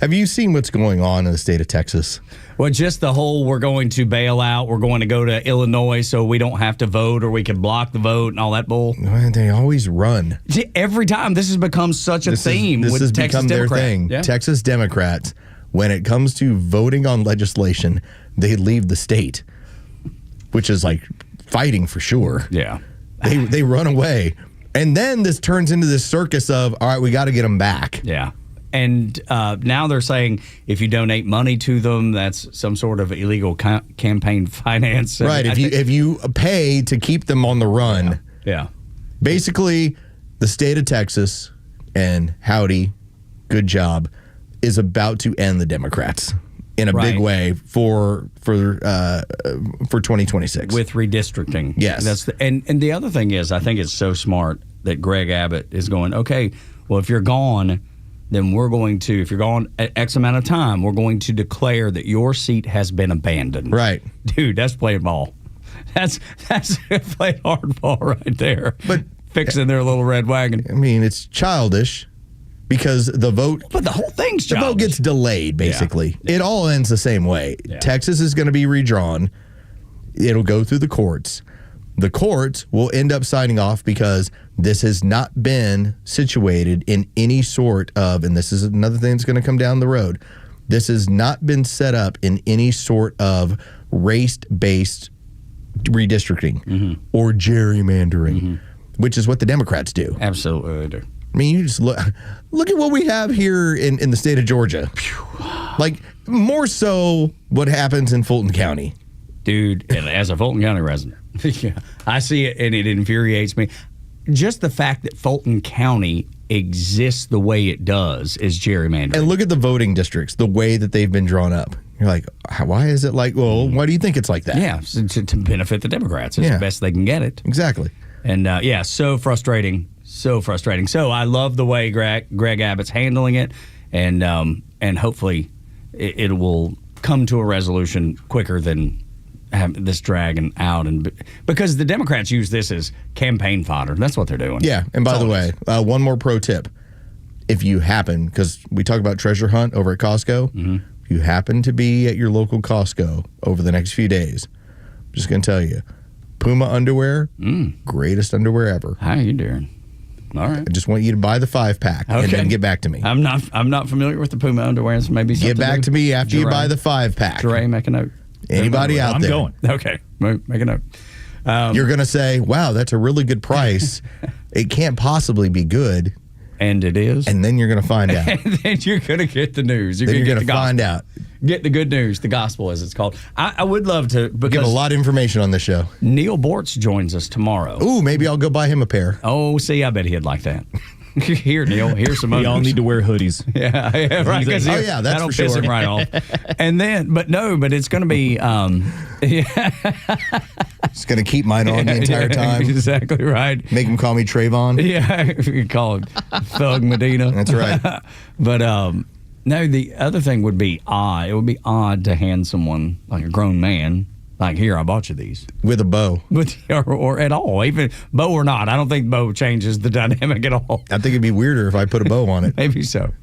Have you seen what's going on in the state of Texas? Well, just the whole we're going to bail out, we're going to go to Illinois so we don't have to vote or we can block the vote and all that bull. They always run. Every time. This has become such a theme with has Texas become their Democrats. thing. Yeah. Texas Democrats, when it comes to voting on legislation, they leave the state, which is like fighting for sure. Yeah. They run away. And then this turns into this circus of, all right, we got to get them back. Yeah. And now they're saying if you donate money to them, that's some sort of illegal campaign finance. Right. If you pay to keep them on the run. Yeah. Basically, the state of Texas, and howdy, good job, is about to end the Democrats. in a big way for 2026 with redistricting. Yes, and the other thing is, I think it's so smart that Greg Abbott is going, okay, well, if you're gone, then we're going to, if you're gone at X amount of time, we're going to declare that your seat has been abandoned. Right, dude, that's playing ball. That's playing hardball right there. But fixing their little red wagon. I mean, it's childish. Because the vote, but the whole thing's childish. The vote gets delayed. Basically, it all ends the same way. Texas is going to be redrawn. It'll go through the courts. The courts will end up signing off because this has not been situated in any sort of, and this is another thing that's going to come down the road. This has not been set up in any sort of race-based redistricting or gerrymandering, which is what the Democrats do. Absolutely. I mean, you just look at what we have here in the state of Georgia. Like, more so what happens in Fulton County. Dude, and as a Fulton County resident, I see it and it infuriates me. Just the fact that Fulton County exists the way it does is gerrymandering. And look at the voting districts, the way that they've been drawn up. You're like, why is it like, well, why do you think it's like that? Yeah, to benefit the Democrats. It's the best they can get it. Exactly. And, so frustrating. So frustrating. So I love the way Greg Abbott's handling it, and hopefully it will come to a resolution quicker than have this dragging out. And because the Democrats use this as campaign fodder. That's what they're doing. Yeah. And by the way, one more pro tip: if you happen, because we talk about treasure hunt over at Costco, if you happen to be at your local Costco over the next few days, I'm just going to tell you, Puma underwear, greatest underwear ever. How you doing? All right. I just want you to buy the 5-pack and then get back to me. I'm not familiar with the Puma underwear. So maybe get back to me after you buy the 5-pack. Dre, make a note. Anybody out there? I'm going. Okay, make a note. You're going to say, "Wow, that's a really good price. It can't possibly be good." And it is. And then you're going to find out. And then you're going to get the news. You're going to find out. Get the good news, the gospel, as it's called. I would love to give a lot of information on this show. Neil Bortz joins us tomorrow. Ooh, maybe I'll go buy him a pair. Oh, see, I bet he'd like that. Here, Neil. Here's some. We all need to wear hoodies. Yeah, right. That's that'll for sure. piss him right off. And then, but it's going to be. It's going to keep mine on the entire time. Exactly right. Make him call me Trayvon. Yeah, you call him Thug Medina. That's right. But no, the other thing would be odd. It would be odd to hand someone like a grown man. Like, here, I bought you these. With a bow. Or at all. Even bow or not. I don't think bow changes the dynamic at all. I think it'd be weirder if I put a bow on it. Maybe so.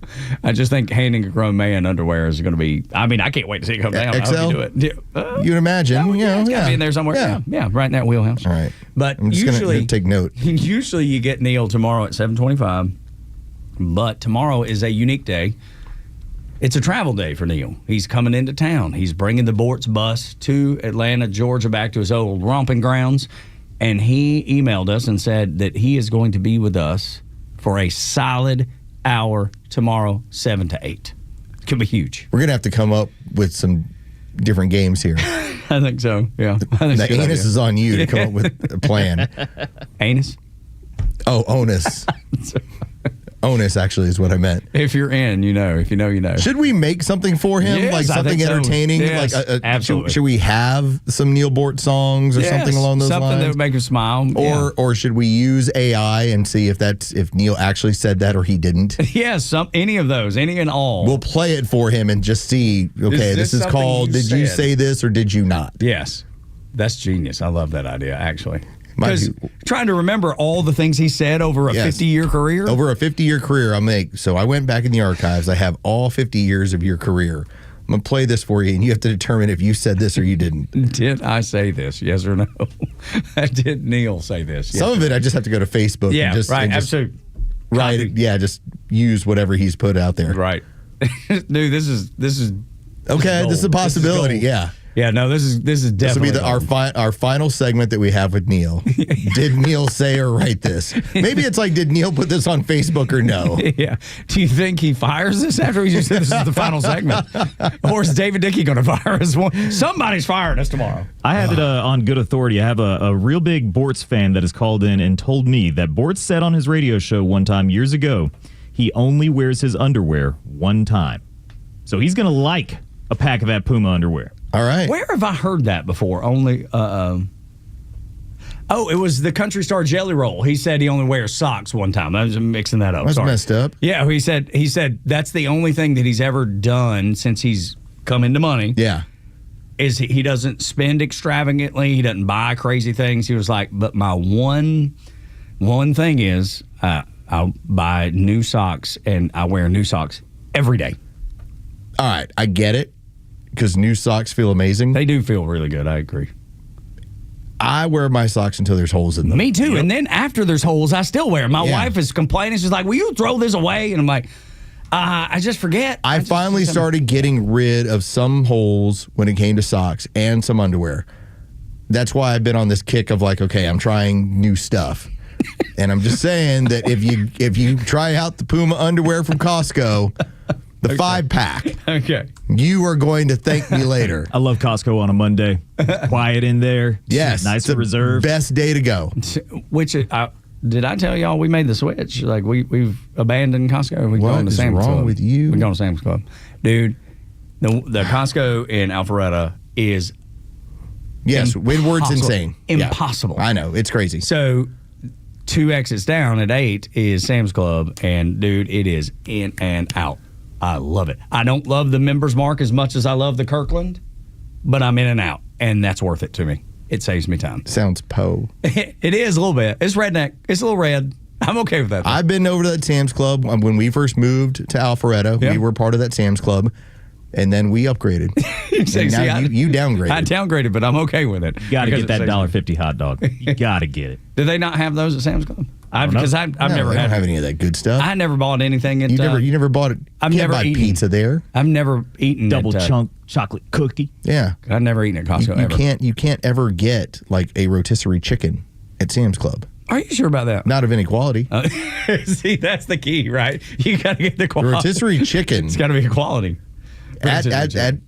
I just think handing a grown man underwear is going to be, I mean, I can't wait to see it come down. XL? I hope you do it. You'd imagine. It's got to be in there somewhere. Yeah, right in that wheelhouse. All right. But I'm just usually, going to take note. Usually you get Neil tomorrow at 7:25. But tomorrow is a unique day. It's a travel day for Neil. He's coming into town. He's bringing the Bortz bus to Atlanta, Georgia, back to his old romping grounds. And he emailed us and said that he is going to be with us for a solid hour tomorrow, 7 to 8. It could be huge. We're going to have to come up with some different games here. I think so, yeah. The anus is on you to come up with a plan. Anus? Oh, onus. Onus, actually, is what I meant. If you're in, you know. If you know, you know. Should we make something for him? Yes, like something entertaining? Yes, like absolutely. Should we have some Neil Bortz songs or something along those lines? Something that would make him smile. Or should we use AI and see if Neil actually said that or he didn't? Yes, any of those, any and all. We'll play it for him and just see, okay, this is called, did you say this or did you not? Yes. That's genius. I love that idea, actually. Because trying to remember all the things he said over a 50-year career. Over a 50-year career, so I went back in the archives. I have all 50 years of your career. I'm going to play this for you, and you have to determine if you said this or you didn't. Did I say this, yes or no? Did Neil say this? Yes. Some of it, I just have to go to Facebook. Yeah, and just, right, and just absolutely. Write it, just use whatever he's put out there. Right. Dude, this is okay, this is a possibility, yeah. Yeah, no, this is definitely. This will be our final segment that we have with Neil. Did Neil say or write this? Maybe it's like, did Neil put this on Facebook or no? Yeah. Do you think he fires this after he just said this is the final segment? Or is David Dickey going to fire us? Somebody's firing us tomorrow. I have it on good authority. I have a real big Bortz fan that has called in and told me that Bortz said on his radio show one time years ago, he only wears his underwear one time. So he's going to like a pack of that Puma underwear. All right. Where have I heard that before? Only, it was the country star Jelly Roll. He said he only wears socks one time. I was mixing that up. That's Sorry. messed up. Yeah, he said that's the only thing that he's ever done since he's come into money. Yeah. Is he doesn't spend extravagantly. He doesn't buy crazy things. He was like, but my one thing is I'll buy new socks, and I wear new socks every day. All right, I get it, because new socks feel amazing. They do feel really good. I agree. I wear my socks until there's holes in them. Me too. Yep. And then after there's holes, I still wear them. My wife is complaining. She's like, will you throw this away? And I'm like, I just forget. I finally started getting rid of some holes when it came to socks and some underwear. That's why I've been on this kick of like, okay, I'm trying new stuff. And I'm just saying that if you try out the Puma underwear from Costco, the 5-pack, you are going to thank me later. I love Costco on a Monday. Quiet in there. Yes. Nice and reserved. Best day to go. Which, did I tell y'all we made the switch? Like, we've abandoned Costco. We've gone to Sam's Club. What's wrong with you? We've gone to Sam's Club. Dude, the Costco in Alpharetta is Windward's insane. Impossible. Yeah, I know. It's crazy. So 2 exits down at 8 is Sam's Club, and dude, it is in and out. I love it. I don't love the Members Mark as much as I love the Kirkland, but I'm in and out, and that's worth it to me. It saves me time. Sounds It is a little bit. It's redneck. It's a little red. I'm okay with that, though. I've been over to that Sam's Club. When we first moved to Alpharetta, we were part of that Sam's Club, and then we upgraded. You downgraded. I downgraded, but I'm okay with it. You got to get that $1.50 hot dog. You got to get it. Do they not have those at Sam's Club? Because I've never don't have any of that good stuff. I never bought anything at. You never bought it. I've never buy eaten pizza there. I've never eaten double chunk chocolate cookie. Yeah, I've never eaten at Costco ever. You can't ever get like a rotisserie chicken at Sam's Club. Are you sure about that? Not of any quality. See, that's the key, right? You got to get the quality. Rotisserie chicken. It's got to be a quality. At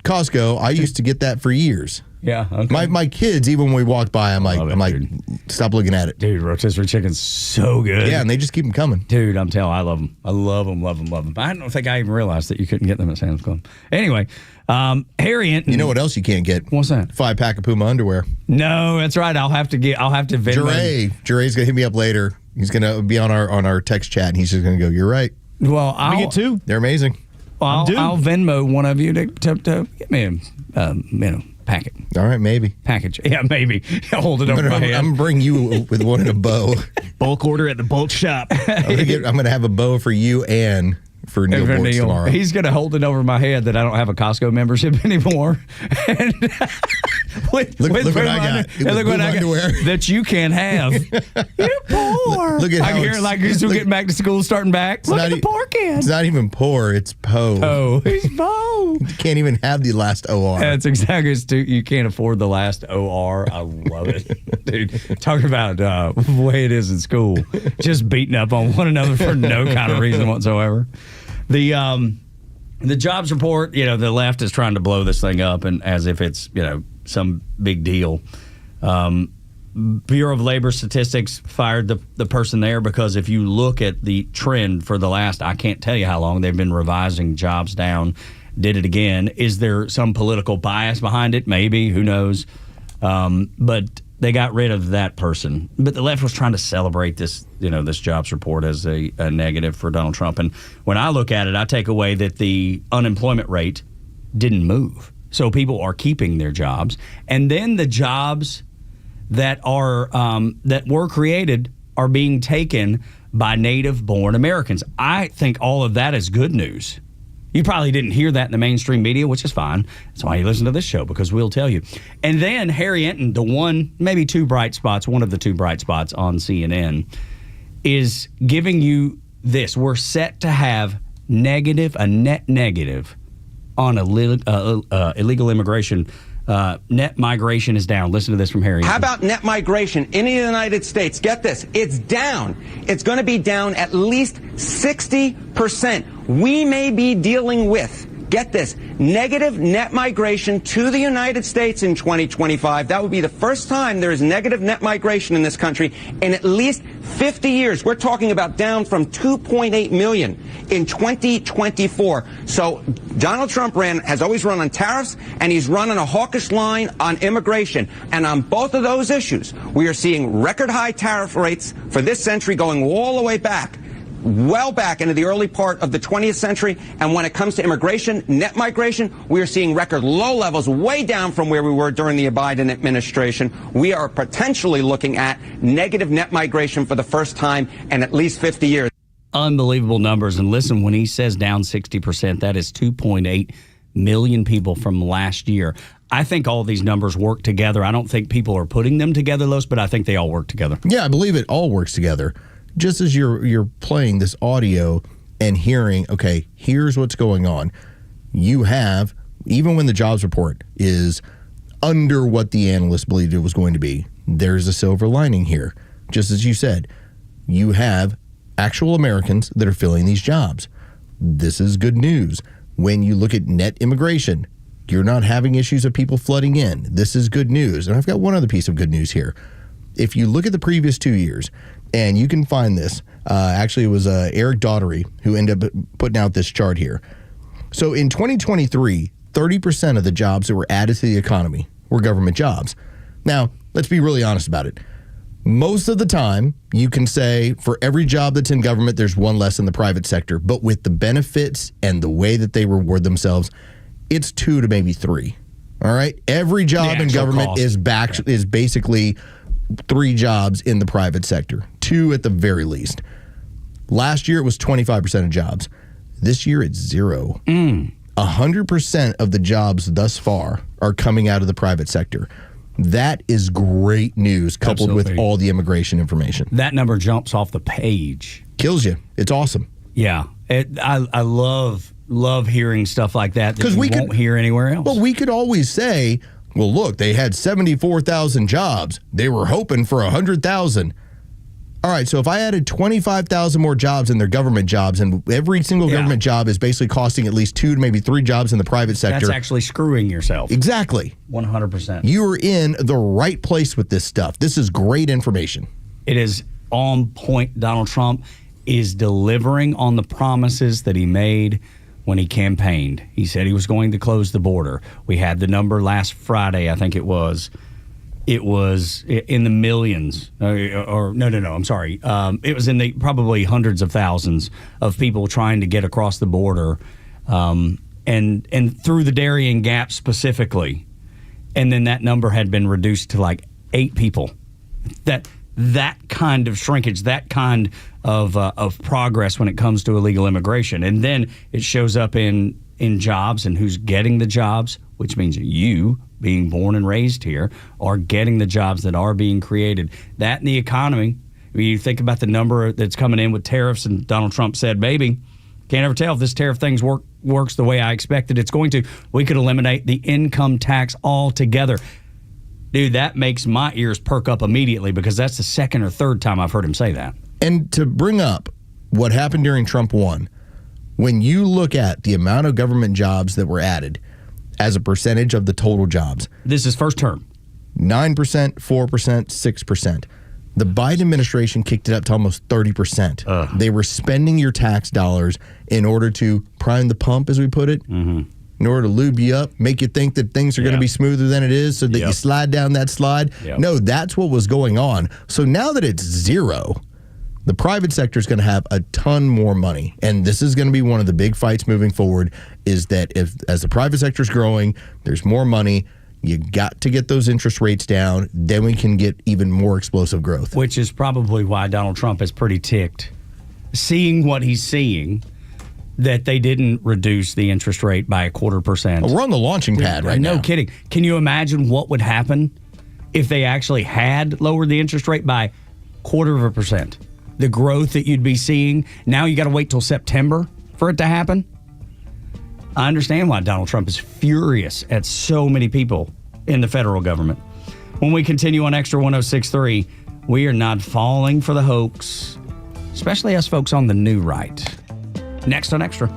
Costco, I used to get that for years. Yeah, okay. My kids, even when we walked by, I'm like, stop looking at it. Dude, rotisserie chicken's so good. Yeah, and they just keep them coming. Dude, I'm telling you, I love them. I love them, love them, love them. I don't think I even realized that you couldn't get them at Sam's Club. Anyway, Harry Enton. You know what else you can't get? What's that? 5-pack of Puma underwear. No, that's right. I'll have to Venmo. Jeray's gonna hit me up later. He's gonna be on our text chat, and he's just gonna go, "You're right." Well, I'll get 2. They're amazing. Well, I'll Venmo one of you to get me a packet. All right, maybe. Package. Yeah, maybe. Hold it over my head. I'm going to bring you with one in a bow. Bulk order at the bulk shop. I'm going to have a bow for you and for Neil Bortz tomorrow. He's going to hold it over my head that I don't have a Costco membership anymore. And look what I got. Look what I got that you can't have. You're poor. Look at I hear like we're getting back to school, starting back. Look at the poor kid. It's not even poor. It's Po. Oh, he's Po. You can't even have the last OR. That's exactly. You can't afford the last OR. I love it, dude. Talking about the way it is in school, just beating up on one another for no kind of reason whatsoever. The jobs report, the left is trying to blow this thing up and as if it's, some big deal. Bureau of Labor Statistics fired the person there because if you look at the trend for the last, I can't tell you how long, they've been revising jobs down, did it again. Is there some political bias behind it? Maybe, who knows? But they got rid of that person. But the left was trying to celebrate this, this jobs report as a negative for Donald Trump. And when I look at it, I take away that the unemployment rate didn't move. So people are keeping their jobs. And then the jobs that are that were created are being taken by native-born Americans. I think all of that is good news. You probably didn't hear that in the mainstream media, which is fine. That's why you listen to this show, because we'll tell you. And then Harry Enton, the one, maybe 2 bright spots, one of the 2 bright spots on CNN, is giving you this. We're set to have a net negative on illegal immigration. Net migration is down. Listen to this from Harry Enton. How about net migration in the United States? Get this. It's down. It's going to be down at least 60%. We may be dealing with get this, negative net migration to the United States in 2025. That would be the first time there is negative net migration in this country in at least 50 years. We're talking about down from 2.8 million in 2024. So Donald Trump has always run on tariffs, and he's run on a hawkish line on immigration. And on both of those issues, we are seeing record high tariff rates for this century going all the way back, well back into the early part of the 20th century. And when it comes to immigration, net migration, we are seeing record low levels, way down from where we were during the Biden administration. We are potentially looking at negative net migration for the first time in at least 50 years. Unbelievable numbers. And listen, when he says down 60%, that is 2.8 million people from last year. I think all these numbers work together. I don't think people are putting them together, Los, but I think they all work together. Yeah, I believe it all works together. Just as you're playing this audio and hearing, okay, here's what's going on. You have, even when the jobs report is under what the analysts believed it was going to be, there's a silver lining here. Just as you said, you have actual Americans that are filling these jobs. This is good news. When you look at net immigration, you're not having issues of people flooding in. This is good news. And I've got one other piece of good news here. If you look at the previous 2 years, and you can find this, actually it was Eric Daugherty who ended up putting out this chart here. So in 2023, 30% of the jobs that were added to the economy were government jobs. Now, let's be really honest about it. Most of the time, you can say for every job that's in government, there's one less in the private sector. But with the benefits and the way that they reward themselves, it's 2 to maybe 3. All right? Every job in government is basically 3 jobs in the private sector, 2 at the very least. Last year, it was 25% of jobs. This year, it's 0. 100% of the jobs thus far are coming out of the private sector. That is great news, coupled with all the immigration information. That number jumps off the page. Kills you. It's awesome. Yeah. I love hearing stuff like that because we won't hear anywhere else. But we could always say, well, look, they had 74,000 jobs. They were hoping for 100,000. All right, so if I added 25,000 more jobs in their government jobs, and every single government job is basically costing at least 2 to maybe 3 jobs in the private sector. That's actually screwing yourself. Exactly. 100%. You are in the right place with this stuff. This is great information. It is on point. Donald Trump is delivering on the promises that he made when he campaigned. He said he was going to close the border. We had the number last Friday, I think it was. It was in the millions, I'm sorry. It was in the probably hundreds of thousands of people trying to get across the border, and through the Darien Gap specifically, and then that number had been reduced to like 8 people. That kind of shrinkage, that kind of progress when it comes to illegal immigration, and then it shows up in jobs and who's getting the jobs, which means you, being born and raised here, are getting the jobs that are being created. That and the economy. I mean, you think about the number that's coming in with tariffs, and Donald Trump said, baby, can't ever tell if this tariff thing works the way I expected it's going to. We could eliminate the income tax altogether. Dude, that makes my ears perk up immediately because that's the second or third time I've heard him say that. And to bring up what happened during Trump 1, when you look at the amount of government jobs that were added as a percentage of the total jobs. This is first term. 9%, 4%, 6%. The Biden administration kicked it up to almost 30%. They were spending your tax dollars in order to prime the pump, as we put it, in order to lube you up, make you think that things are going to be smoother than it is so that you slide down that slide. No, that's what was going on. So now that it's 0, the private sector is going to have a ton more money. And this is going to be one of the big fights moving forward, is that as the private sector is growing, there's more money. You got to get those interest rates down. Then we can get even more explosive growth. Which is probably why Donald Trump is pretty ticked. Seeing what he's seeing, that they didn't reduce the interest rate by 0.25%. Well, we're on the launching pad right now. No kidding. Can you imagine what would happen if they actually had lowered the interest rate by 0.25%? The growth that you'd be seeing. Now you got to wait till September for it to happen. I understand why Donald Trump is furious at so many people in the federal government. When we continue on Extra 106.3, we are not falling for the hoax, especially us folks on the new right. Next on Extra.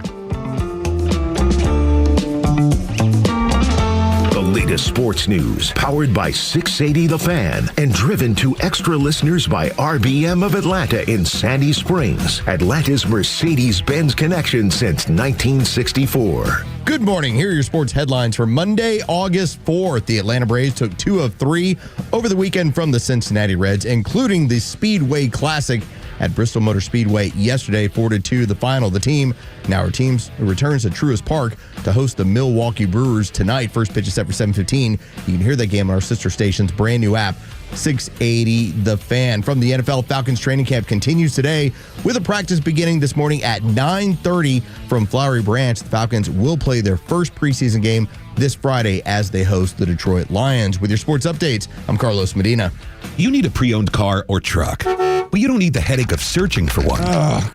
latest sports news, powered by 680 The Fan, and driven to extra listeners by RBM of Atlanta in Sandy Springs, Atlanta's Mercedes-Benz connection since 1964. Good morning. Here are your sports headlines for Monday, August 4th. The Atlanta Braves took 2 of 3 over the weekend from the Cincinnati Reds, including the Speedway Classic at Bristol Motor Speedway yesterday, 4-2 the final. The team returns to Truist Park to host the Milwaukee Brewers tonight. First pitch is set for 7:15. You can hear that game on our sister station's brand new app, 680 The Fan. From the NFL, Falcons training camp continues today with a practice beginning this morning at 9:30 from Flowery Branch. The Falcons will play their first preseason game this Friday as they host the Detroit Lions. With your sports updates, I'm Carlos Medina. You need a pre-owned car or truck, but you don't need the headache of searching for one.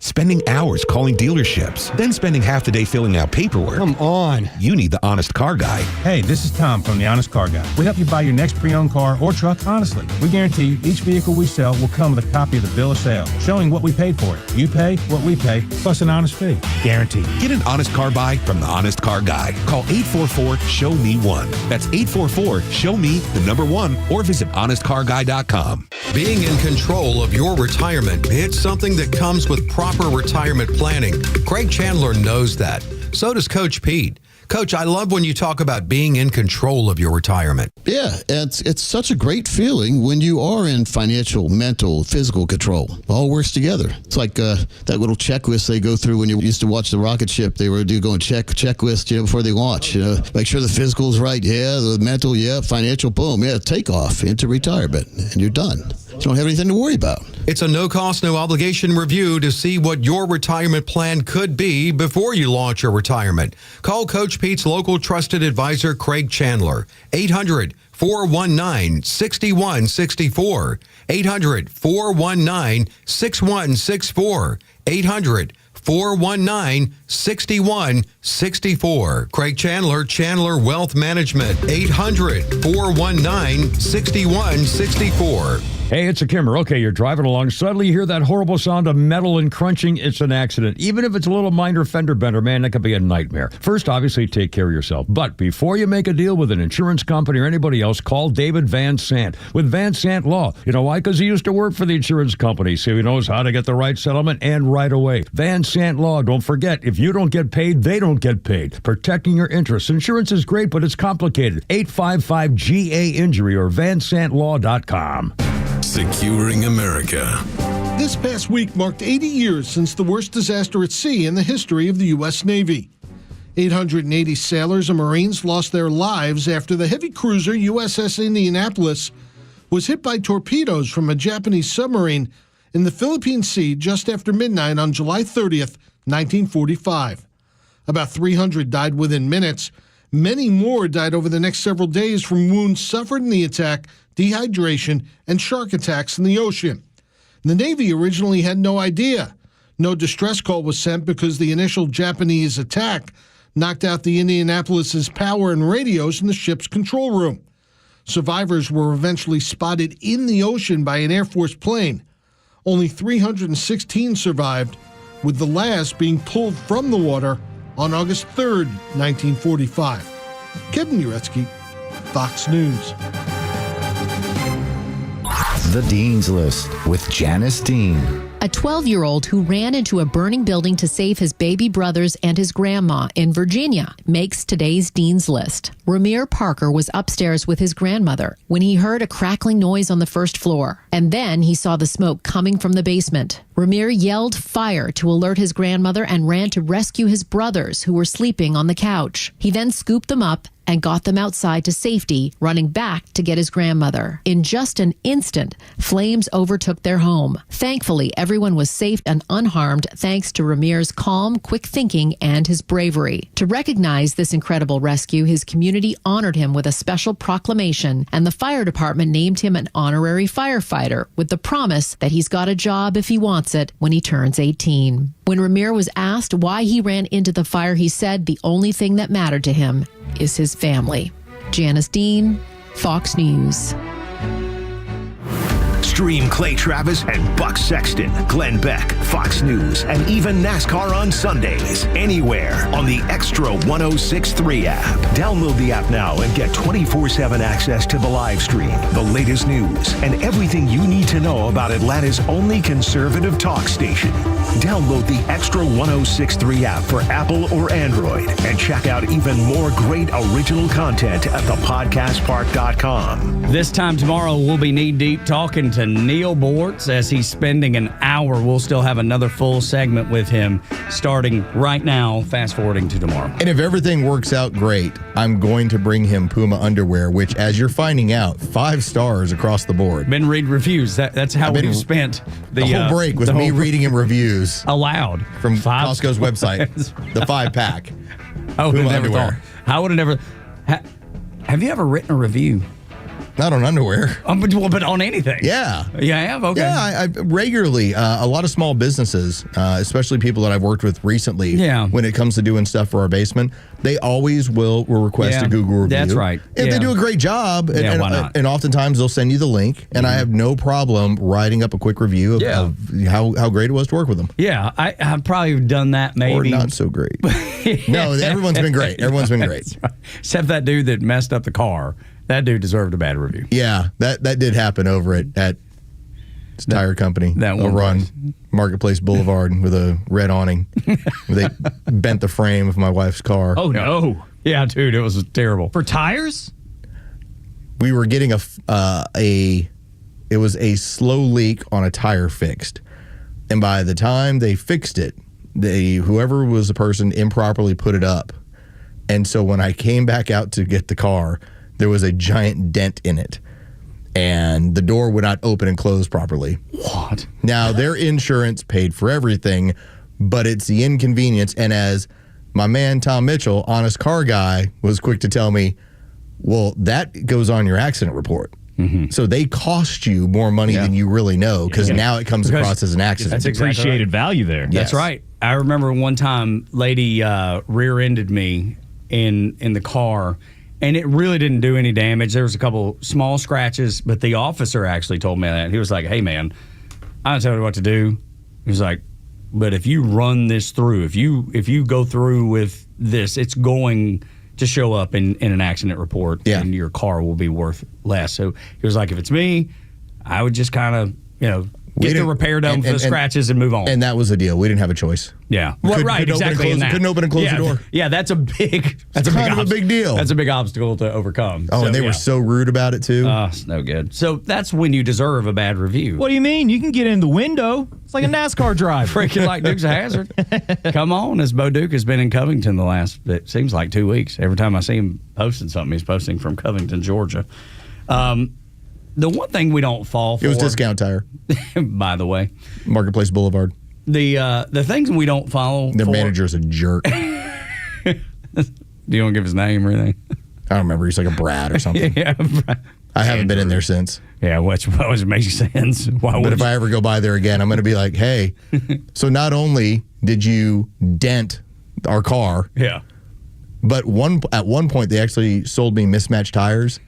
Spending hours calling dealerships, then spending half the day filling out paperwork. Come on. You need the Honest Car Guy. Hey, this is Tom from the Honest Car Guy. We help you buy your next pre-owned car or truck honestly. We guarantee each vehicle we sell will come with a copy of the bill of sale, showing what we paid for it. You pay what we pay, plus an honest fee. Guaranteed. Get an honest car buy from the Honest Car Guy. Call 844-SHOW-ME-1. That's 844-SHOW-ME-1, or visit honestcarguy.com. Being in control of your retirement, it's something that comes with proper retirement planning. Craig Chandler knows that. So does Coach Pete. Coach, I love when you talk about being in control of your retirement. Yeah, it's such a great feeling when you are in financial, mental, physical control. It all works together. It's like that little checklist they go through when you used to watch the rocket ship. They were going checklist before they launch. Make sure the physical's right. Yeah, the mental. Yeah, financial. Boom. Yeah, takeoff into retirement, and you're done. You don't have anything to worry about. It's a no-cost, no-obligation review to see what your retirement plan could be before you launch your retirement. Call Coach Pete's local trusted advisor, Craig Chandler, 800-419-6164, 800-419-6164, 800-419-6164. Craig Chandler, Chandler Wealth Management, 800-419-6164. Hey, it's a Kimmer. Okay, you're driving along. Suddenly you hear that horrible sound of metal and crunching. It's an accident. Even if it's a little minor fender bender, man, that could be a nightmare. First, obviously, take care of yourself. But before you make a deal with an insurance company or anybody else, call David Van Sant with Van Sant Law. You know why? Because he used to work for the insurance company, so he knows how to get the right settlement and right away. Van Sant Law. Don't forget, if you don't get paid, they don't get paid. Protecting your interests. Insurance is great, but it's complicated. 855-GA-INJURY or vansantlaw.com. Securing America. This past week marked 80 years since the worst disaster at sea in the history of the U.S. Navy. 880 sailors and Marines lost their lives after the heavy cruiser USS Indianapolis was hit by torpedoes from a Japanese submarine in the Philippine Sea just after midnight on July 30th, 1945. About 300 died within minutes. Many more died over the next several days from wounds suffered in the attack, dehydration, and shark attacks in the ocean. The Navy originally had no idea. No distress call was sent because the initial Japanese attack knocked out the Indianapolis's power and radios in the ship's control room. Survivors were eventually spotted in the ocean by an Air Force plane. Only 316 survived, with the last being pulled from the water on August 3rd, 1945. Kevin Uretsky, Fox News. The Dean's List with Janice Dean. A 12-year-old who ran into a burning building to save his baby brothers and his grandma in Virginia makes today's Dean's List. Ramir Parker was upstairs with his grandmother when he heard a crackling noise on the first floor, and then he saw the smoke coming from the basement. Ramir yelled fire to alert his grandmother and ran to rescue his brothers who were sleeping on the couch. He then scooped them up and got them outside to safety, running back to get his grandmother. In just an instant, flames overtook their home. Thankfully, everyone was safe and unharmed thanks to Ramir's calm, quick thinking, and his bravery. To recognize this incredible rescue, his community honored him with a special proclamation, and the fire department named him an honorary firefighter with the promise that he's got a job if he wants it when he turns 18. When Ramir was asked why he ran into the fire, he said the only thing that mattered to him is his family. Janice Dean, Fox News. Stream Clay Travis and Buck Sexton, Glenn Beck, Fox News, and even NASCAR on Sundays. Anywhere on the Extra 106.3 app. Download the app now and get 24/7 access to the live stream, the latest news, and everything you need to know about Atlanta's only conservative talk station. Download the Extra 106.3 app for Apple or Android and check out even more great original content at thepodcastpark.com. This time tomorrow, we'll be knee-deep talking to Neil Bortz as he's spending an hour. We'll still have another full segment with him starting right now, fast-forwarding to tomorrow. And if everything works out great, I'm going to bring him Puma underwear, which, as you're finding out, 5 stars across the board. Been read reviews. That's how we've spent the whole break was me reading him reviews. Aloud. From Costco's website. The 5-pack. I would have never thought. I would have never. Have you ever written a review? Not on underwear. But on anything. Yeah. You have? Okay. Yeah, I regularly, a lot of small businesses, especially people that I've worked with recently, when it comes to doing stuff for our basement, they always will request a Google review. That's right. If they do a great job, why not? And oftentimes they'll send you the link, and I have no problem writing up a quick review of how great it was to work with them. Yeah, I've probably done that maybe. Or not so great. No, everyone's been great. Everyone's been great. Right. Except that dude that messed up the car. That dude deserved a bad review. Yeah, that did happen over at tire company over on Marketplace Boulevard with a red awning. They bent the frame of my wife's car. Oh, no. Yeah, dude, it was terrible. For tires? We were getting it was a slow leak on a tire fixed. And by the time they fixed it, whoever was the person improperly put it up. And so when I came back out to get the car, there was a giant dent in it. And the door would not open and close properly. What? Now, their insurance paid for everything, but it's the inconvenience. And as my man, Tom Mitchell, honest car guy, was quick to tell me, well, that goes on your accident report. Mm-hmm. So they cost you more money than you really know because now it comes across as an accident. That's appreciated value there. That's right. I remember one time, lady rear-ended me in the car, and it really didn't do any damage. There was a couple small scratches, but the officer actually told me that. He was like, hey, man, I don't tell you what to do. He was like, but if you run this through, if you go through with this, it's going to show up in an accident report, and your car will be worth less. So he was like, if it's me, I would just kind of, get the repair done for the scratches and move on. And that was the deal. We didn't have a choice. Yeah. Well, right, exactly. Couldn't open and close the door. Yeah, that's a big deal. That's a big obstacle to overcome. Oh, and they were so rude about it, too. It's no good. So that's when you deserve a bad review. What do you mean? You can get in the window. It's like a NASCAR drive. Freaking like Duke's a hazard. Come on, as Bo Duke has been in Covington the last, it seems like 2 weeks. Every time I see him posting something, he's posting from Covington, Georgia. The one thing we don't fall for. It was Discount Tire. By the way. Marketplace Boulevard. The things we don't follow. Their manager's a jerk. Do you want to give his name or anything? I don't remember. He's like a Brad or something. Yeah. I haven't been in there since. Yeah, which makes sense. But if I ever go by there again, I'm going to be like, hey, so not only did you dent our car, but at one point they actually sold me mismatched tires.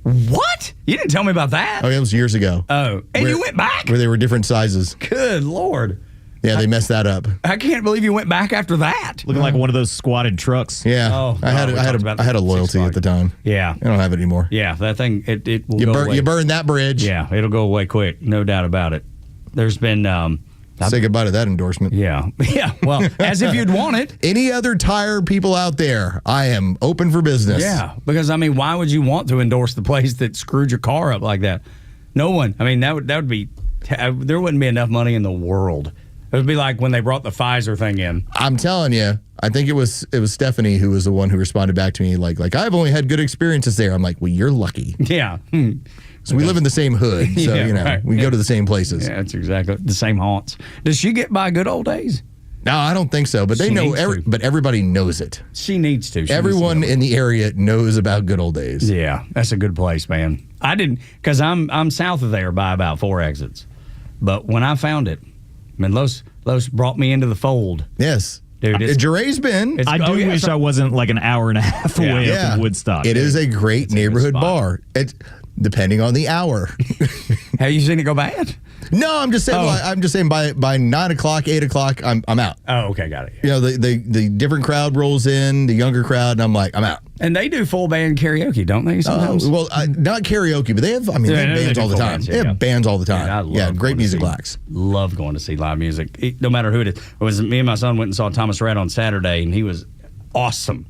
What? You didn't tell me about that. Oh, it was years ago. Oh, and you went back? Where they were different sizes. Good Lord. Yeah, they messed that up. I can't believe you went back after that. Looking like one of those squatted trucks. Yeah. I had a loyalty at the time. Yeah. I don't have it anymore. Yeah, that thing, it will go away. You burn that bridge. Yeah, it'll go away quick. No doubt about it. There's been... say goodbye to that endorsement. Yeah. Yeah. Well, as if you'd want it. Any other tire people out there, I am open for business. Yeah. Because, why would you want to endorse the place that screwed your car up like that? No one. That would be, there wouldn't be enough money in the world. It would be like when they brought the Pfizer thing in. I'm telling you, I think it was Stephanie who was the one who responded back to me like I've only had good experiences there. I'm like, well, you're lucky. Yeah. So we live in the same hood, so we go to the same places. Yeah, that's exactly the same haunts. Does she get by good old days? No, I don't think so. But they know. But everybody knows it. She needs to. Everyone in the area knows about good old days. Yeah, that's a good place, man. I didn't because I'm south of there by about 4 exits, but when I found it, Los brought me into the fold. Yes. Dude, Jeray's been. I do wish I wasn't like an hour and a half away up in Woodstock. It is a great neighborhood bar. It's depending on the hour. Have you seen it go bad? No, I'm just saying. Well, I'm just saying by 9 o'clock, 8 o'clock, I'm out. Oh, okay, got it. You know, the different crowd rolls in, the younger crowd, and I'm like, I'm out. And they do full band karaoke, don't they? Sometimes. Well, not karaoke, but they have. I mean, they have bands all the time. They have bands all the time. Yeah, great music acts. Love going to see live music, no matter who it is. It was me and my son went and saw Thomas Rhett on Saturday, and he was awesome.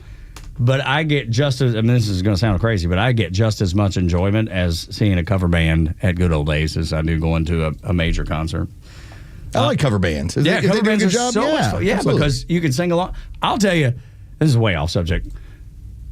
But I get just as, I mean, this is going to sound crazy, but I get just as much enjoyment as seeing a cover band at Good Old Days as I do going to a major concert. I like cover bands. Cover bands do a good are job? So much fun. Yeah, absolutely. because you can sing along. I'll tell you, this is way off subject.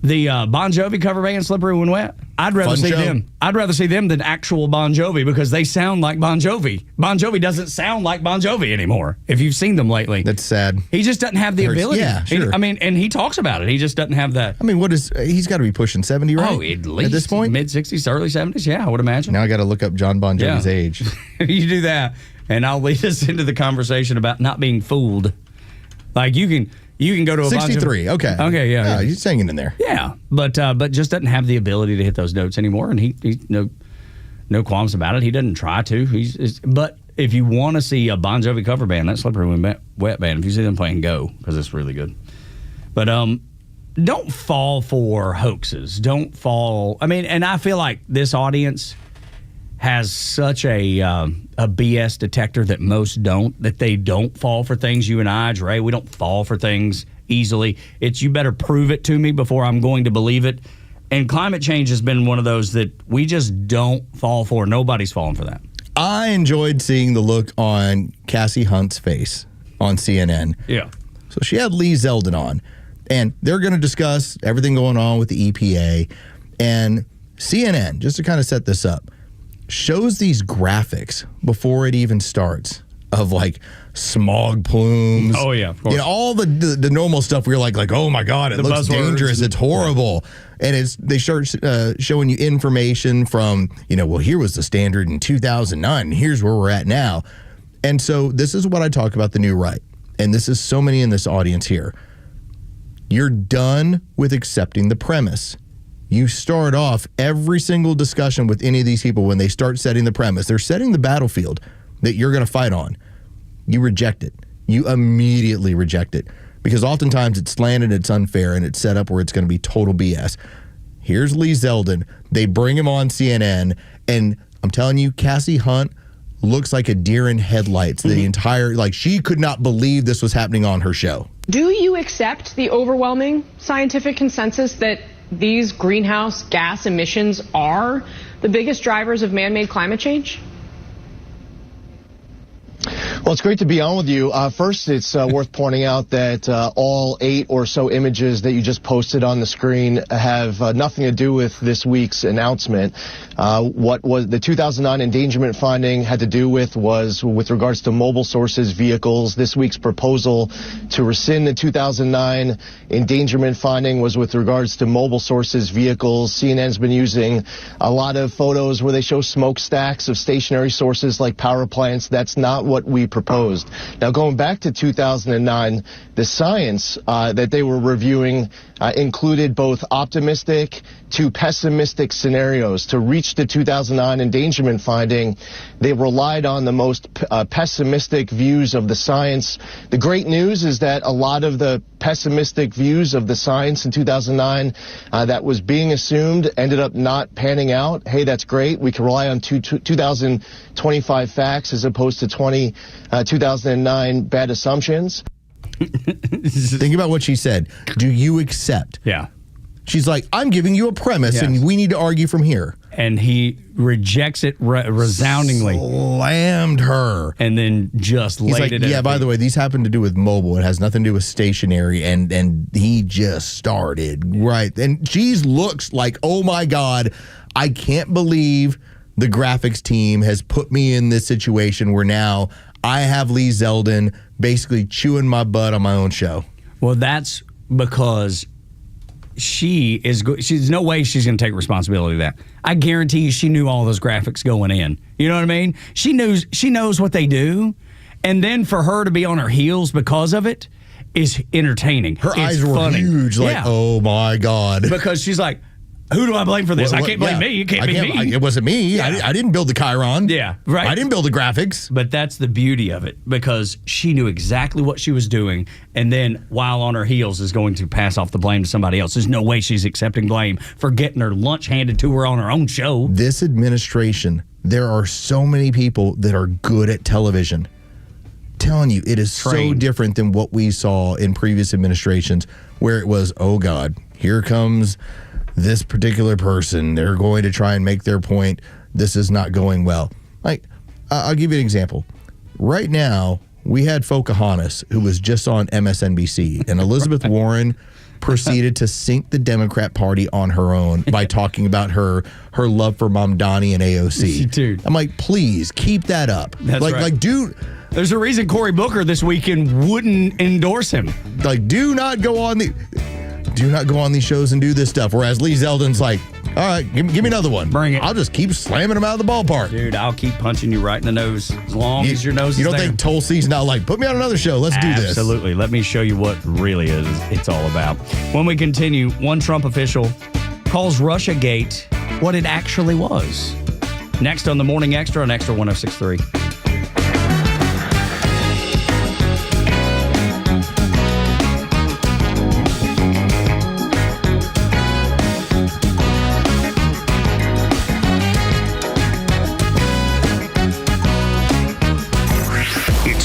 The Bon Jovi cover band, Slippery When Wet, I'd rather see them. I'd rather see them than actual Bon Jovi because they sound like Bon Jovi. Bon Jovi doesn't sound like Bon Jovi anymore. If you've seen them lately, that's sad. He just doesn't have the ability. Yeah, sure. And he talks about it. He just doesn't have that. I mean, he's got to be pushing 70, right? Oh, at least at this point, mid 60s, early 70s. Yeah, I would imagine. Now I got to look up John Bon Jovi's age. You do that, and I'll lead us into the conversation about not being fooled. Like you can go to a 63. Okay. Okay. Yeah. He's singing in there. Yeah, but just doesn't have the ability to hit those notes anymore, and he's no qualms about it. He doesn't try to. But if you want to see a Bon Jovi cover band, that Slippery When Wet band, if you see them playing, go because it's really good. But don't fall for hoaxes. Don't fall. I mean, and I feel like this audience has such a BS detector that most don't, that they don't fall for things. You and I, Dre, we don't fall for things easily. It's you better prove it to me before I'm going to believe it. And climate change has been one of those that we just don't fall for. Nobody's falling for that. I enjoyed seeing the look on Cassie Hunt's face on CNN. Yeah. So she had Lee Zeldin on, and they're going to discuss everything going on with the EPA. And CNN, just to kind of set this up, shows these graphics before it even starts of like smog plumes. Oh yeah, of course. You know, all the normal stuff. We're like, oh my God, it looks dangerous. It's horrible. And they start showing you information from, well, here was the standard in 2009. And here's where we're at now. And so this is what I talk about the new right. And this is so many in this audience here. You're done with accepting the premise. You start off every single discussion with any of these people when they start setting the premise. They're setting the battlefield that you're going to fight on. You reject it. You immediately reject it because oftentimes it's slanted, it's unfair, and it's set up where it's going to be total BS. Here's Lee Zeldin. They bring him on CNN, and I'm telling you, Cassie Hunt looks like a deer in headlights. The entire, she could not believe this was happening on her show. Do you accept the overwhelming scientific consensus that these greenhouse gas emissions are the biggest drivers of man-made climate change? Well, it's great to be on with you. First, it's worth pointing out that all 8 or so images that you just posted on the screen have nothing to do with this week's announcement. What was the 2009 endangerment finding had to do was with regards to mobile sources vehicles. This week's proposal to rescind the 2009 endangerment finding was with regards to mobile sources vehicles. CNN's been using a lot of photos where they show smokestacks of stationary sources like power plants. That's not what we proposed. Now, going back to 2009, the science that they were reviewing included both optimistic to pessimistic scenarios. To reach the 2009 endangerment finding, they relied on the most pessimistic views of the science. The great news is that a lot of the pessimistic views of the science in 2009 that was being assumed ended up not panning out. Hey, that's great. We can rely on 2025 facts as opposed to 2009 bad assumptions. Think about what she said. Do you accept? Yeah. She's like, I'm giving you a premise, and we need to argue from here. And he rejects it resoundingly. Slammed her. And then just laid it. Yeah, by the way, these happen to do with mobile. It has nothing to do with stationary. And he just started. Right. And she looks like, oh, my God, I can't believe the graphics team has put me in this situation where now I have Lee Zeldin basically chewing my butt on my own show. Well, that's because there's no way she's going to take responsibility of that. I guarantee you she knew all those graphics going in. You know what I mean? She knows what they do. And then for her to be on her heels because of it is entertaining. Her eyes were huge, oh my God. Because she's like, Who do I blame for this? I can't blame me. It can't be me. It wasn't me. Yeah. I didn't build the Chiron. Yeah, right. I didn't build the graphics. But that's the beauty of it, because she knew exactly what she was doing, and then while on her heels is going to pass off the blame to somebody else. There's no way she's accepting blame for getting her lunch handed to her on her own show. This administration, there are so many people that are good at television. Telling you, it is so different than what we saw in previous administrations, where it was, oh God, here comes this particular person. They're going to try and make their point. This is not going well. Like, I'll give you an example. Right now, we had Pocahontas, who was just on MSNBC, and Elizabeth Warren proceeded to sink the Democrat Party on her own by talking about her love for Mamdani and AOC. Dude. I'm like, please keep that up. That's right. Like, dude. There's a reason Cory Booker this weekend wouldn't endorse him. Like, do not go on these shows and do this stuff. Whereas Lee Zeldin's like, all right, give me another one. Bring it. I'll just keep slamming them out of the ballpark. Dude, I'll keep punching you right in the nose as long as your nose is there. You don't there. think Tulsi's not like, put me on another show. Let's do this. Absolutely. Let me show you what really it's all about. When we continue, one Trump official calls Russiagate what it actually was. Next on the Morning Xtra on Xtra 106.3.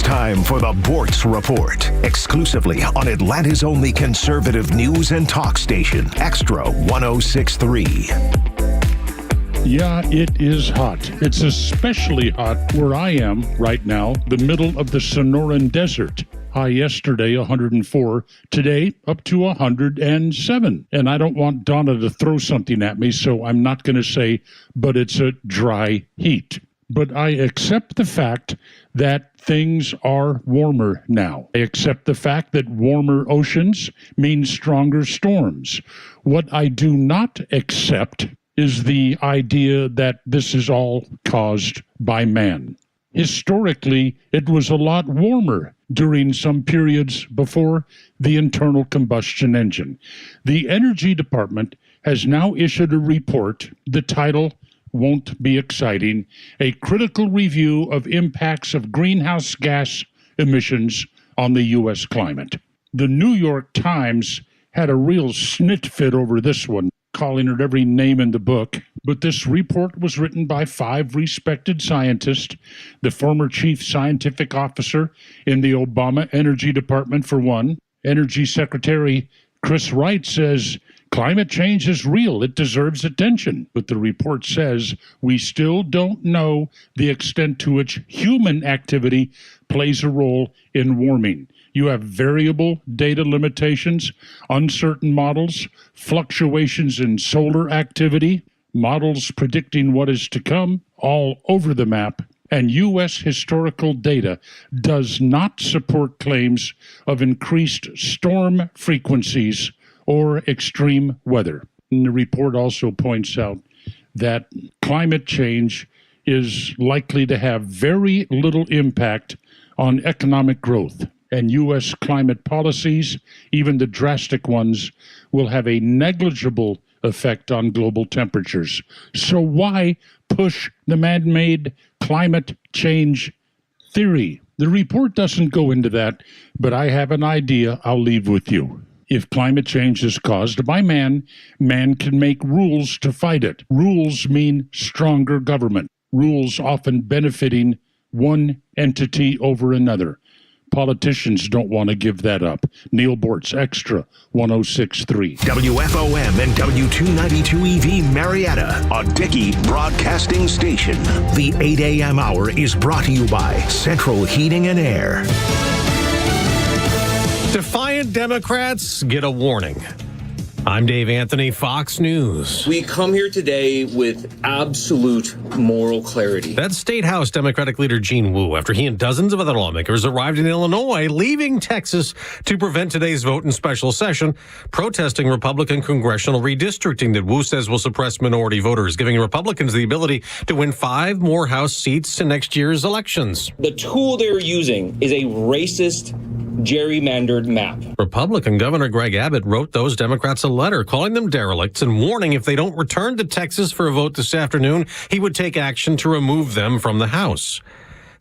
Time for the Bortz Report, exclusively on Atlanta's only conservative news and talk station, Xtra 106.3. Yeah, it is hot. It's especially hot where I am right now, the middle of the Sonoran Desert. High yesterday, 104. Today, up to 107. And I don't want Donna to throw something at me, so I'm not going to say, but it's a dry heat. But I accept the fact that things are warmer now. I accept the fact that warmer oceans mean stronger storms. What I do not accept is the idea that this is all caused by man. Historically, it was a lot warmer during some periods before the internal combustion engine. The Energy Department has now issued a report, the title won't be exciting, a critical review of impacts of greenhouse gas emissions on the U.S. climate. The New York Times had a real snit fit over this one, calling it every name in the book. But this report was written by 5 respected scientists, the former chief scientific officer in the Obama Energy Department, for one. Energy Secretary Chris Wright says, climate change is real. It deserves attention. But the report says we still don't know the extent to which human activity plays a role in warming. You have variable data limitations, uncertain models, fluctuations in solar activity, models predicting what is to come all over the map. And U.S. historical data does not support claims of increased storm frequencies or extreme weather. And the report also points out that climate change is likely to have very little impact on economic growth. And U.S. climate policies, even the drastic ones, will have a negligible effect on global temperatures. So why push the man-made climate change theory? The report doesn't go into that, but I have an idea I'll leave with you. If climate change is caused by man, man can make rules to fight it. Rules mean stronger government. Rules often benefiting one entity over another. Politicians don't want to give that up. Neil Bortz, Xtra 106.3. WFOM and W292 EV Marietta, a Dickey broadcasting station. The 8 a.m. hour is brought to you by Central Heating and Air. Defiant Democrats get a warning. I'm Dave Anthony, Fox News. We come here today with absolute moral clarity. That's State House Democratic leader Gene Wu after he and dozens of other lawmakers arrived in Illinois, leaving Texas to prevent today's vote in special session, protesting Republican congressional redistricting that Wu says will suppress minority voters, giving Republicans the ability to win 5 more House seats in next year's elections. The tool they're using is a racist gerrymandered map. Republican Governor Greg Abbott wrote those Democrats a letter calling them derelicts and warning if they don't return to Texas for a vote this afternoon, he would take action to remove them from the House.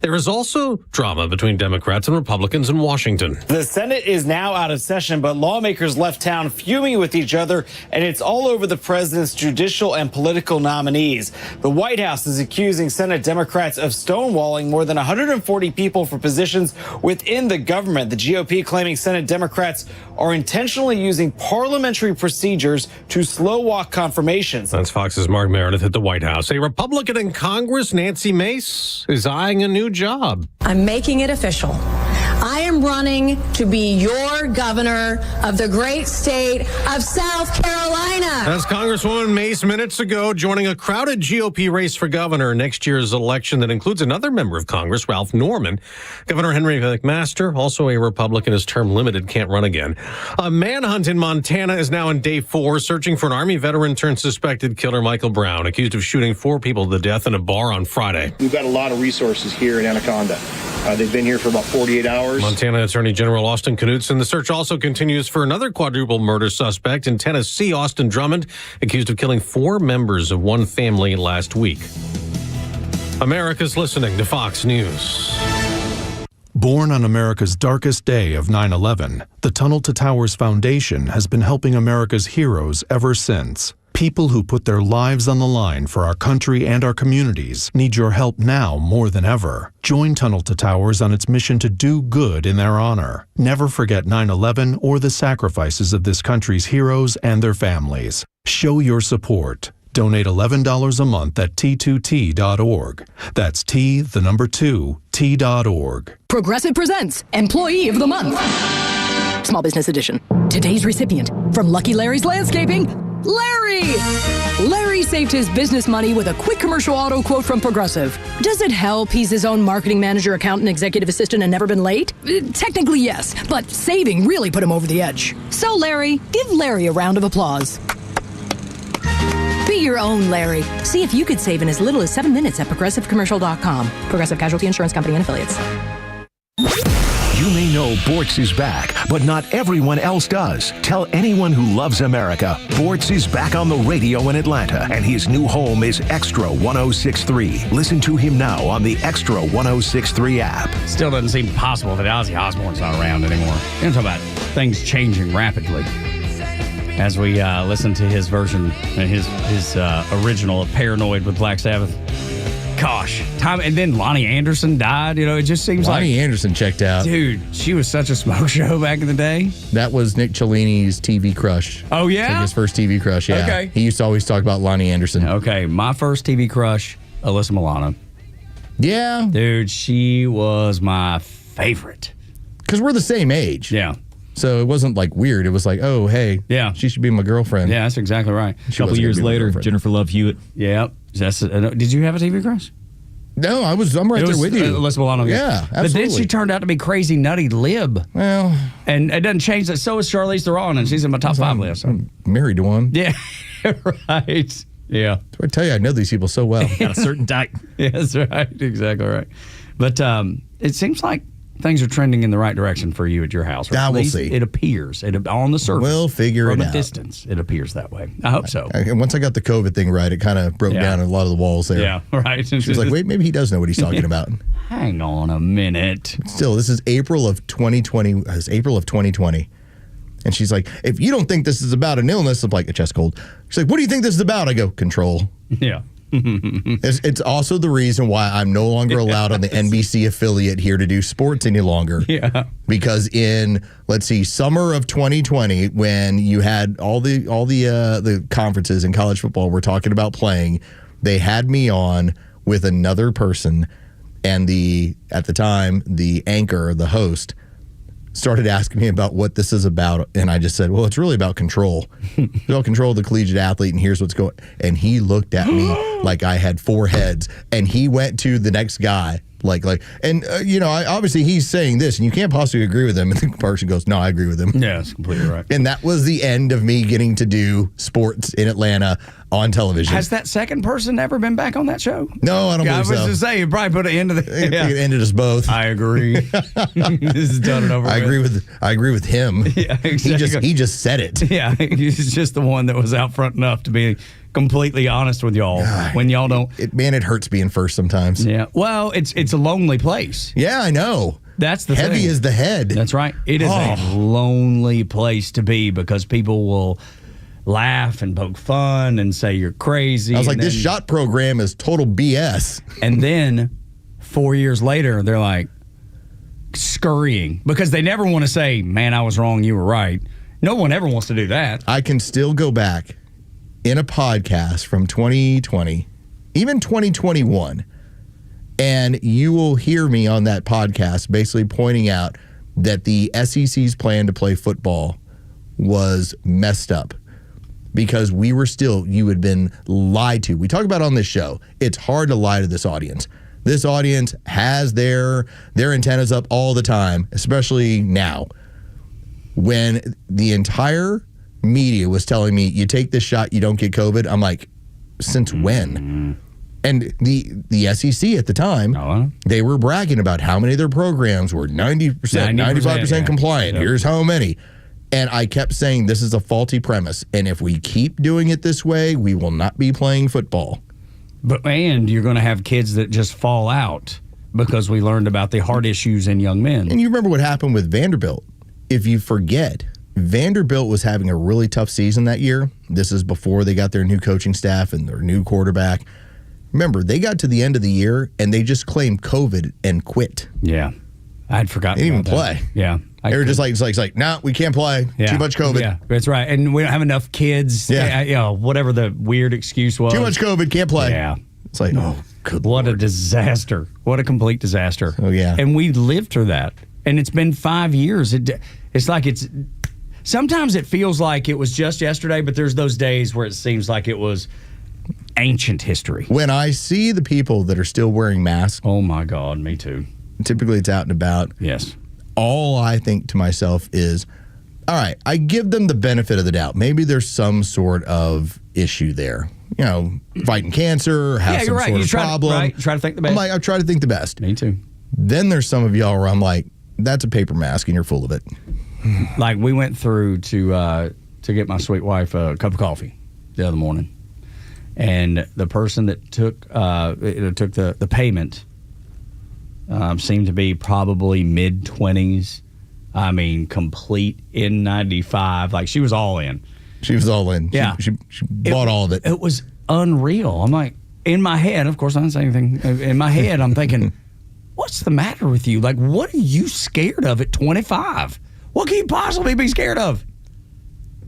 There is also drama between Democrats and Republicans in Washington. The Senate is now out of session, but lawmakers left town fuming with each other, and it's all over the president's judicial and political nominees. The White House is accusing Senate Democrats of stonewalling more than 140 people for positions within the government. The GOP claiming Senate Democrats are intentionally using parliamentary procedures to slow walk confirmations. That's Fox's Mark Meredith at the White House. A Republican in Congress, Nancy Mace, is eyeing a new job. I'm making it official. I am running to be your governor of the great state of South Carolina. That's Congresswoman Mace minutes ago joining a crowded GOP race for governor next year's election that includes another member of Congress, Ralph Norman. Governor Henry McMaster, also a Republican, is term limited, can't run again. A manhunt in Montana is now in day 4, searching for an Army veteran turned suspected killer Michael Brown, accused of shooting 4 people to death in a bar on Friday. We've got a lot of resources here in Anaconda. They've been here for about 48 hours. Montana Attorney General Austin Knudsen. The search also continues for another quadruple murder suspect in Tennessee, Austin Drummond, accused of killing 4 members of one family last week. America's listening to Fox News. Born on America's darkest day of 9/11, the Tunnel to Towers Foundation has been helping America's heroes ever since. People who put their lives on the line for our country and our communities need your help now more than ever. Join Tunnel to Towers on its mission to do good in their honor. Never forget 9/11 or the sacrifices of this country's heroes and their families. Show your support. Donate $11 a month at T2T.org. That's T2T.org. Progressive presents Employee of the Month. Small Business Edition. Today's recipient from Lucky Larry's Landscaping, Larry! Larry saved his business money with a quick commercial auto quote from Progressive. Does it help he's his own marketing manager, accountant, executive assistant, and never been late? Technically, yes, but saving really put him over the edge. So, Larry, give Larry a round of applause. Be your own Larry. See if you could save in as little as 7 minutes at ProgressiveCommercial.com. Progressive Casualty Insurance Company and Affiliates. You may know Bortz is back, but not everyone else does. Tell anyone who loves America, Bortz is back on the radio in Atlanta, and his new home is Xtra 106.3. Listen to him now on the Xtra 106.3 app. Still doesn't seem possible that Ozzy Osbourne's not around anymore. You're talking about things changing rapidly. As we listen to his version, his original of Paranoid with Black Sabbath. Gosh, and then Lonnie Anderson died. You know, it just seems Lonnie Anderson checked out. Dude, she was such a smoke show back in the day. That was Nick Cellini's TV crush. Oh, yeah? It's like his first TV crush, yeah. Okay. He used to always talk about Lonnie Anderson. Okay, my first TV crush, Alyssa Milano. Yeah. Dude, she was my favorite. Because we're the same age. Yeah. So it wasn't like weird. It was like, oh, hey, yeah, she should be my girlfriend. Yeah, that's exactly right. A couple years later, Jennifer Love Hewitt. Yep. Did you have a TV crush? No, I'm right there with you. Alyssa Milano. Yeah, absolutely. But then she turned out to be crazy nutty lib. Well, and it doesn't change that. So is Charlize Theron, and she's in my top 5 list. So. I'm married to one. Yeah, right. Yeah. I tell you, I know these people so well. Got a certain type. Yeah, that's right. Exactly right. But it seems like things are trending in the right direction for you at your house. Right? We'll see. It appears. On the surface. We'll figure it out. From a distance, it appears that way. I hope so. And once I got the COVID thing right, it kind of broke down a lot of the walls there. Yeah, right. She was like, wait, maybe he does know what he's talking about. Hang on a minute. Still, this is April of 2020. It's April of 2020. And she's like, if you don't think this is about an illness, I'm like, a chest cold. She's like, what do you think this is about? I go, control. Yeah. It's also the reason why I'm no longer allowed on the NBC affiliate here to do sports any longer. Yeah. Because in, let's see, summer of 2020, when you had all the conferences in college football were talking about playing, they had me on with another person, and at the time, the anchor, the host, started asking me about what this is about, and I just said, well, it's really about control. It's about control of the collegiate athlete, and here's what's going. And he looked at me like I had 4 heads, and he went to the next guy And obviously he's saying this, and you can't possibly agree with him. And the person goes, "No, I agree with him." Yeah, that's completely right. And that was the end of me getting to do sports in Atlanta on television. Has that second person ever been back on that show? No, I don't believe so. I was to say, you probably put an end to the. It ended us both. I agree. This is done and over. I agree with him. Yeah, exactly. He just said it. Yeah, he's just the one that was out front enough to be completely honest with y'all when y'all don't. It hurts being first sometimes. Yeah. Well, it's a lonely place. Yeah, I know. That's the heavy thing. is the head. That's right. It is a lonely place to be because people will laugh and poke fun and say you're crazy. I was like, this shot program is total BS. And then 4 years later, they're like scurrying because they never want to say, "Man, I was wrong. You were right." No one ever wants to do that. I can still go back in a podcast from 2020, even 2021, and you will hear me on that podcast basically pointing out that the SEC's plan to play football was messed up because you had been lied to. We talk about on this show, it's hard to lie to this audience. This audience has their antennas up all the time, especially now. When the entire media was telling me, you take this shot, you don't get COVID, I'm like, since when? And the SEC at the time, they were bragging about how many of their programs were 90%, 95% compliant. Yep. Here's how many. And I kept saying, this is a faulty premise. And if we keep doing it this way, we will not be playing football. And you're going to have kids that just fall out because we learned about the heart issues in young men. And you remember what happened with Vanderbilt. If you forget, Vanderbilt was having a really tough season that year. This is before they got their new coaching staff and their new quarterback. Remember, they got to the end of the year and they just claimed COVID and quit. Yeah. I'd forgotten. They didn't even about that. play. Yeah. They were just like, no, we can't play. Yeah. Too much COVID. Yeah, that's right. And we don't have enough kids. Yeah. Whatever the weird excuse was. Too much COVID, can't play. Yeah. It's like, oh, good What Lord. a disaster. What a complete disaster. Oh, yeah. And we lived through that. And it's been 5 years. It's like sometimes it feels like it was just yesterday, but there's those days where it seems like it was ancient history. When I see the people that are still wearing masks. Oh, my God. Me too. Typically it's out and about. Yes. All I think to myself is, all right, I give them the benefit of the doubt. Maybe there's some sort of issue there. Fighting cancer, have some sort of problem. Try to think the best. I'm like, I try to think the best. Me too. Then there's some of y'all where I'm like, that's a paper mask and you're full of it. Like we went through to get my sweet wife a cup of coffee the other morning, and the person that took the payment seemed to be probably mid-20s. I mean, complete N95. Like she was all in. She was all in. Yeah. She bought all of it. It was unreal. I'm like, in my head, of course I didn't say anything. In my head, I'm thinking, what's the matter with you? Like, what are you scared of at 25? What can you possibly be scared of?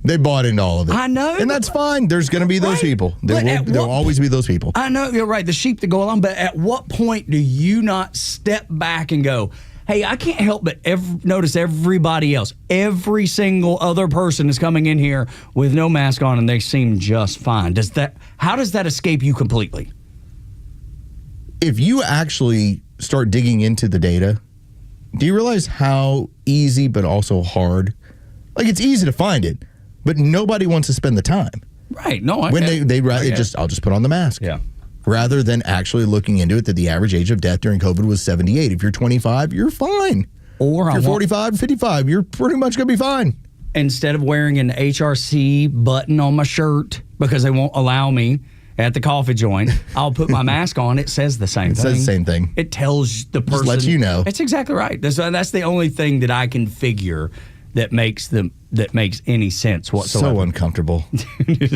They bought into all of it. I know. And that's fine. There's going to be those people. There'll always be those people. I know, you're right. The sheep that go along. But at what point do you not step back and go, hey, I can't help but notice everybody else. Every single other person is coming in here with no mask on and they seem just fine. How does that escape you completely? If you actually start digging into the data, do you realize how easy but also hard? Like, it's easy to find it, but nobody wants to spend the time. Right. No, I'll just put on the mask. Yeah. Rather than actually looking into it, that the average age of death during COVID was 78. If you're 25, you're fine. Or if you're 45, 55, you're pretty much going to be fine. Instead of wearing an HRC button on my shirt because they won't allow me at the coffee joint, I'll put my mask on. It says the same thing. It says the same thing. It tells the person. Just lets you know. That's exactly right. That's the only thing that I can figure that makes any sense whatsoever. So uncomfortable.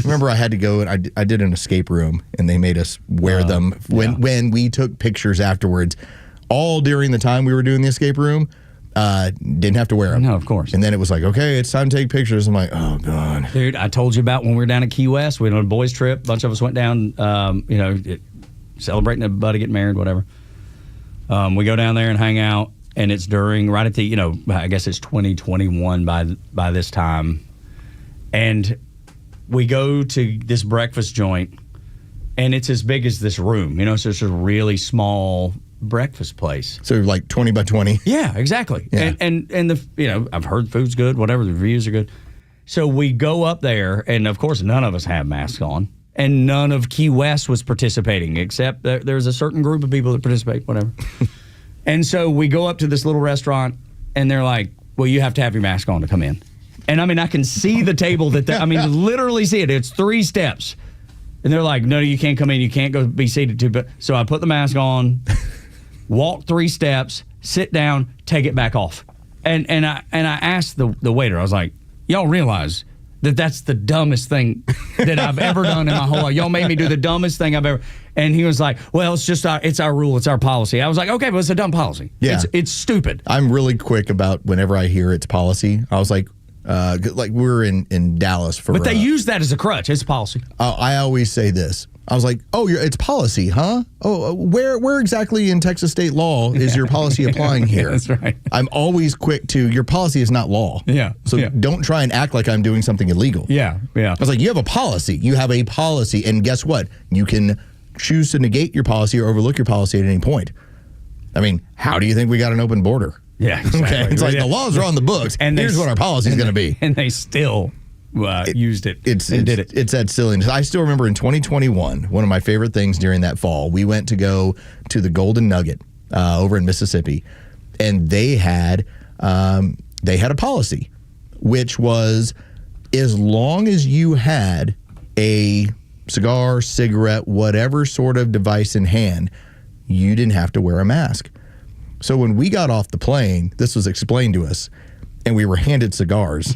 Remember, I had to go and I did an escape room, and they made us wear them when we took pictures afterwards. All during the time we were doing the escape room, didn't have to wear them. No, of course. And then it was like, okay, it's time to take pictures. I'm like, oh God, dude. I told you about when we were down at Key West. We went on a boys' trip. A bunch of us went down, celebrating a buddy getting married, whatever. We go down there and hang out. And it's right at the, I guess it's 2021 by this time. And we go to this breakfast joint, and it's as big as this room. So it's a really small breakfast place. So like 20 by 20. Yeah, exactly. Yeah. And the I've heard food's good, whatever, the reviews are good. So we go up there, and of course none of us have masks on, and none of Key West was participating, except that there's a certain group of people that participate, whatever. And so we go up to this little restaurant, and they're like, well, you have to have your mask on to come in. And I mean, I can see the table literally see it. It's 3 steps. And they're like, no, you can't come in. You can't go be seated too. But so I put the mask on, walk 3 steps, sit down, take it back off. And I asked the waiter, I was like, y'all realize that that's the dumbest thing that I've ever done in my whole life. Y'all made me do the dumbest thing I've ever. And he was like, well, it's our rule. It's our policy. I was like, okay, but it's a dumb policy. Yeah. It's stupid. I'm really quick about whenever I hear it's policy. I was like we're in Dallas for. But they use that as a crutch. It's policy. I always say this. I was like, oh, it's policy, huh? Oh, where exactly in Texas state law is your policy applying here? That's right. I'm always quick to, your policy is not law. Yeah. So don't try and act like I'm doing something illegal. Yeah, yeah. I was like, you have a policy. You have a policy. And guess what? You can choose to negate your policy or overlook your policy at any point. I mean, how do you think we got an open border? Yeah, exactly. Okay. It's like the laws are on the books, and here's what our policy is going to be. And they still used it and did it. It's that silliness. I still remember in 2021, one of my favorite things during that fall, we went to go to the Golden Nugget over in Mississippi, and they had a policy, which was as long as you had a cigar, cigarette, whatever sort of device in hand, you didn't have to wear a mask. So when we got off the plane, this was explained to us, and we were handed cigars.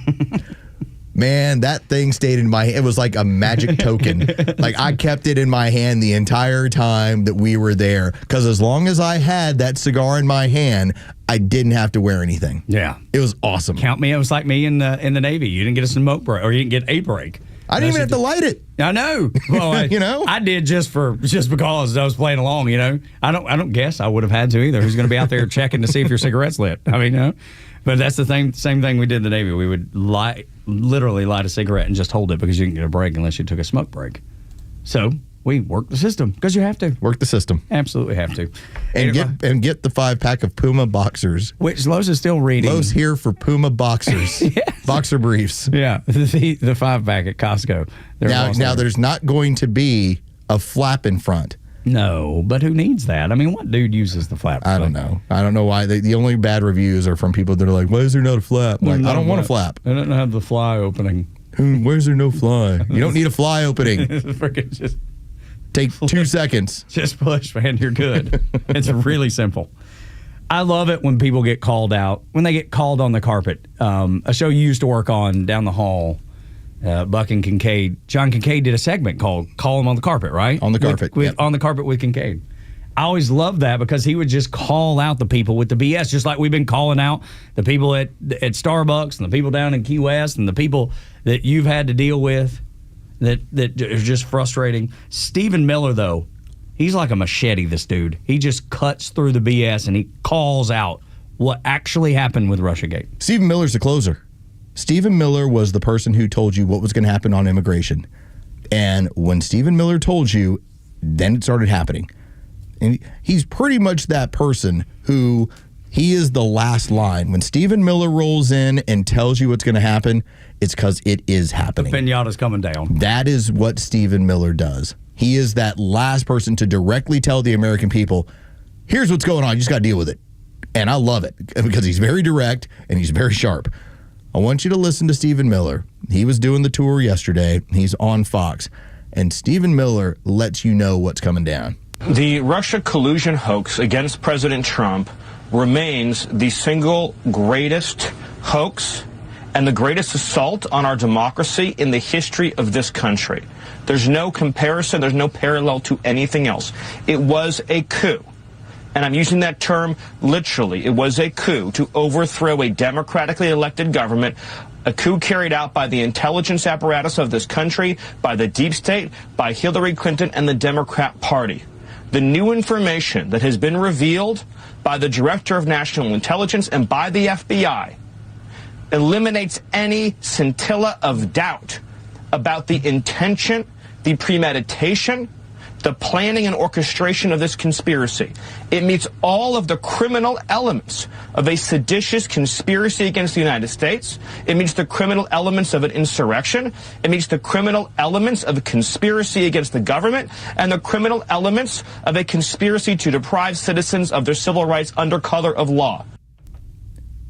Man, that thing stayed in my hand. It was like a magic token. Like, I kept it in my hand the entire time that we were there, because as long as I had that cigar in my hand, I didn't have to wear anything. Yeah. It was awesome. Count me. It was like me in the Navy. You didn't get a smoke break, or you didn't get a break. I didn't even have to light it. I know. Well, I did just because I was playing along. I don't guess I would have had to either. Who's going to be out there checking to see if your cigarette's lit? I mean, But that's the same thing we did in the Navy. We would literally light a cigarette and just hold it, because you didn't get a break unless you took a smoke break. So we worked the system, because you have to work the system. Absolutely have to. And get the 5-pack of Puma boxers, which Los is still reading. Los here for Puma boxers. Yes. Boxer briefs. Yeah, the 5-pack at Costco. Now there's not going to be a flap in front. No, but who needs that? I mean, what dude uses the flap? I don't know. I don't know why. The only bad reviews are from people that are like, why is there not a flap? Like, I don't want a flap. I don't have the fly opening. Where's there no fly? You don't need a fly opening. Just take 2 seconds. Just push, man. You're good. It's really simple. I love it when people get called out, when they get called on the carpet. A show you used to work on down the hall, Buck and Kincaid. John Kincaid did a segment called Call 'em on the Carpet, right? On the carpet. On the carpet with Kincaid. I always loved that, because he would just call out the people with the BS, just like we've been calling out the people at Starbucks and the people down in Key West and the people that you've had to deal with that are just frustrating. Stephen Miller, though, he's like a machete, this dude. He just cuts through the BS and he calls out what actually happened with Russiagate. Stephen Miller's the closer. Stephen Miller was the person who told you what was going to happen on immigration. And when Stephen Miller told you, then it started happening. And he's pretty much that person who, he is the last line. When Stephen Miller rolls in and tells you what's going to happen, it's because it is happening. The pinata's coming down. That is what Stephen Miller does. He is that last person to directly tell the American people, here's what's going on, you just got to deal with it. And I love it, because he's very direct and he's very sharp. I want you to listen to Stephen Miller. He was doing the tour yesterday. He's on Fox. And Stephen Miller lets you know what's coming down. The Russia collusion hoax against President Trump remains the single greatest hoax and the greatest assault on our democracy in the history of this country. There's no comparison. There's no parallel to anything else. It was a coup. And I'm using that term literally. It was a coup to overthrow a democratically elected government, a coup carried out by the intelligence apparatus of this country, by the deep state, by Hillary Clinton and the Democrat Party. The new information that has been revealed by the Director of National Intelligence and by the FBI eliminates any scintilla of doubt about the intention, the premeditation, the planning and orchestration of this conspiracy. It meets all of the criminal elements of a seditious conspiracy against the United States. It meets the criminal elements of an insurrection. It meets the criminal elements of a conspiracy against the government and the criminal elements of a conspiracy to deprive citizens of their civil rights under color of law.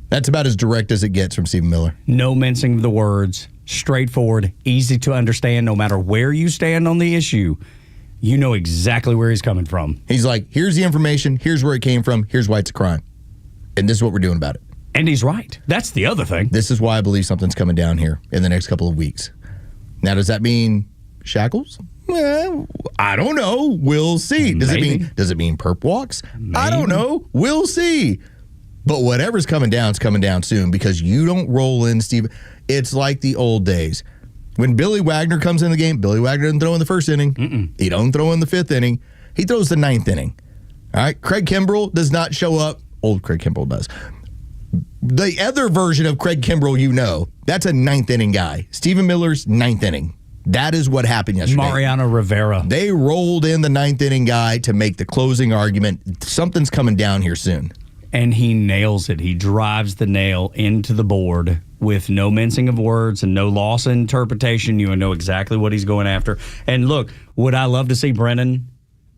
That's about as direct as it gets from Stephen Miller. No mincing of the words, straightforward, easy to understand, no matter where you stand on the issue. You know exactly where he's coming from. He's like, here's the information, here's where it came from, here's why it's a crime. And this is what we're doing about it. And he's right. That's the other thing. This is why I believe something's coming down here in the next couple of weeks. Now, does that mean shackles? Well, I don't know. We'll see. Does it mean perp walks? Maybe. I don't know. We'll see. But whatever's coming down is coming down soon, because you don't roll in, Steve. It's like the old days. When Billy Wagner comes in the game, Billy Wagner doesn't throw in the first inning. He don't throw in the fifth inning. He throws the ninth inning. All right? Craig Kimbrell does not show up. Old Craig Kimbrell does. The other version of Craig Kimbrell, that's a ninth inning guy. Stephen Miller's ninth inning. That is what happened yesterday. Mariano Rivera. They rolled in the ninth inning guy to make the closing argument. Something's coming down here soon. And he nails it. He drives the nail into the board with no mincing of words and no loss of interpretation. You know exactly what he's going after. And look, would I love to see Brennan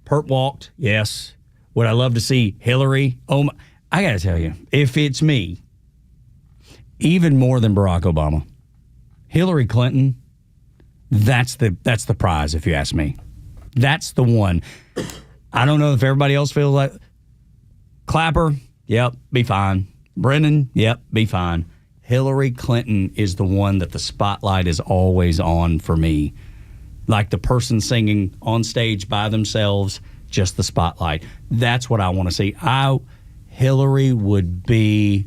perp walked? Yes. Would I love to see Hillary? Oh, my, I got to tell you, if it's me, even more than Barack Obama, Hillary Clinton, that's the prize, if you ask me. That's the one. I don't know if everybody else feels like Clapper. Yep, be fine. Brennan, yep, be fine. Hillary Clinton is the one that the spotlight is always on for me. Like the person singing on stage by themselves, just the spotlight. That's what I want to see. Hillary would be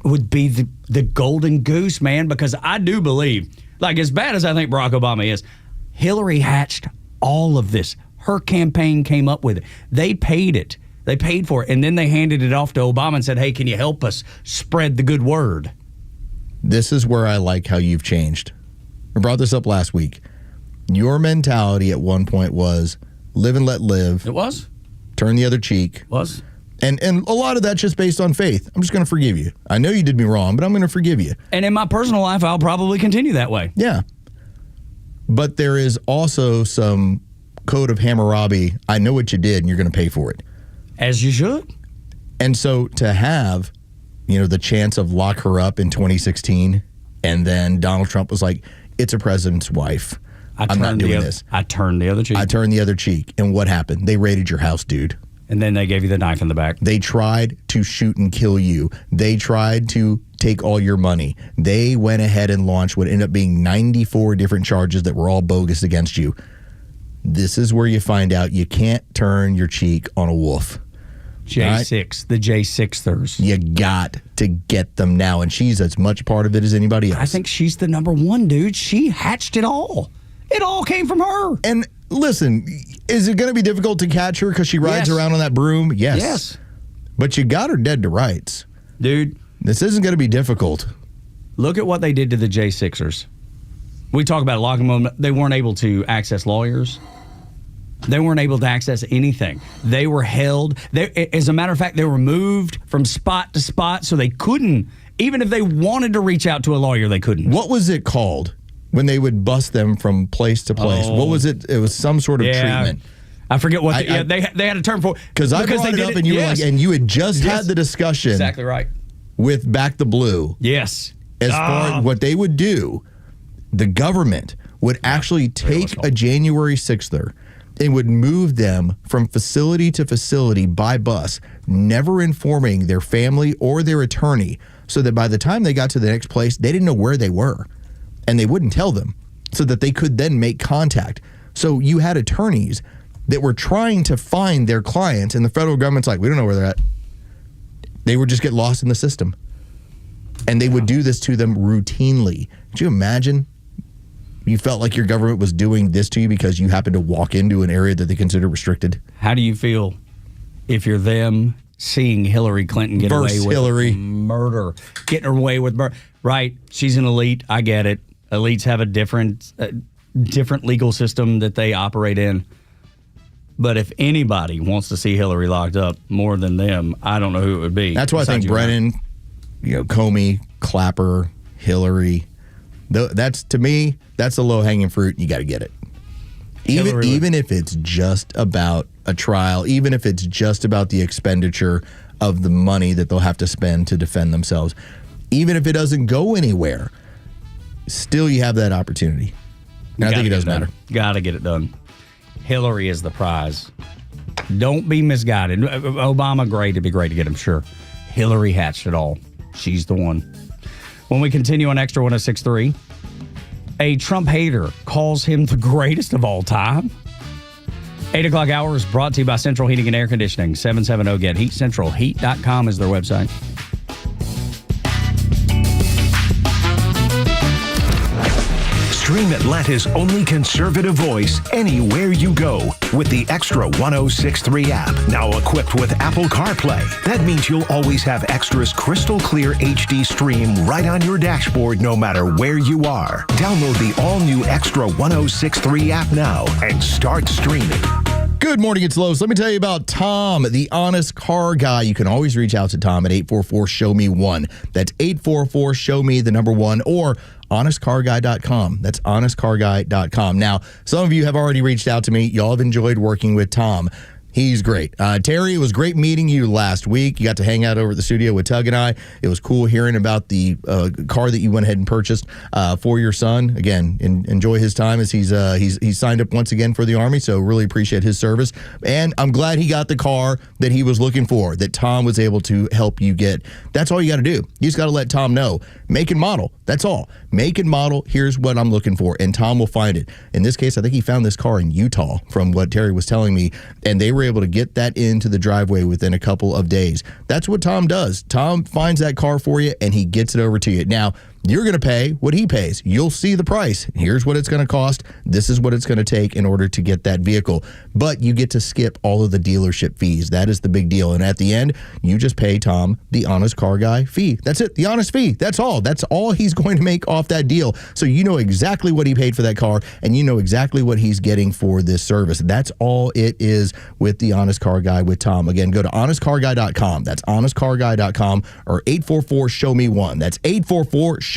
the golden goose, man, because I do believe, like as bad as I think Barack Obama is, Hillary hatched all of this. Her campaign came up with it. They paid it. They paid for it, and then they handed it off to Obama and said, hey, can you help us spread the good word? This is where I like how you've changed. I brought this up last week. Your mentality at one point was live and let live. It was. Turn the other cheek. It was. And a lot of that's just based on faith. I'm just going to forgive you. I know you did me wrong, but I'm going to forgive you. And in my personal life, I'll probably continue that way. Yeah. But there is also some code of Hammurabi. I know what you did, and you're going to pay for it. As you should. And so to have, the chance of lock her up in 2016, and then Donald Trump was like, it's a president's wife. I'm not doing this. I turned the other cheek. I turned the other cheek. And what happened? They raided your house, dude. And then they gave you the knife in the back. They tried to shoot and kill you. They tried to take all your money. They went ahead and launched what ended up being 94 different charges that were all bogus against you. This is where you find out you can't turn your cheek on a wolf. J6, right? The J6ers. You got to get them now, and she's as much part of it as anybody else. I think she's the number one, dude. She hatched it all. It all came from her. And listen, is it going to be difficult to catch her because she rides around on that broom? Yes. Yes. But you got her dead to rights. Dude. This isn't going to be difficult. Look at what they did to the J6ers. We talk about locking them. They weren't able to access lawyers. They weren't able to access anything. They were held. As a matter of fact, they were moved from spot to spot, so they couldn't, even if they wanted to reach out to a lawyer, they couldn't. What was it called when they would bust them from place to place? What was it? It was some sort of treatment. I forget what they had a term for. Because I brought it up, and you were like, and you had just had the discussion. Exactly right. With Back the Blue. Yes. As far as what they would do, the government would actually take a January 6ther and would move them from facility to facility by bus, never informing their family or their attorney, so that by the time they got to the next place, they didn't know where they were. And they wouldn't tell them, so that they could then make contact. So you had attorneys that were trying to find their clients, and the federal government's like, we don't know where they're at. They would just get lost in the system. And they would do this to them routinely. Could you imagine? You felt like your government was doing this to you because you happened to walk into an area that they consider restricted? How do you feel if you're them seeing Hillary Clinton get away with murder? Getting away with murder. Right. She's an elite. I get it. Elites have a different different legal system that they operate in. But if anybody wants to see Hillary locked up more than them, I don't know who it would be. That's why I think Brennan, Comey, Clapper, Hillary. That's, to me, that's the low-hanging fruit. You got to get it. Even if it's just about a trial, even if it's just about the expenditure of the money that they'll have to spend to defend themselves, even if it doesn't go anywhere, still you have that opportunity. And I think it does matter. Got to get it done. Hillary is the prize. Don't be misguided. Obama, great. It'd be great to get him, sure. Hillary hatched it all. She's the one. When we continue on Extra 106.3, a Trump hater calls him the greatest of all time. 8 o'clock hour is brought to you by Central Heating and Air Conditioning. 770-GET-HEAT. CentralHeat.com is their website. Stream Atlanta's only conservative voice anywhere you go with the Extra 106.3 app. Now equipped with Apple CarPlay. That means you'll always have Extra's crystal clear HD stream right on your dashboard no matter where you are. Download the all-new Extra 106.3 app now and start streaming. Good morning, it's Los. Let me tell you about Tom, the honest car guy. You can always reach out to Tom at 844-SHOW-ME-1. That's 844-SHOW-ME1 or honestcarguy.com. That's honestcarguy.com. Now, some of you have already reached out to me. Y'all have enjoyed working with Tom. He's great. Terry, it was great meeting you last week. You got to hang out over at the studio with Tug and I. It was cool hearing about the car that you went ahead and purchased for your son. Again, enjoy his time as he's signed up once again for the Army, so really appreciate his service. And I'm glad he got the car that he was looking for, that Tom was able to help you get. That's all you got to do. You just got to let Tom know. Make and model. That's all. Make and model. Here's what I'm looking for. And Tom will find it. In this case, I think he found this car in Utah from what Terry was telling me. And they were able to get that into the driveway within a couple of days. That's what Tom does. Tom finds that car for you and he gets it over to you. Now, you're going to pay what he pays. You'll see the price. Here's what it's going to cost. This is what it's going to take in order to get that vehicle. But you get to skip all of the dealership fees. That is the big deal. And at the end, you just pay Tom the honest car guy fee. That's it. The honest fee. That's all. That's all he's going to make off that deal. So you know exactly what he paid for that car and you know exactly what he's getting for this service. That's all it is with the honest car guy with Tom. Again, go to honestcarguy.com. That's honestcarguy.com or 844-SHOW-ME-1. That's 844-SHOW-ME,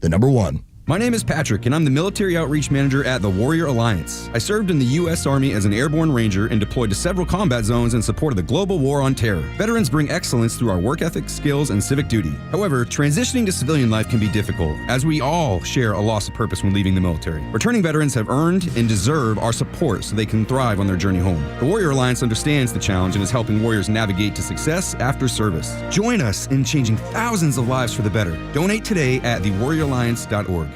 the number 1. My name is Patrick, and I'm the Military Outreach Manager at the Warrior Alliance. I served in the U.S. Army as an airborne ranger and deployed to several combat zones in support of the global war on terror. Veterans bring excellence through our work ethic, skills, and civic duty. However, transitioning to civilian life can be difficult, as we all share a loss of purpose when leaving the military. Returning veterans have earned and deserve our support so they can thrive on their journey home. The Warrior Alliance understands the challenge and is helping warriors navigate to success after service. Join us in changing thousands of lives for the better. Donate today at thewarrioralliance.org.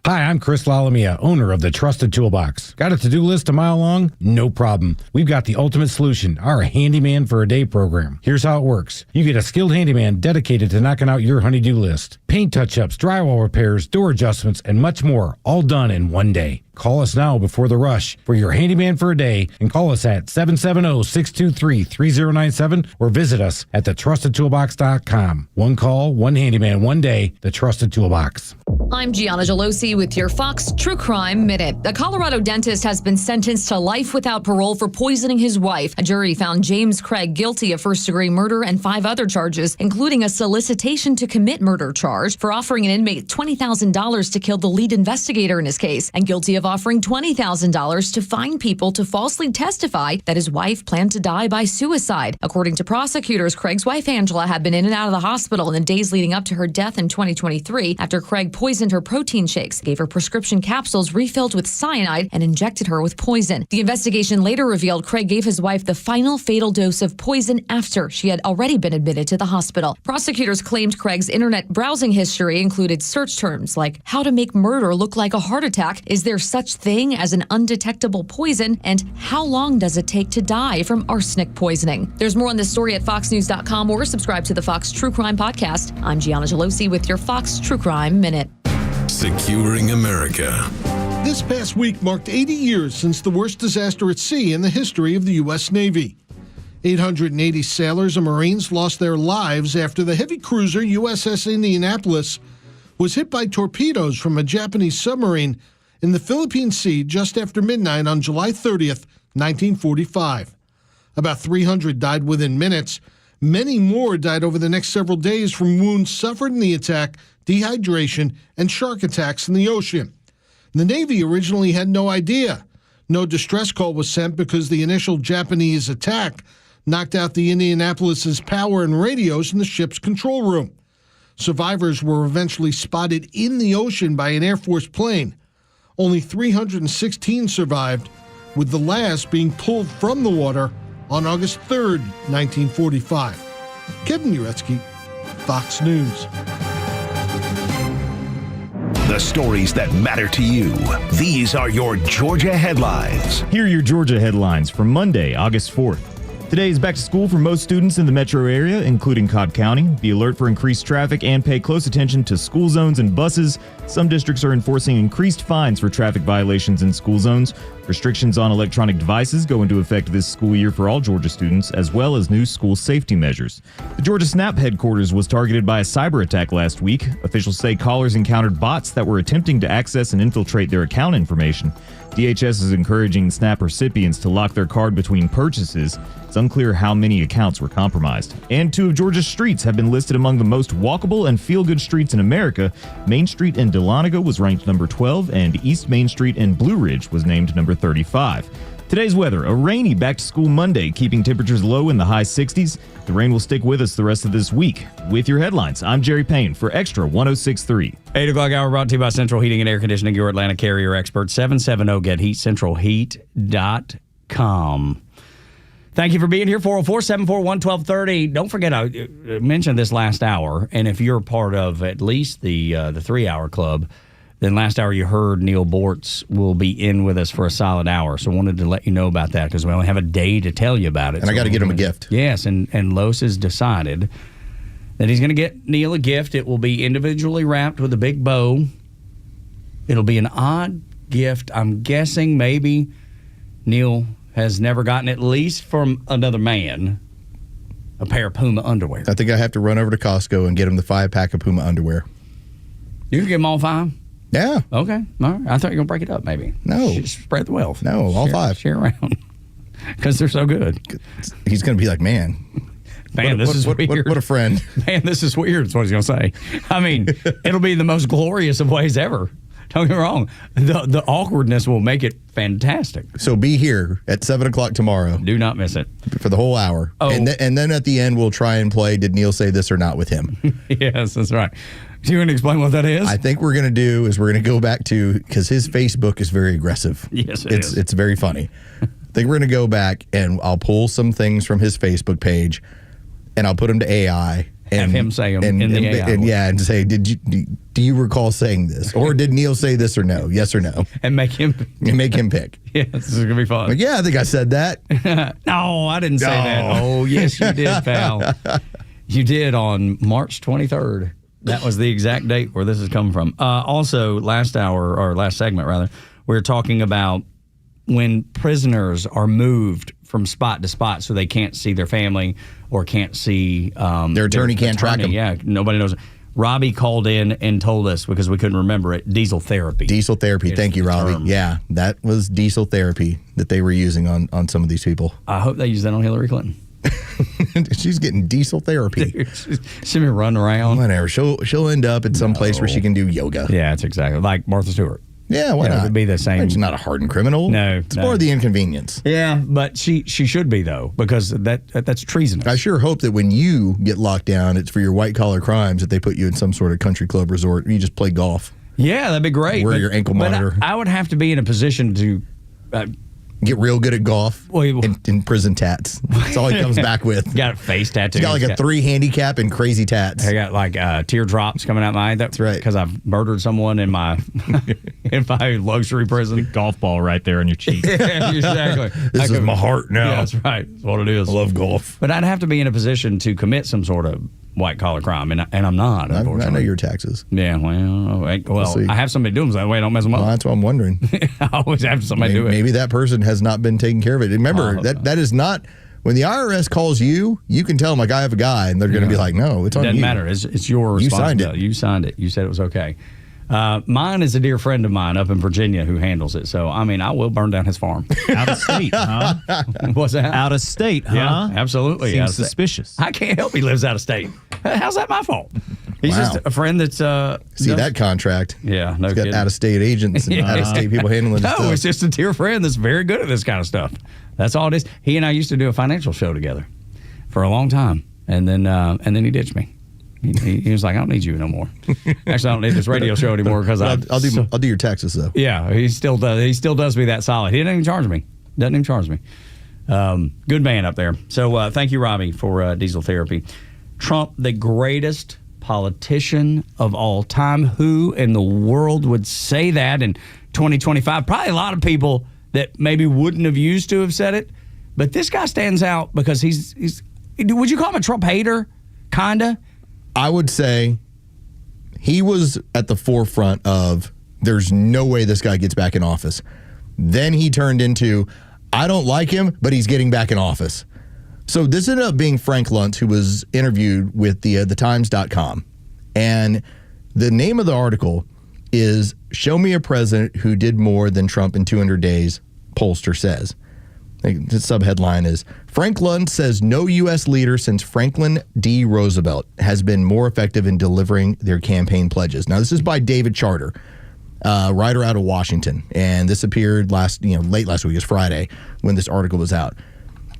Hi, I'm Chris Lalamia, owner of the Trusted Toolbox. Got a to-do list a mile long? No problem. We've got the ultimate solution, our Handyman for a Day program. Here's how it works. You get a skilled handyman dedicated to knocking out your honey-do list. Paint touch-ups, drywall repairs, door adjustments, and much more, all done in one day. Call us now before the rush for your Handyman for a Day and call us at 770-623-3097 or visit us at thetrustedtoolbox.com. One call, one handyman, one day, the Trusted Toolbox. I'm Gianna Gelosi with your Fox True Crime Minute. A Colorado dentist has been sentenced to life without parole for poisoning his wife. A jury found James Craig guilty of first-degree murder and 5 other charges, including a solicitation to commit murder charge for offering an inmate $20,000 to kill the lead investigator in his case, and guilty of offering $20,000 to fine people to falsely testify that his wife planned to die by suicide. According to prosecutors, Craig's wife Angela had been in and out of the hospital in the days leading up to her death in 2023 after Craig poisoned her protein shakes, gave her prescription capsules refilled with cyanide, and injected her with poison. The investigation later revealed Craig gave his wife the final fatal dose of poison after she had already been admitted to the hospital. Prosecutors claimed Craig's internet browsing history included search terms like how to make murder look like a heart attack, is there such thing as an undetectable poison, and how long does it take to die from arsenic poisoning. There's more on this story at foxnews.com or subscribe to the Fox True Crime Podcast. I'm Gianna Gelosi with your Fox True Crime Minute. Securing America. This past week marked 80 years since the worst disaster at sea in the history of the U.S. Navy. 880 sailors and Marines lost their lives after the heavy cruiser USS Indianapolis was hit by torpedoes from a Japanese submarine in the Philippine Sea just after midnight on July 30th, 1945. About 300 died within minutes. Many more died over the next several days from wounds suffered in the attack, dehydration, and shark attacks in the ocean. The Navy originally had no idea. No distress call was sent because the initial Japanese attack knocked out the Indianapolis's power and radios in the ship's control room. Survivors were eventually spotted in the ocean by an Air Force plane. Only 316 survived, with the last being pulled from the water on August 3rd, 1945. Kevin Uretsky, Fox News. The stories that matter to you. These are your Georgia headlines. Here are your Georgia headlines for Monday, August 4th. Today is back to school for most students in the metro area, including Cobb County. Be alert for increased traffic and pay close attention to school zones and buses. Some districts are enforcing increased fines for traffic violations in school zones. Restrictions on electronic devices go into effect this school year for all Georgia students, as well as new school safety measures. The Georgia Snap headquarters was targeted by a cyber attack last week. Officials say callers encountered bots that were attempting to access and infiltrate their account information. DHS is encouraging Snap recipients to lock their card between purchases. It's unclear how many accounts were compromised. And 2 of Georgia's streets have been listed among the most walkable and feel-good streets in America. Main Street in Dahlonega was ranked number 12, and East Main Street in Blue Ridge was named number 35. Today's weather, a rainy back-to-school Monday, keeping temperatures low in the high 60s. The rain will stick with us the rest of this week. With your headlines, I'm Jerry Payne for Extra 106.3. 8 o'clock hour brought to you by Central Heating and Air Conditioning, your Atlanta carrier expert, 770-GET-HEAT, centralheat.com. Thank you for being here, 404-741-1230. Don't forget, I mentioned this last hour, and if you're part of at least the 3-hour club, then last hour you heard Neil Bortz will be in with us for a solid hour. So I wanted to let you know about that because we only have a day to tell you about it. And I got to get him a gift. Yes, and Los has decided that he's going to get Neil a gift. It will be individually wrapped with a big bow. It'll be an odd gift. I'm guessing maybe Neil has never gotten, at least from another man, a pair of Puma underwear. I think I have to run over to Costco and get him the 5-pack of Puma underwear. You can give him all 5? Yeah. Okay. All right. I thought you were going to break it up, maybe. No. Spread the wealth. No, all 5. Share around. Because they're so good. He's going to be like, man, this is weird. What a friend. Man, this is weird, is what he's going to say. I mean, it'll be the most glorious of ways ever. Don't get me wrong. The awkwardness will make it fantastic. So be here at 7 o'clock tomorrow. Do not miss it. For the whole hour. Oh. And then at the end, we'll try and play Did Neil Say This or Not with him. Yes, that's right. Do you want to explain what that is? I think we're going to do is we're going to go back to, because his Facebook is very aggressive. Yes, it is. It's very funny. I think we're going to go back and I'll pull some things from his Facebook page and I'll put them to AI. And have him say them in the AI. And say, do you recall saying this? Or did Neil say this or no? Yes or no? And make him pick. Yes, this is going to be fun. Like, yeah, I think I said that. No, I didn't say that. Oh, yes, you did, pal. You did on March 23rd. That was the exact date where this is coming from. Also, last segment, we were talking about when prisoners are moved from spot to spot so they can't see their family or can't see their attorney can't track them. Yeah, nobody knows. Robbie called in and told us, because we couldn't remember it, diesel therapy. Diesel therapy. Thank you, Robbie. Term. Yeah, that was diesel therapy that they were using on some of these people. I hope they use that on Hillary Clinton. She's getting diesel therapy. She's been running around. Whatever. She'll end up at some place where she can do yoga. Yeah, that's exactly like Martha Stewart. Yeah, why not? It would be the same. She's not a hardened criminal. No, it's more the inconvenience. Yeah, but she should be though, because that's treasonous. I sure hope that when you get locked down, it's for your white collar crimes that they put you in some sort of country club resort and you just play golf. Yeah, that'd be great. Wear your ankle monitor. I would have to be in a position to get real good at golf and prison tats. That's all he comes back with. Got a face tattoo. He's got like a 3 handicap and crazy tats. I got like teardrops coming out my eye. That's right. Because I've murdered someone in my luxury prison. The golf ball right there on your cheek. Yeah, exactly. This is my heart now. Yeah, that's right. That's what it is. I love golf. But I'd have to be in a position to commit some sort of white collar crime, and I'm not. Unfortunately, I know your taxes. Yeah, well, I have somebody do them so that way I don't mess them up. Well, that's what I'm wondering. I always have somebody do it. Maybe that person has not been taking care of it. Remember, that is not. When the IRS calls you, you can tell them, like, I have a guy, and they're going to be like, no, it's on you. Doesn't matter. It's your responsibility. You signed it. You signed it. You said it was okay. Mine is a dear friend of mine up in Virginia who handles it. So, I mean, I will burn down his farm. Out of state, huh? What's that? Out of state, huh? Yeah, absolutely. Seems suspicious. I can't help he lives out of state. How's that my fault? He's just a friend that's... See that contract. Yeah, no He's got kidding. out-of-state agents and out-of-state people handling No, stuff. it's just a dear friend that's very good at this kind of stuff. That's all it is. He and I used to do a financial show together for a long time, and then he ditched me. He was like, I don't need you no more. Actually, I don't need this radio show anymore because I'll do your taxes though. Yeah, he still does. He still does me that solid. He didn't even charge me. Doesn't even charge me. Good man up there. So thank you, Robbie, for diesel therapy. Trump, the greatest politician of all time. Who in the world would say that in 2025? Probably a lot of people that maybe wouldn't have used to have said it. But this guy stands out because he's. Would you call him a Trump hater? Kinda. I would say he was at the forefront of there's no way this guy gets back in office. Then he turned into, I don't like him, but he's getting back in office. So this ended up being Frank Luntz, who was interviewed with the Times.com. And the name of the article is Show Me a President Who Did More Than Trump in 200 Days, pollster says. The subheadline is, Frank Luntz says no U.S. leader since Franklin D. Roosevelt has been more effective in delivering their campaign pledges. Now, this is by David Charter, writer out of Washington. And this appeared late last week, it was Friday, when this article was out.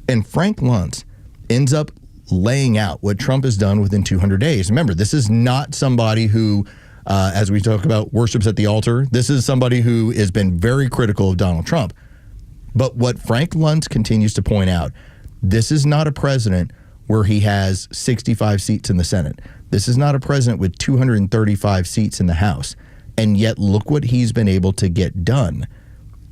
And Frank Luntz ends up laying out what Trump has done within 200 days. Remember, this is not somebody who, as we talk about, worships at the altar. This is somebody who has been very critical of Donald Trump. But what Frank Luntz continues to point out, this is not a president where he has 65 seats in the Senate. This is not a president with 235 seats in the House. And yet, look what he's been able to get done.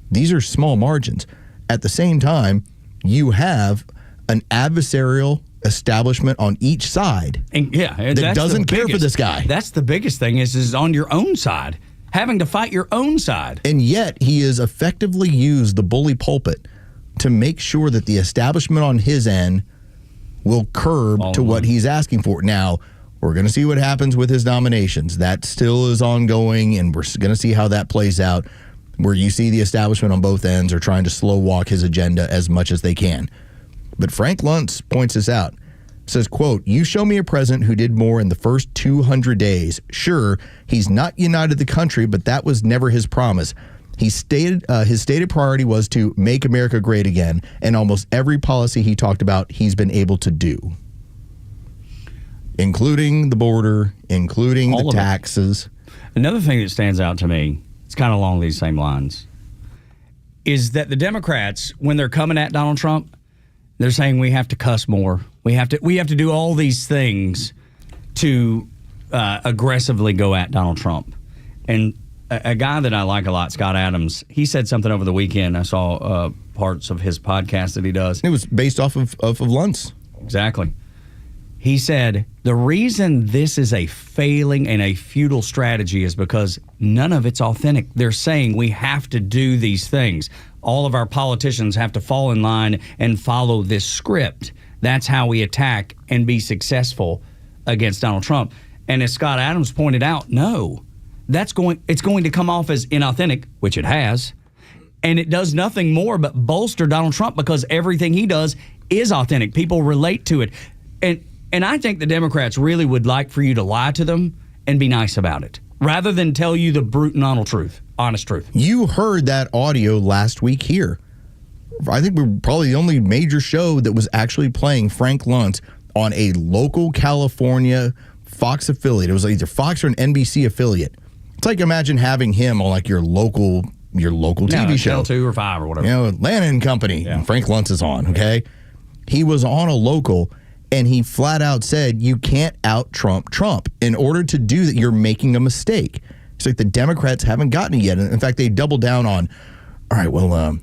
These are small margins. At the same time, you have an adversarial establishment on each side that doesn't care for this guy. That's the biggest thing is on your own side. Having to fight your own side. And yet he has effectively used the bully pulpit to make sure that the establishment on his end will curb to what he's asking for. Now, we're going to see what happens with his nominations. That still is ongoing, and we're going to see how that plays out, where you see the establishment on both ends are trying to slow walk his agenda as much as they can. But Frank Luntz points this out. Says, quote, you show me a president who did more in the first 200 days. Sure, he's not united the country, but that was never his promise. He stated his stated priority was to make America great again, and almost every policy he talked about, he's been able to do, including the border, including the taxes. Another thing that stands out to me, it's kind of along these same lines, is that the Democrats, when they're coming at Donald Trump, they're saying we have to cuss more. We have to do all these things to aggressively go at Donald Trump. And a guy that I like a lot, Scott Adams, he said something over the weekend. I saw parts of his podcast that he does. It was based off of Luntz. Exactly. He said, the reason this is a failing and a futile strategy is because none of it's authentic. They're saying we have to do these things. All of our politicians have to fall in line and follow this script. That's how we attack and be successful against Donald Trump. And as Scott Adams pointed out, no, it's going to come off as inauthentic, which it has. And it does nothing more but bolster Donald Trump because everything he does is authentic. People relate to it. And I think the Democrats really would like for you to lie to them and be nice about it, rather than tell you the brute and honest truth. You heard that audio last week here. I think we're probably the only major show that was actually playing Frank Luntz on a local California Fox affiliate. It was either Fox or an NBC affiliate. It's like imagine having him on like your local TV show. 2 or 5 or whatever. Atlanta and Company. Yeah. And Frank Luntz is on, okay? He was on a local, and he flat out said, you can't out-Trump Trump. In order to do that, you're making a mistake. It's like the Democrats haven't gotten it yet. In fact, they doubled down on, all right, well,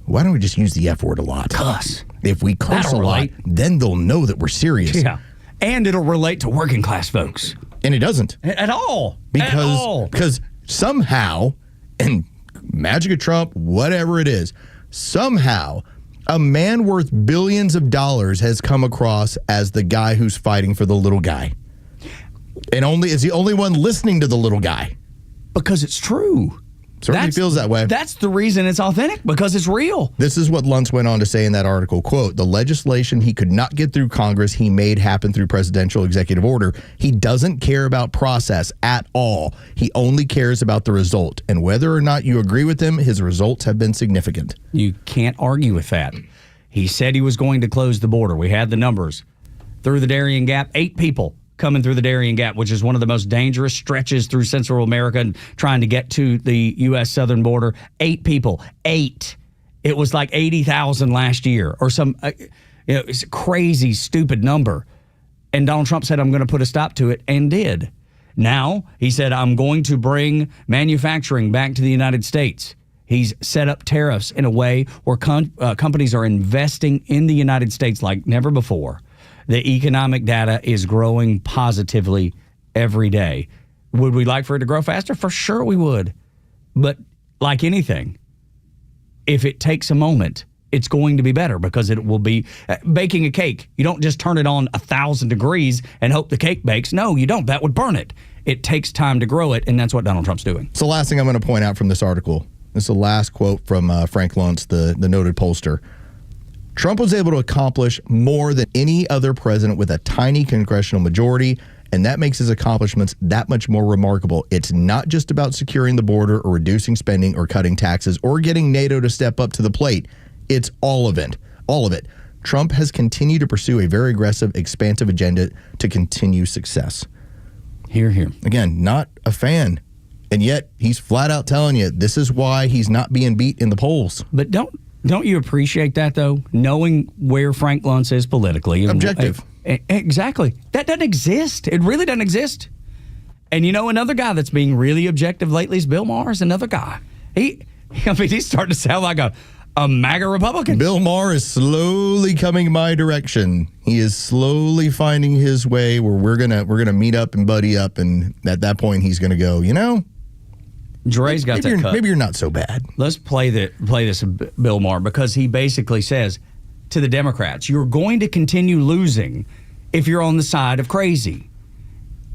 why don't we just use the F word a lot? Cuss. If we cuss a lot, then they'll know that we're serious. Yeah. And it'll relate to working class folks. And it doesn't. At all. Because somehow, and magic of Trump, whatever it is, somehow a man worth billions of dollars has come across as the guy who's fighting for the little guy. And is the only one listening to the little guy. because it's true. Certainly feels that way. That's the reason it's authentic, because it's real. This is what Luntz went on to say in that article, quote, the legislation he could not get through Congress, he made happen through presidential executive order. He doesn't care about process at all. He only cares about the result. And whether or not you agree with him, his results have been significant. You can't argue with that. He said he was going to close the border. We had the numbers. Through the Darien Gap, 8 people coming through the Darien Gap, which is one of the most dangerous stretches through Central America and trying to get to the U.S. southern border. 8 people. 8. It was like 80,000 last year or some, it's a crazy, stupid number. And Donald Trump said, I'm going to put a stop to it, and did. Now, he said, I'm going to bring manufacturing back to the United States. He's set up tariffs in a way where companies are investing in the United States like never before. The economic data is growing positively every day. Would we like for it to grow faster? For sure we would. But like anything, if it takes a moment, it's going to be better, because it will be baking a cake. You don't just turn it on 1,000 degrees and hope the cake bakes. No, you don't. That would burn it. It takes time to grow it, and that's what Donald Trump's doing. So last thing I'm going to point out from this article, this is the last quote from Frank Luntz, the noted pollster. Trump was able to accomplish more than any other president with a tiny congressional majority, and that makes his accomplishments that much more remarkable. It's not just about securing the border or reducing spending or cutting taxes or getting NATO to step up to the plate. It's all of it. All of it. Trump has continued to pursue a very aggressive, expansive agenda to continue success. Hear, hear. Again, not a fan. And yet, he's flat out telling you this is why he's not being beat in the polls. But don't you appreciate that, though? Knowing where Frank Luntz is politically. Objective. Exactly. That doesn't exist. It really doesn't exist. And you know, another guy that's being really objective lately is Bill Maher, is another guy. He's starting to sound like a MAGA Republican. Bill Maher is slowly coming my direction. He is slowly finding his way where we're gonna meet up and buddy up, and at that point he's gonna go, Dre's got that cut. Maybe you're not so bad. Let's play this Bill Maher, because he basically says to the Democrats, you're going to continue losing if you're on the side of crazy.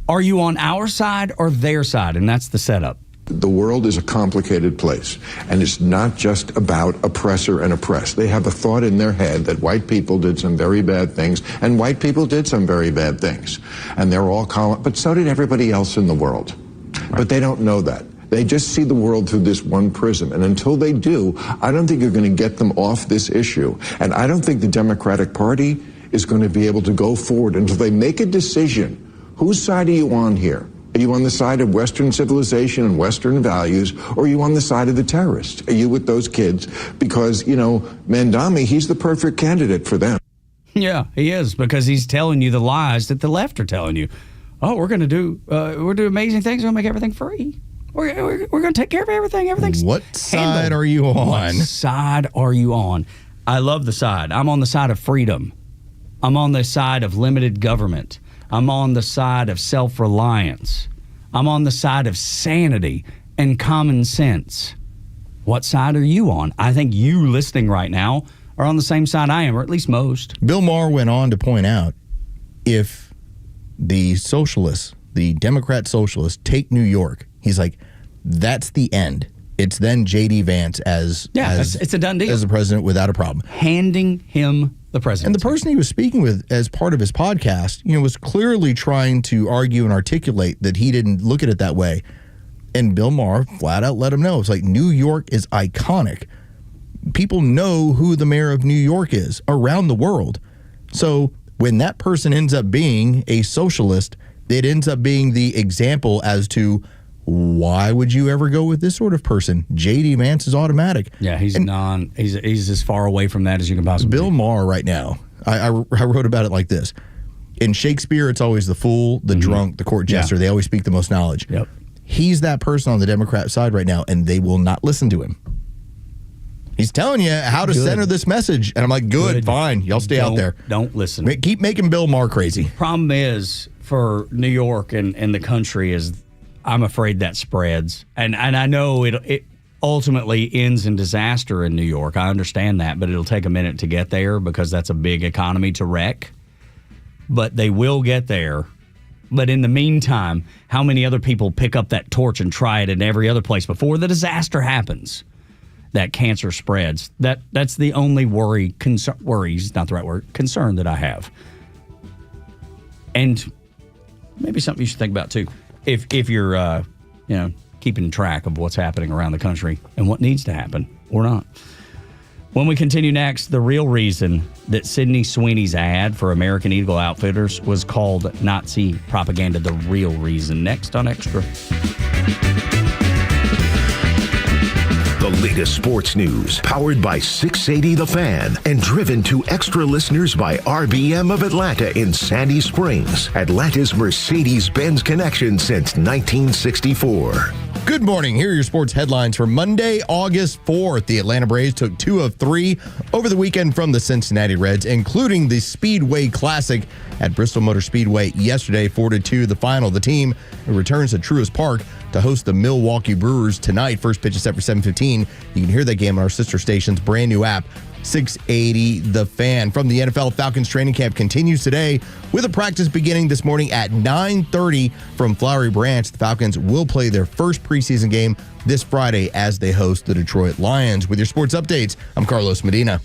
Are you on our side or their side? And that's the setup. The world is a complicated place, and it's not just about oppressor and oppressed. They have a thought in their head that white people did some very bad things, and white people did some very bad things. And they're all but so did everybody else in the world. Right. But they don't know that. They just see the world through this one prism. And until they do, I don't think you're going to get them off this issue. And I don't think the Democratic Party is going to be able to go forward until they make a decision. Whose side are you on here? Are you on the side of Western civilization and Western values, or are you on the side of the terrorists? Are you with those kids? Because, Mandami, he's the perfect candidate for them. Yeah, he is, because he's telling you the lies that the left are telling you. Oh, we're going to do amazing things. We're going to make everything free. We're going to take care of everything. Everything's What side are you on? What side are you on? I love the side. I'm on the side of freedom. I'm on the side of limited government. I'm on the side of self-reliance. I'm on the side of sanity and common sense. What side are you on? I think you listening right now are on the same side I am, or at least most. Bill Maher went on to point out, if the socialists, the Democrat socialists, take New York, he's like, that's the end. It's then J.D. Vance it's a done deal. As the president without a problem. Handing him the presidency. And the person he was speaking with as part of his podcast, was clearly trying to argue and articulate that he didn't look at it that way. And Bill Maher flat out let him know. It's like, New York is iconic. People know who the mayor of New York is around the world. So when that person ends up being a socialist, it ends up being the example as to why would you ever go with this sort of person? J.D. Vance is automatic. Yeah, he's as far away from that as you can possibly Bill Maher right now, I wrote about it like this. In Shakespeare, it's always the fool, the drunk, the court jester. Yeah. They always speak the most knowledge. Yep. He's that person on the Democrat side right now, and they will not listen to him. He's telling you how to center this message. And I'm like, good. Fine. Y'all stay out there. Don't listen. Keep making Bill Maher crazy. Problem is, for New York and the country, is I'm afraid that spreads. And I know it ultimately ends in disaster in New York. I understand that, but it'll take a minute to get there because that's a big economy to wreck. But they will get there But in the meantime, how many other people pick up that torch and try it in every other place before the disaster happens? That cancer spreads. That's the only worry's not the right word, concern that I have. And maybe something you should think about too, if you're keeping track of what's happening around the country and what needs to happen or not. When we continue next, the real reason that Sydney Sweeney's ad for American Eagle Outfitters was called Nazi propaganda, the real reason. Next on Extra. The latest sports news, powered by 680 The Fan and driven to Extra listeners by RBM of Atlanta in Sandy Springs, Atlanta's Mercedes-Benz connection since 1964. Good morning. Here are your sports headlines for Monday, August 4th. The Atlanta Braves took 2 of 3 over the weekend from the Cincinnati Reds, including the Speedway Classic at Bristol Motor Speedway yesterday, 4-2 the final. The team returns to Truist Park to host the Milwaukee Brewers tonight. First pitch is set for 7:15. You can hear that game on our sister station's brand new app, 680 The Fan. From the NFL, Falcons training camp continues today with a practice beginning this morning at 9:30 from Flowery Branch. The Falcons will play their first preseason game this Friday as they host the Detroit Lions. With your sports updates, I'm Carlos Medina.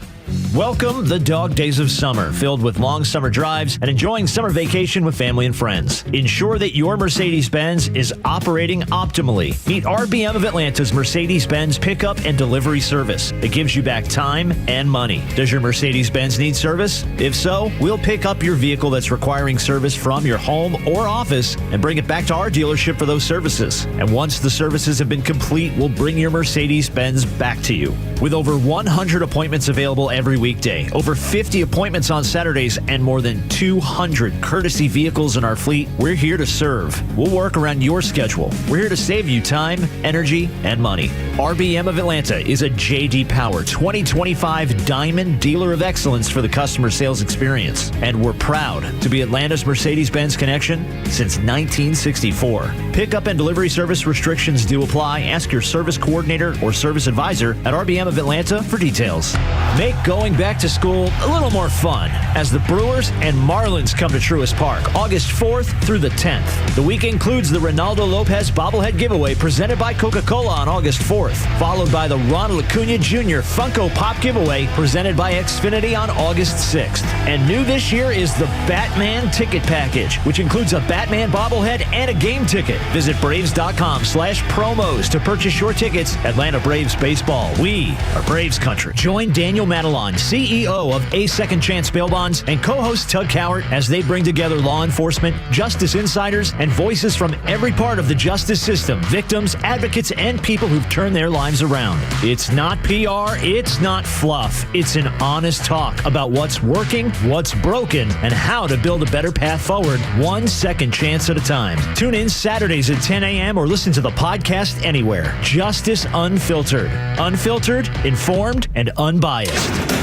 Welcome the dog days of summer, filled with long summer drives and enjoying summer vacation with family and friends. Ensure that your Mercedes-Benz is operating optimally. Meet RBM of Atlanta's Mercedes-Benz pickup and delivery service. It gives you back time and money. Does your Mercedes-Benz need service? If so, we'll pick up your vehicle that's requiring service from your home or office and bring it back to our dealership for those services. And once the services have been complete, we'll bring your Mercedes-Benz back to you. With over 100 appointments available every weekday, over 50 appointments on Saturdays, and more than 200 courtesy vehicles in our fleet, we're here to serve. We'll work around your schedule. We're here to save you time, energy, and money. RBM of Atlanta is a J.D. Power 2025 Diamond Dealer of Excellence for the customer sales experience. And we're proud to be Atlanta's Mercedes-Benz connection since 1964. Pickup and delivery service restrictions do apply. Ask your service coordinator or service advisor at RBM of Atlanta for details. Make going back to school a little more fun as the Brewers and Marlins come to Truist Park August 4th through the 10th. The week includes the Ronaldo Lopez bobblehead giveaway presented by Coca-Cola on August 4th, followed by the Ronald Acuna Jr. Funko Pop giveaway presented by Xfinity on August 6th. And new this year is the Batman Ticket Package, which includes a Batman bobblehead and a game ticket. Visit Braves.com/promos to purchase your tickets. Atlanta Braves Baseball. We are Braves Country. Join Daniel Madelon, CEO of A Second Chance Bail Bonds, and co-host Tug Cowart as they bring together law enforcement, justice insiders, and voices from every part of the justice system, victims, advocates, and people who've turned their lives around. It's not PR, it's not fluff. It's an honest talk about what's working, what's broken, and how to build a better path forward, one second chance at a time. Tune in Saturdays at 10 a.m. or listen to the podcast anywhere. Justice Unfiltered. Unfiltered, informed, and unbiased.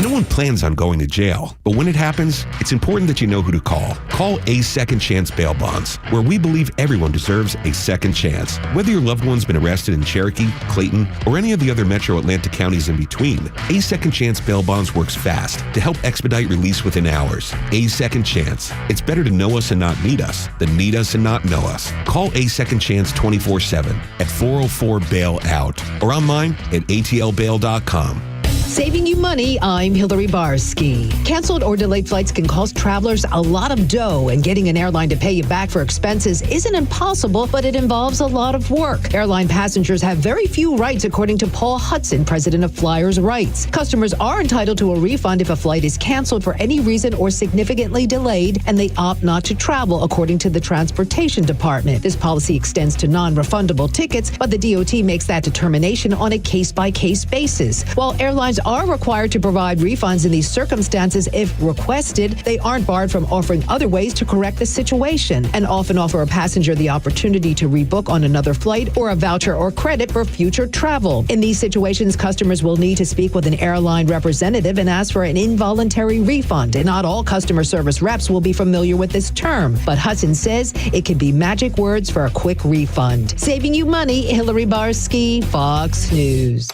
No one plans on going to jail, but when it happens, it's important that you know who to call. Call A Second Chance Bail Bonds, where we believe everyone deserves a second chance. Whether your loved one's been arrested in Cherokee, Clayton, or any of the other metro Atlanta counties in between, A Second Chance Bail Bonds works fast to help expedite release within hours. A Second Chance. It's better to know us and not need us than need us and not know us. Call A Second Chance 24/7 at 404-BAIL-OUT or online at atlbail.com. Saving you money, I'm Hillary Barsky. Canceled or delayed flights can cost travelers a lot of dough, and getting an airline to pay you back for expenses isn't impossible, but it involves a lot of work. Airline passengers have very few rights, according to Paul Hudson, president of Flyers Rights. Customers are entitled to a refund if a flight is canceled for any reason or significantly delayed, and they opt not to travel, according to the Transportation Department. This policy extends to non-refundable tickets, but the DOT makes that determination on a case-by-case basis. While airlines are required to provide refunds in these circumstances if requested, they aren't barred from offering other ways to correct the situation, and often offer a passenger the opportunity to rebook on another flight or a voucher or credit for future travel. In these situations, customers will need to speak with an airline representative and ask for an involuntary refund. And not all customer service reps will be familiar with this term, but Hudson says it can be magic words for a quick refund. Saving you money, Hillary Barsky, Fox News.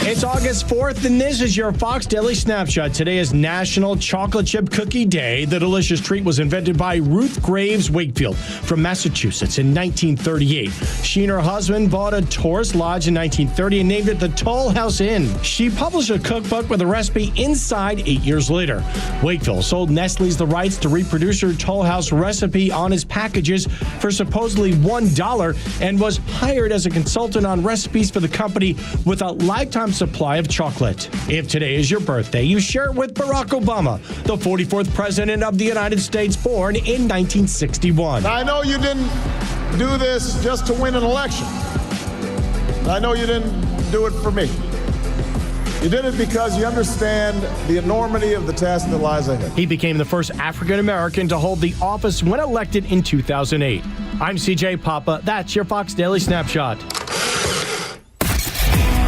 It's August 4th, and this is your Fox Daily Snapshot. Today is National Chocolate Chip Cookie Day. The delicious treat was invented by Ruth Graves Wakefield from Massachusetts in 1938. She and her husband bought a tourist lodge in 1930 and named it the Toll House Inn. She published a cookbook with a recipe inside 8 years later. Wakefield sold Nestle's the rights to reproduce her Toll House recipe on his packages for supposedly $1 and was hired as a consultant on recipes for the company with a lifetime supply of chocolate. If today is your birthday, you share it with Barack Obama, the 44th president of the United States, born in 1961. I know you didn't do this just to win an election. I know you didn't do it for me. You did it because you understand the enormity of the task that lies ahead. He became the first African American to hold the office when elected in 2008. I'm CJ Papa. That's your Fox Daily Snapshot.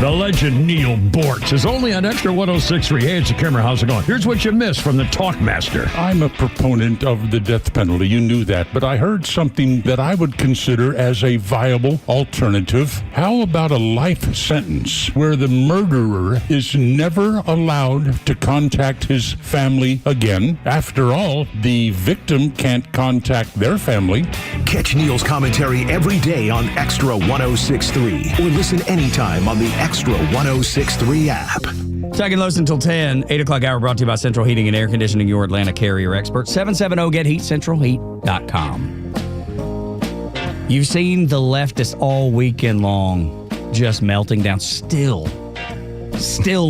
The legend Neil Bortz is only on Extra 106.3. Hey, it's a camera. How's it going? Here's what you missed from the Talkmaster. I'm a proponent of the death penalty. You knew that. But I heard something that I would consider as a viable alternative. How about a life sentence where the murderer is never allowed to contact his family again? After all, the victim can't contact their family. Catch Neil's commentary every day on Extra 106.3 or listen anytime on the Extra 106.3 app. Tug and Los until 10. 8 o'clock hour brought to you by Central Heating and Air Conditioning, your Atlanta carrier expert. 770-GET-HEAT, centralheat.com. You've seen the leftists all weekend long just melting down. Still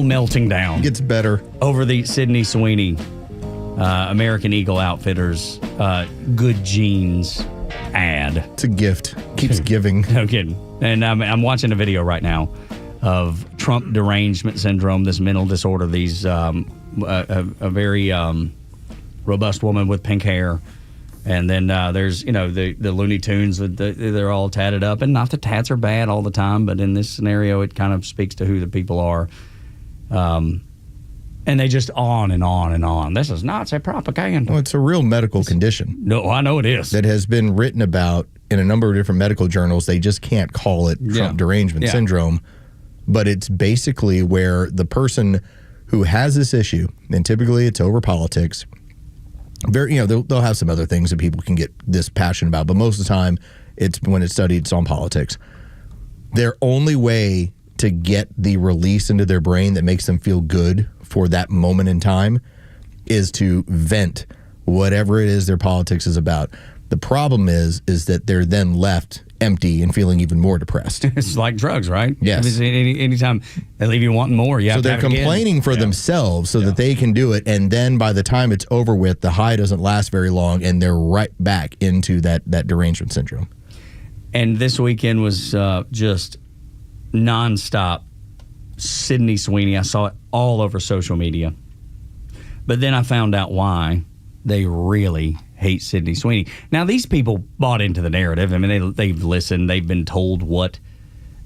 melting down. Gets better. Over the Sydney Sweeney, American Eagle Outfitters, Good Jeans ad. It's a gift. Keeps giving. No kidding. And I'm watching a video right now of Trump derangement syndrome, this mental disorder. These a very robust woman with pink hair, and then there's the Looney Tunes. They're all tatted up, and not that tats are bad all the time, but in this scenario, it kind of speaks to who the people are. And they just on and on and on. This is Nazi propaganda. Well, it's a real medical condition. No, I know it is. That has been written about in a number of different medical journals. They just can't call it Trump derangement syndrome. But it's basically where the person who has this issue, and typically it's over politics, they'll have some other things that people can get this passionate about, but most of the time, it's when it's studied, it's on politics. Their only way to get the release into their brain that makes them feel good for that moment in time is to vent whatever it is their politics is about. The problem is that they're then left empty and feeling even more depressed. It's like drugs, right? Yes. Anytime they leave you wanting more, so they're complaining for themselves so that they can do it, and then by the time it's over with, the high doesn't last very long, and they're right back into that derangement syndrome. And this weekend was just nonstop Sydney Sweeney. I saw it all over social media. But then I found out why they really hate Sydney Sweeney. Now, these people bought into the narrative. I mean, they've listened. They've been told what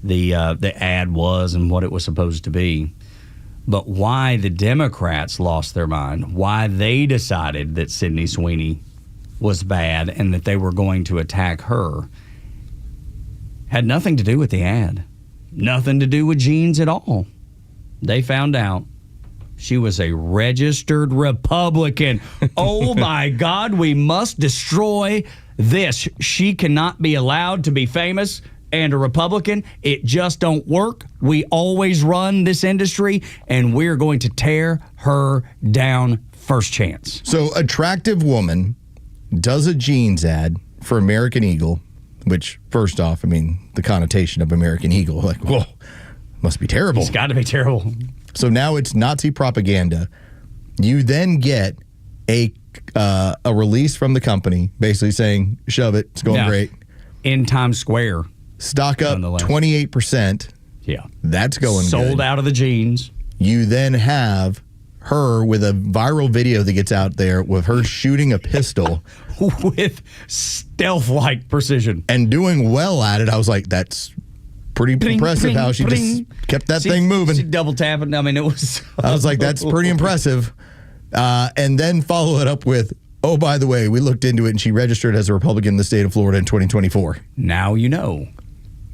the ad was and what it was supposed to be. But why the Democrats lost their mind, why they decided that Sydney Sweeney was bad and that they were going to attack her, had nothing to do with the ad. Nothing to do with jeans at all. They found out she was a registered Republican. Oh, my God, we must destroy this. She cannot be allowed to be famous and a Republican. It just don't work. We always run this industry, and we're going to tear her down first chance. So, attractive woman does a jeans ad for American Eagle, which, first off, I mean, the connotation of American Eagle, like, whoa, must be terrible. It's got to be terrible. So now it's Nazi propaganda. You then get a release from the company basically saying, shove it, it's going great. In Times Square. Stock up 28%. Yeah. That's going good. Sold out of the jeans. You then have her with a viral video that gets out there with her shooting a pistol. With stealth-like precision. And doing well at it. I was like, that's pretty impressive how she just kept that thing moving. She double tapping. I mean, it was. I was like, that's pretty impressive. And then follow it up with, oh, by the way, we looked into it and she registered as a Republican in the state of Florida in 2024. Now you know.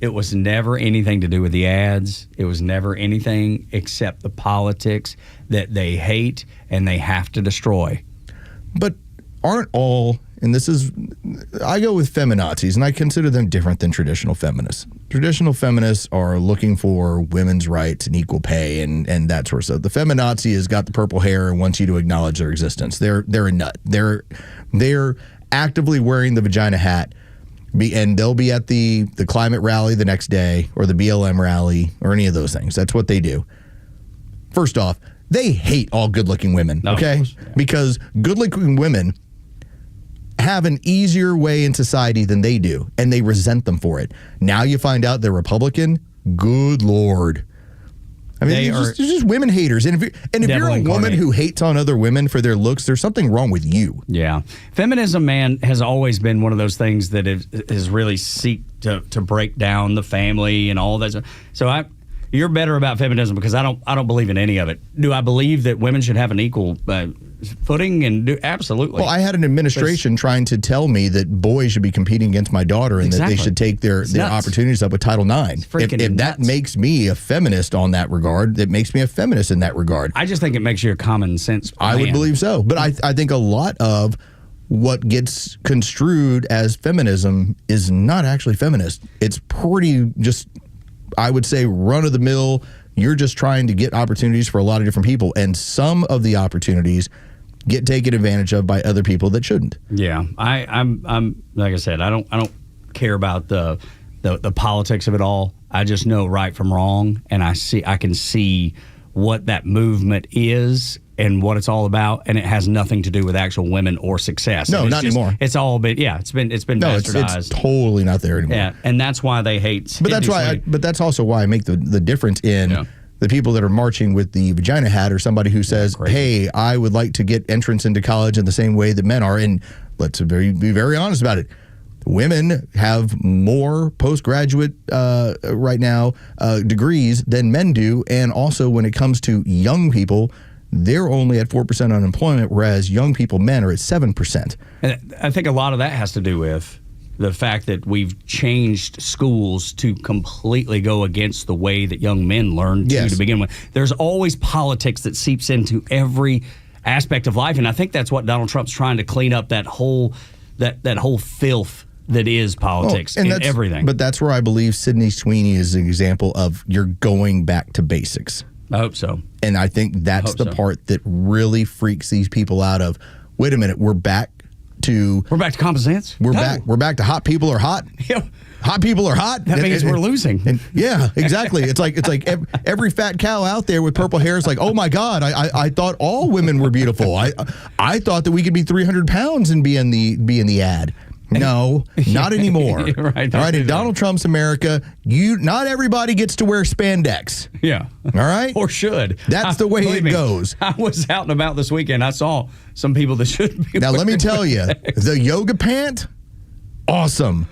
It was never anything to do with the ads. It was never anything except the politics that they hate and they have to destroy. But aren't all, and this is, I go with feminazis, and I consider them different than traditional feminists. Traditional feminists are looking for women's rights and equal pay and that sort of stuff. The feminazi has got the purple hair and wants you to acknowledge their existence. They're a nut. They're actively wearing the vagina hat, and they'll be at the climate rally the next day or the BLM rally or any of those things. That's what they do. First off, they hate all good-looking women, okay? Because good-looking women have an easier way in society than they do, and they resent them for it. Now you find out they're Republican. Good Lord. I mean, they're just women haters. And if you're a woman who hates on other women for their looks, there's something wrong with you. Yeah. Feminism, man, has always been one of those things that is really seek to break down the family and all that. So you're better about feminism because I don't believe in any of it. Do I believe that women should have an equal footing? And absolutely. Well, I had an administration trying to tell me that boys should be competing against my daughter and that they should take their opportunities up with Title IX. If that makes me a feminist on that regard, that makes me a feminist in that regard. I just think it makes you a common sense man. I would believe so. But I think a lot of what gets construed as feminism is not actually feminist. It's pretty just, I would say, run-of-the-mill. You're just trying to get opportunities for a lot of different people, and some of the opportunities get taken advantage of by other people that shouldn't. Yeah, I'm like I said, I don't care about the politics of it all. I just know right from wrong, and I can see what that movement is and what it's all about, and it has nothing to do with actual women or success. No, not anymore. It's all been it's been bastardized. It's totally not there anymore. Yeah, and that's why they hate. But that's also why I make the difference in the people that are marching with the vagina hat or somebody who says, "Hey, I would like to get entrance into college in the same way that men are." And let's be very honest about it. Women have more postgraduate right now degrees than men do, and also when it comes to young people, they're only at 4% unemployment, whereas young people, men, are at 7%. And I think a lot of that has to do with the fact that we've changed schools to completely go against the way that young men learn to begin with. There's always politics that seeps into every aspect of life, and I think that's what Donald Trump's trying to clean up, that whole filth that is politics and everything. But that's where I believe Sydney Sweeney is an example of you're going back to basics. I hope so. And I think that's the part that really freaks these people out of, wait a minute, we're back to common sense? We're back to hot people are hot? Yeah. Hot people are hot? That means we're losing. And yeah, exactly. It's like every fat cow out there with purple hair is like, oh my God, I thought all women were beautiful. I thought that we could be 300 pounds and be in the ad. No, not anymore. Right. All right, in Donald Trump's America, not everybody gets to wear spandex. Yeah. All right? Or should. That's the way it goes. I was out and about this weekend. I saw some people that shouldn't be. Now, let me tell you, the yoga pant, awesome.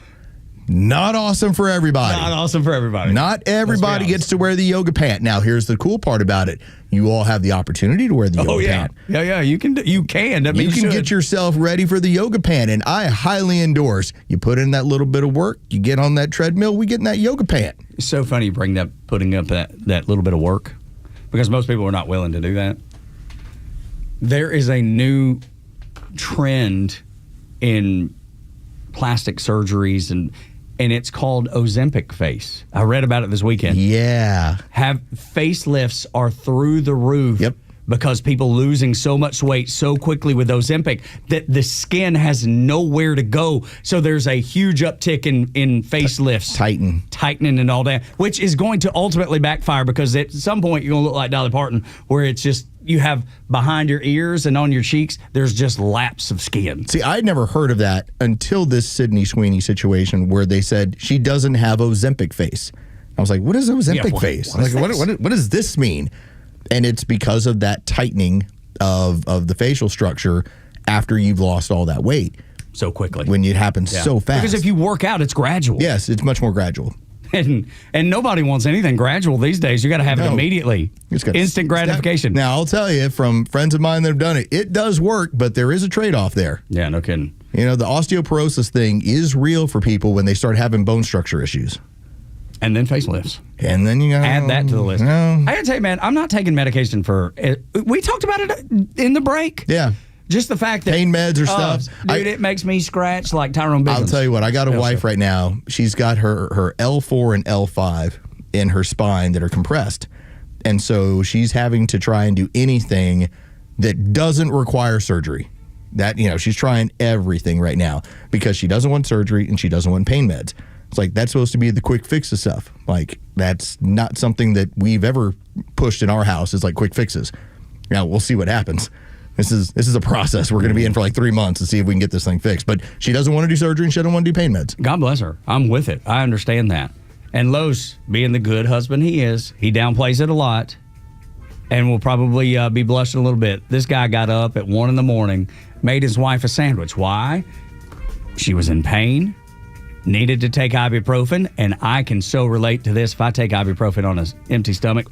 Not awesome for everybody. Not awesome for everybody. Not everybody gets to wear the yoga pant. Now, here's the cool part about it. You all have the opportunity to wear the yoga pant. Yeah, you can. You can get yourself ready for the yoga pant, and I highly endorse. You put in that little bit of work, you get on that treadmill, we get in that yoga pant. It's so funny you bring that, putting up that little bit of work, because most people are not willing to do that. There is a new trend in plastic surgeries and it's called Ozempic face. I read about it this weekend. Yeah. Facelifts are through the roof. Yep. Because people losing so much weight so quickly with Ozempic that the skin has nowhere to go. So there's a huge uptick in facelifts. Tightening and all that, which is going to ultimately backfire, because at some point you're going to look like Dolly Parton, where it's just, you have behind your ears and on your cheeks, there's just laps of skin. See, I'd never heard of that until this Sydney Sweeney situation where they said she doesn't have Ozempic face. I was like, what is Ozempic face? What does this mean? And it's because of that tightening of the facial structure after you've lost all that weight. So quickly. When it happens so fast. Because if you work out, it's gradual. Yes, it's much more gradual. And nobody wants anything gradual these days. You got to have it immediately. Instant gratification. Now, I'll tell you from friends of mine that have done it, it does work, but there is a trade-off there. Yeah, no kidding. You know, the osteoporosis thing is real for people when they start having bone structure issues. And then facelifts. And then you got add that to the list. No. I gotta tell you, man, I'm not taking medication for. We talked about it in the break. Yeah. Just the fact that pain meds or stuff, dude, it makes me scratch like Tyrone Biggins. I'll tell you what, I got a wife right now. She's got her L4 and L5 in her spine that are compressed, and so she's having to try and do anything that doesn't require surgery. That she's trying everything right now because she doesn't want surgery and she doesn't want pain meds. It's like that's supposed to be the quick fixes stuff. Like that's not something that we've ever pushed in our house. Is like quick fixes. Now we'll see what happens. This is a process we're going to be in for like 3 months to see if we can get this thing fixed. But she doesn't want to do surgery and she doesn't want to do pain meds. God bless her. I'm with it. I understand that. And Los, being the good husband he is, he downplays it a lot and will probably be blushing a little bit. This guy got up at 1 a.m, made his wife a sandwich. Why? She was in pain, needed to take ibuprofen, and I can so relate to this. If I take ibuprofen on an empty stomach,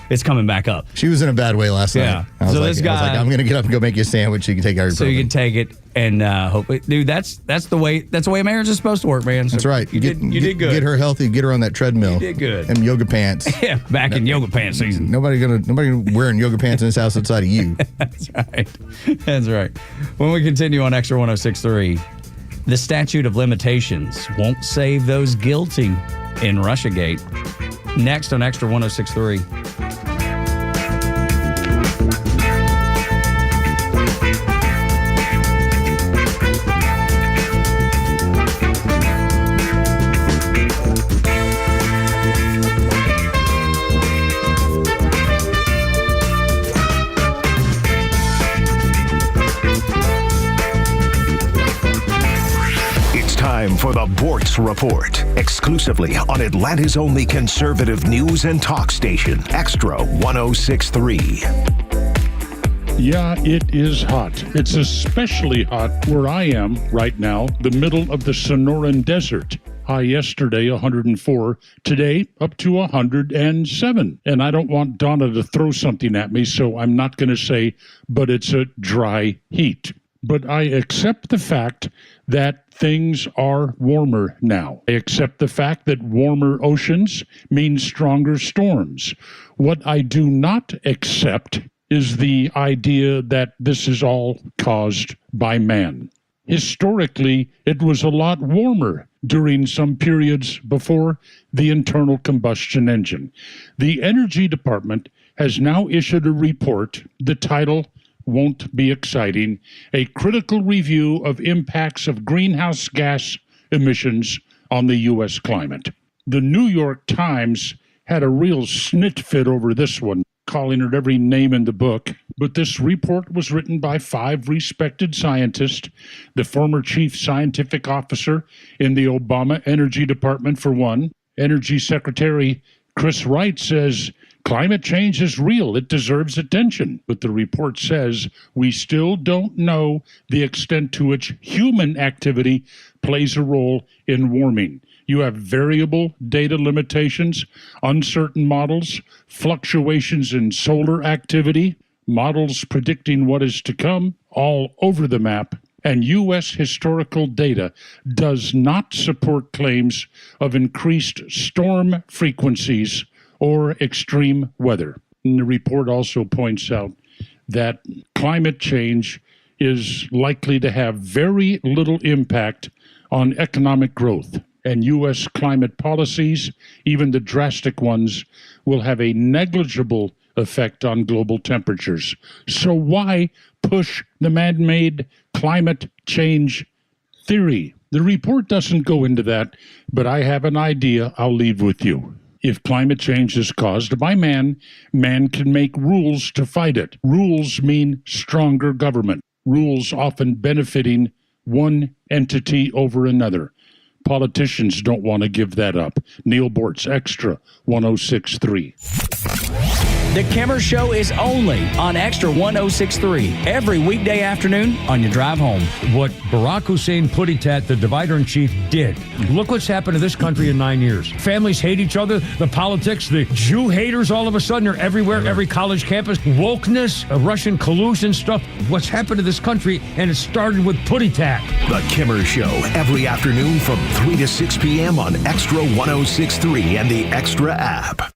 it's coming back up. She was in a bad way last night. I was like, I'm going to get up and go make you a sandwich so you can take ibuprofen. So you can take it and hopefully, dude, that's the way a marriage is supposed to work, man. So that's right. You did good. Get her healthy, get her on that treadmill. You did good. And yoga pants. Yeah, back in yoga pants season. Nobody wearing yoga pants in this house outside of you. That's right. That's right. When we continue on Extra 106.3, the statute of limitations won't save those guilty in Russiagate. Next on Extra 106.3. Time for the Bortz Report, exclusively on Atlanta's only conservative news and talk station, Extra 106.3. Yeah, it is hot. It's especially hot where I am right now, the middle of the Sonoran Desert. High yesterday, 104. Today, up to 107. And I don't want Donna to throw something at me, so I'm not going to say, but it's a dry heat. But I accept the fact that things are warmer now. I accept the fact that warmer oceans mean stronger storms. What I do not accept is the idea that this is all caused by man. Historically, it was a lot warmer during some periods before the internal combustion engine. The Energy Department has now issued a report, the title won't be exciting, a critical review of impacts of greenhouse gas emissions on the U.S. climate. The New York Times had a real snit fit over this one, calling it every name in the book. But this report was written by 5 respected scientists, the former chief scientific officer in the Obama Energy Department, for one. Energy Secretary Chris Wright says, climate change is real. It deserves attention. But the report says we still don't know the extent to which human activity plays a role in warming. You have variable data limitations, uncertain models, fluctuations in solar activity, models predicting what is to come all over the map. And U.S. historical data does not support claims of increased storm frequencies or extreme weather. And the report also points out that climate change is likely to have very little impact on economic growth. And U.S. climate policies, even the drastic ones, will have a negligible effect on global temperatures. So why push the man-made climate change theory? The report doesn't go into that, but I have an idea I'll leave with you. If climate change is caused by man, man can make rules to fight it. Rules mean stronger government. Rules often benefiting one entity over another. Politicians don't want to give that up. Neil Bortz, Extra 106.3. The Kimmer Show is only on Extra 106.3 every weekday afternoon on your drive home. What Barack Hussein Putintat, the divider-in-chief, did. Look what's happened to this country in 9 years. Families hate each other. The politics, the Jew haters all of a sudden are everywhere, every college campus. Wokeness, Russian collusion stuff. What's happened to this country, and it started with Putintat. The Kimmer Show, every afternoon from 3 to 6 p.m. on Extra 106.3 and the Extra app.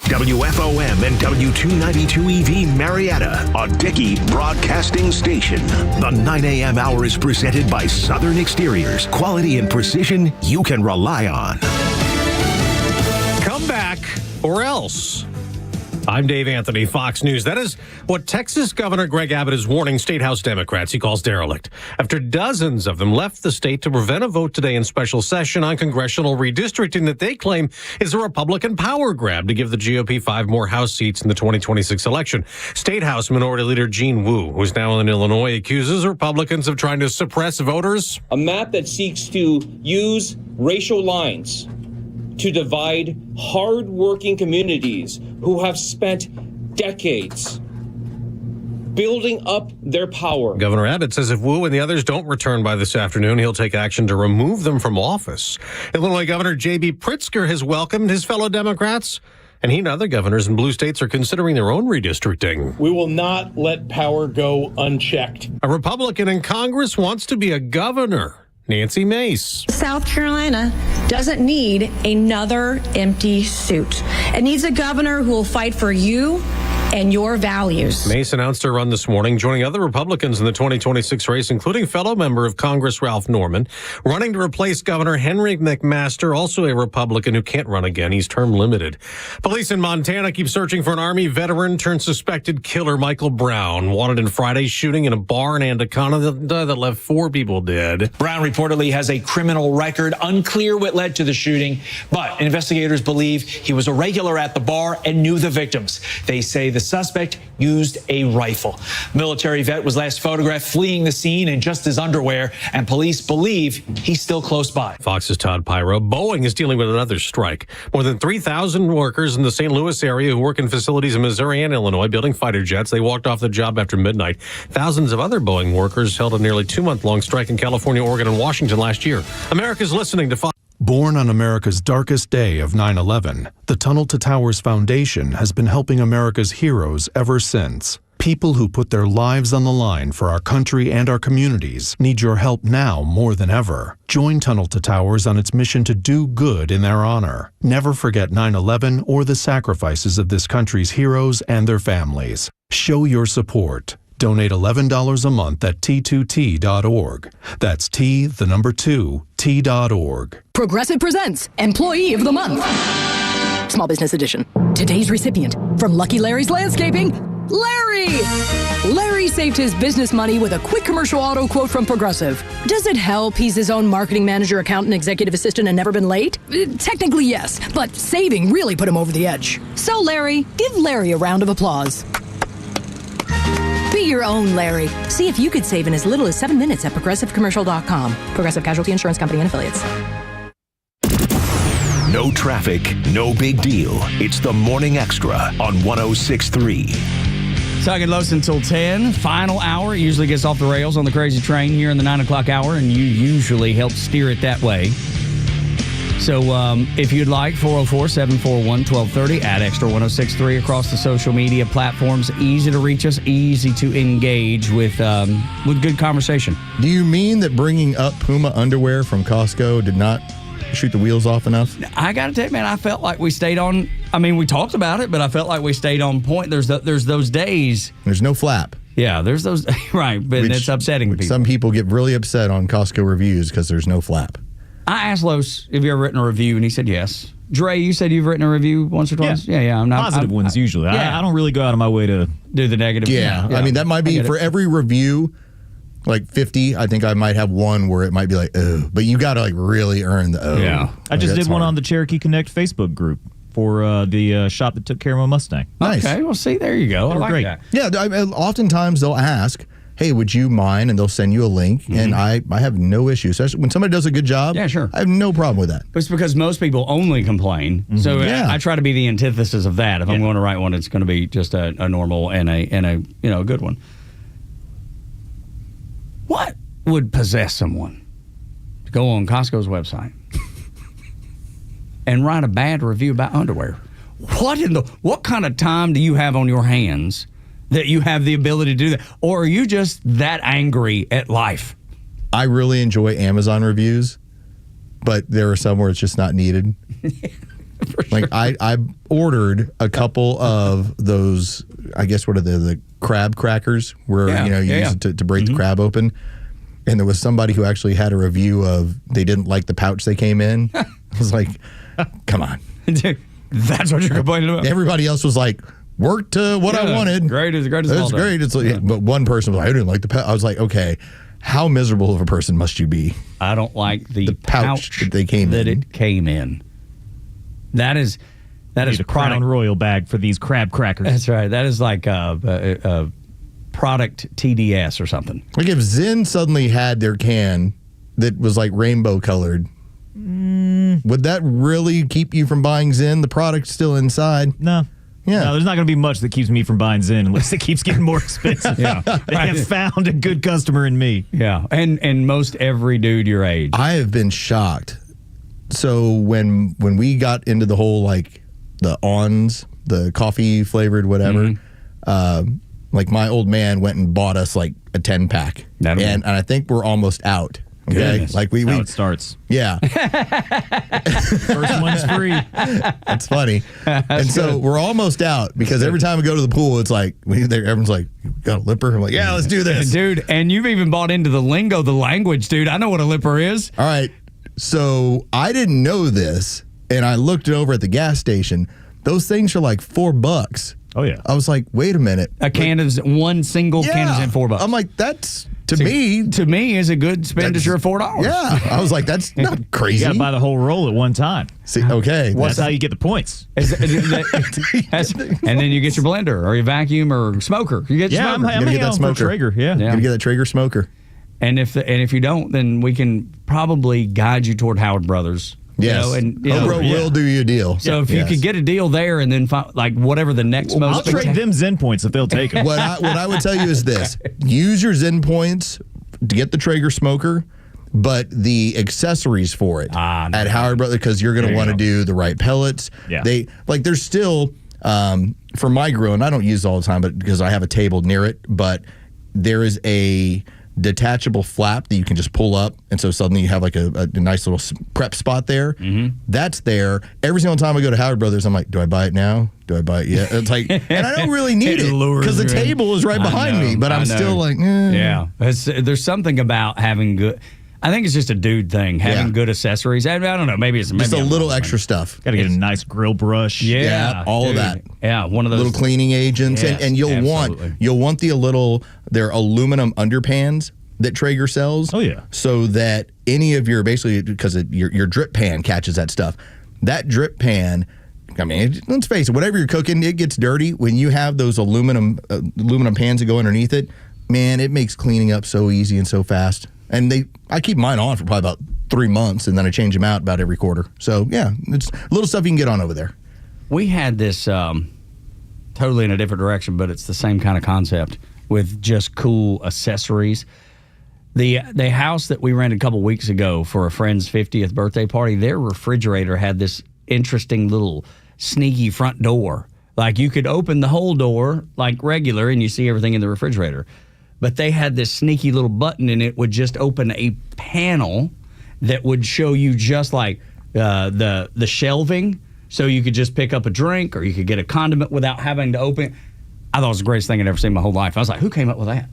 WFOM and W292 EV Marietta, a Dickey broadcasting station. The 9 a.m. hour is presented by Southern Exteriors. Quality and precision you can rely on. Come back or else. I'm Dave Anthony, Fox News. That is what Texas Governor Greg Abbott is warning State House Democrats he calls derelict, after dozens of them left the state to prevent a vote today in special session on congressional redistricting that they claim is a Republican power grab to give the GOP 5 more House seats in the 2026 election. State House Minority Leader Gene Wu, who's now in Illinois, accuses Republicans of trying to suppress voters. A map that seeks to use racial lines to divide hard-working communities who have spent decades building up their power. Governor Abbott says if Wu and the others don't return by this afternoon, he'll take action to remove them from office. Illinois Governor J.B. Pritzker has welcomed his fellow Democrats, and he and other governors in blue states are considering their own redistricting. We will not let power go unchecked. A Republican in Congress wants to be a governor. Nancy Mace. South Carolina doesn't need another empty suit. It needs a governor who will fight for you and your values. Mace announced her run this morning, joining other Republicans in the 2026 race, including fellow member of Congress Ralph Norman, running to replace Governor Henry McMaster, also a Republican who can't run again. He's term limited. Police in Montana keep searching for an Army veteran turned suspected killer, Michael Brown, wanted in Friday's shooting in a bar in Anaconda that left 4 people dead. Brown reportedly has a criminal record. Unclear what led to the shooting, but investigators believe he was a regular at the bar and knew the victims. They say the suspect used a rifle. Military vet was last photographed fleeing the scene in just his underwear, and police believe he's still close by. Fox's Todd Pyro. Boeing is dealing with another strike. More than 3,000 workers in the St. Louis area who work in facilities in Missouri and Illinois building fighter jets. They walked off the job after midnight. Thousands of other Boeing workers held a nearly 2-month-long strike in California, Oregon, and Washington last year. America's listening to Fox. Born on America's darkest day of 9/11, the Tunnel to Towers Foundation has been helping America's heroes ever since. People who put their lives on the line for our country and our communities need your help now more than ever. Join Tunnel to Towers on its mission to do good in their honor. Never forget 9/11 or the sacrifices of this country's heroes and their families. Show your support. Donate $11 a month at T2T.org. That's T2T.org. Progressive presents Employee of the Month. Small Business Edition. Today's recipient from Lucky Larry's Landscaping, Larry. Larry saved his business money with a quick commercial auto quote from Progressive. Does it help he's his own marketing manager, accountant, executive assistant, and never been late? Technically, yes, but saving really put him over the edge. So, Larry, give Larry a round of applause. Be your own Larry. See if you could save in as little as 7 minutes at ProgressiveCommercial.com. Progressive Casualty Insurance Company and Affiliates. No traffic, no big deal. It's the Morning Extra on 106.3. Tug and Los until 10. Final hour. It usually gets off the rails on the crazy train here in the 9 o'clock hour, and you usually help steer it that way. So if you'd like, 404-741-1230 at Extra 106.3 across the social media platforms. Easy to reach us, easy to engage with good conversation. Do you mean that bringing up Puma underwear from Costco did not shoot the wheels off enough? I got to tell you, man, I felt like we stayed on. I mean, we talked about it, but I felt like we stayed on point. There's those days. There's no flap. Yeah, there's those. Right, but it's upsetting people. Some people get really upset on Costco reviews because there's no flap. I asked Los if you ever written a review, and he said yes. Dre, you said you've written a review once or twice? Yeah. I'm not positive ones usually. Yeah. I don't really go out of my way to do the negative. Yeah. I mean, that might be for every review, like 50, I think I might have one where it might be like, oh, but you got to like really earn the oh. Yeah. I just did one on the Cherokee Connect Facebook group for the shop that took care of my Mustang. Nice. Okay, well, see, there you go. I like great. that. Yeah, oftentimes they'll ask, hey, would you mind? And they'll send you a link, and I have no issue. Especially when somebody does a good job, Yeah, sure. I have no problem with that. It's because most people only complain. So I try to be the antithesis of that. If I'm going to write one, it's going to be just a normal and a good one. What would possess someone to go on Costco's website and write a bad review about underwear? What kind of time do you have on your hands that you have the ability to do that? Or are you just that angry at life? I really enjoy Amazon reviews, but there are some where it's just not needed. Like I ordered a couple of those, I guess, what are the crab crackers where you use it to break the crab open. And there was somebody who actually had a review of they didn't like the pouch they came in. I was like, come on. That's what you're complaining about? Everybody else was like, worked what I wanted. Great as It's great. It's like, but one person was like, I didn't like the pouch. I was like, okay, how miserable of a person must you be? I don't like the pouch that they came in. It came in. That is a Crown Royal bag for these crab crackers. That's right. That is like a product TDS or something. Like if Zen suddenly had their can that was like rainbow colored, would that really keep you from buying Zen? The product's still inside. No. Yeah. No, there's not going to be much that keeps me from buying Zen unless it keeps getting more expensive. They have found a good customer in me. Yeah. And most every dude your age. I have been shocked. So when we got into the whole like the ONS, the coffee flavored whatever, like my old man went and bought us like a 10-pack. And I think we're almost out. Okay. Goodness. Like we it starts. Yeah. First one's free. That's funny. So we're almost out because every time we go to the pool, it's like everyone's like, got a lipper? I'm like, yeah, let's do this. Dude, and you've even bought into the lingo, the language, dude. I know what a lipper is. All right. So I didn't know this, and I looked it over at the gas station. Those things are like $4. Oh, yeah. I was like, wait a minute. A can is one single can is in $4. I'm like, that's to me is a good expenditure of $4. Yeah. I was like, that's not crazy. You got to buy the whole roll at one time. See, okay. That's how you get the points. And then you get your blender or your vacuum or smoker. You get your smoker. I'm get that smoker. Traeger. Yeah. You got to get that Traeger smoker. And if you don't, then we can probably guide you toward Howard Brothers. Yes. Oprah will do you a deal. So if you could get a deal there and then like whatever the next most... I'll trade them Zen points if they'll take them. What I would tell you is this. Use your Zen points to get the Traeger smoker, but the accessories for it at Howard Brothers, because you're going to want to do the right pellets. Yeah. There's still, for my grill, and I don't use it all the time but because I have a table near it, but there is a detachable flap that you can just pull up, and so suddenly you have like a nice little prep spot there. That's there. Every single time I go to Howard Brothers, I'm like, do I buy it now? Do I buy it yet? It's like, and I don't really need it because the table is right behind me, but I'm still like, yeah. There's something about having good. I think it's just a dude thing, having good accessories. I don't know. Maybe it's just a little extra stuff. Got to get a nice grill brush. Yeah, all of that. Yeah, one of those little cleaning agents, Yes, and you'll want the their aluminum underpans that Traeger sells. Oh yeah, so that any of your because your drip pan catches that stuff. That drip pan. I mean, let's face it. Whatever you're cooking, it gets dirty. When you have those aluminum pans that go underneath it, man, it makes cleaning up so easy and so fast. And I keep mine on for probably about 3 months, and then I change them out about every quarter. So, yeah, it's little stuff you can get on over there. We had this totally in a different direction, but it's the same kind of concept with just cool accessories. The house that we rented a couple weeks ago for a friend's 50th birthday party, their refrigerator had this interesting little sneaky front door. Like you could open the whole door like regular, and you see everything in the refrigerator. But they had this sneaky little button, and it would just open a panel that would show you just like the shelving, so you could just pick up a drink or you could get a condiment without having to open it. I thought it was the greatest thing I'd ever seen in my whole life. I was like, who came up with that?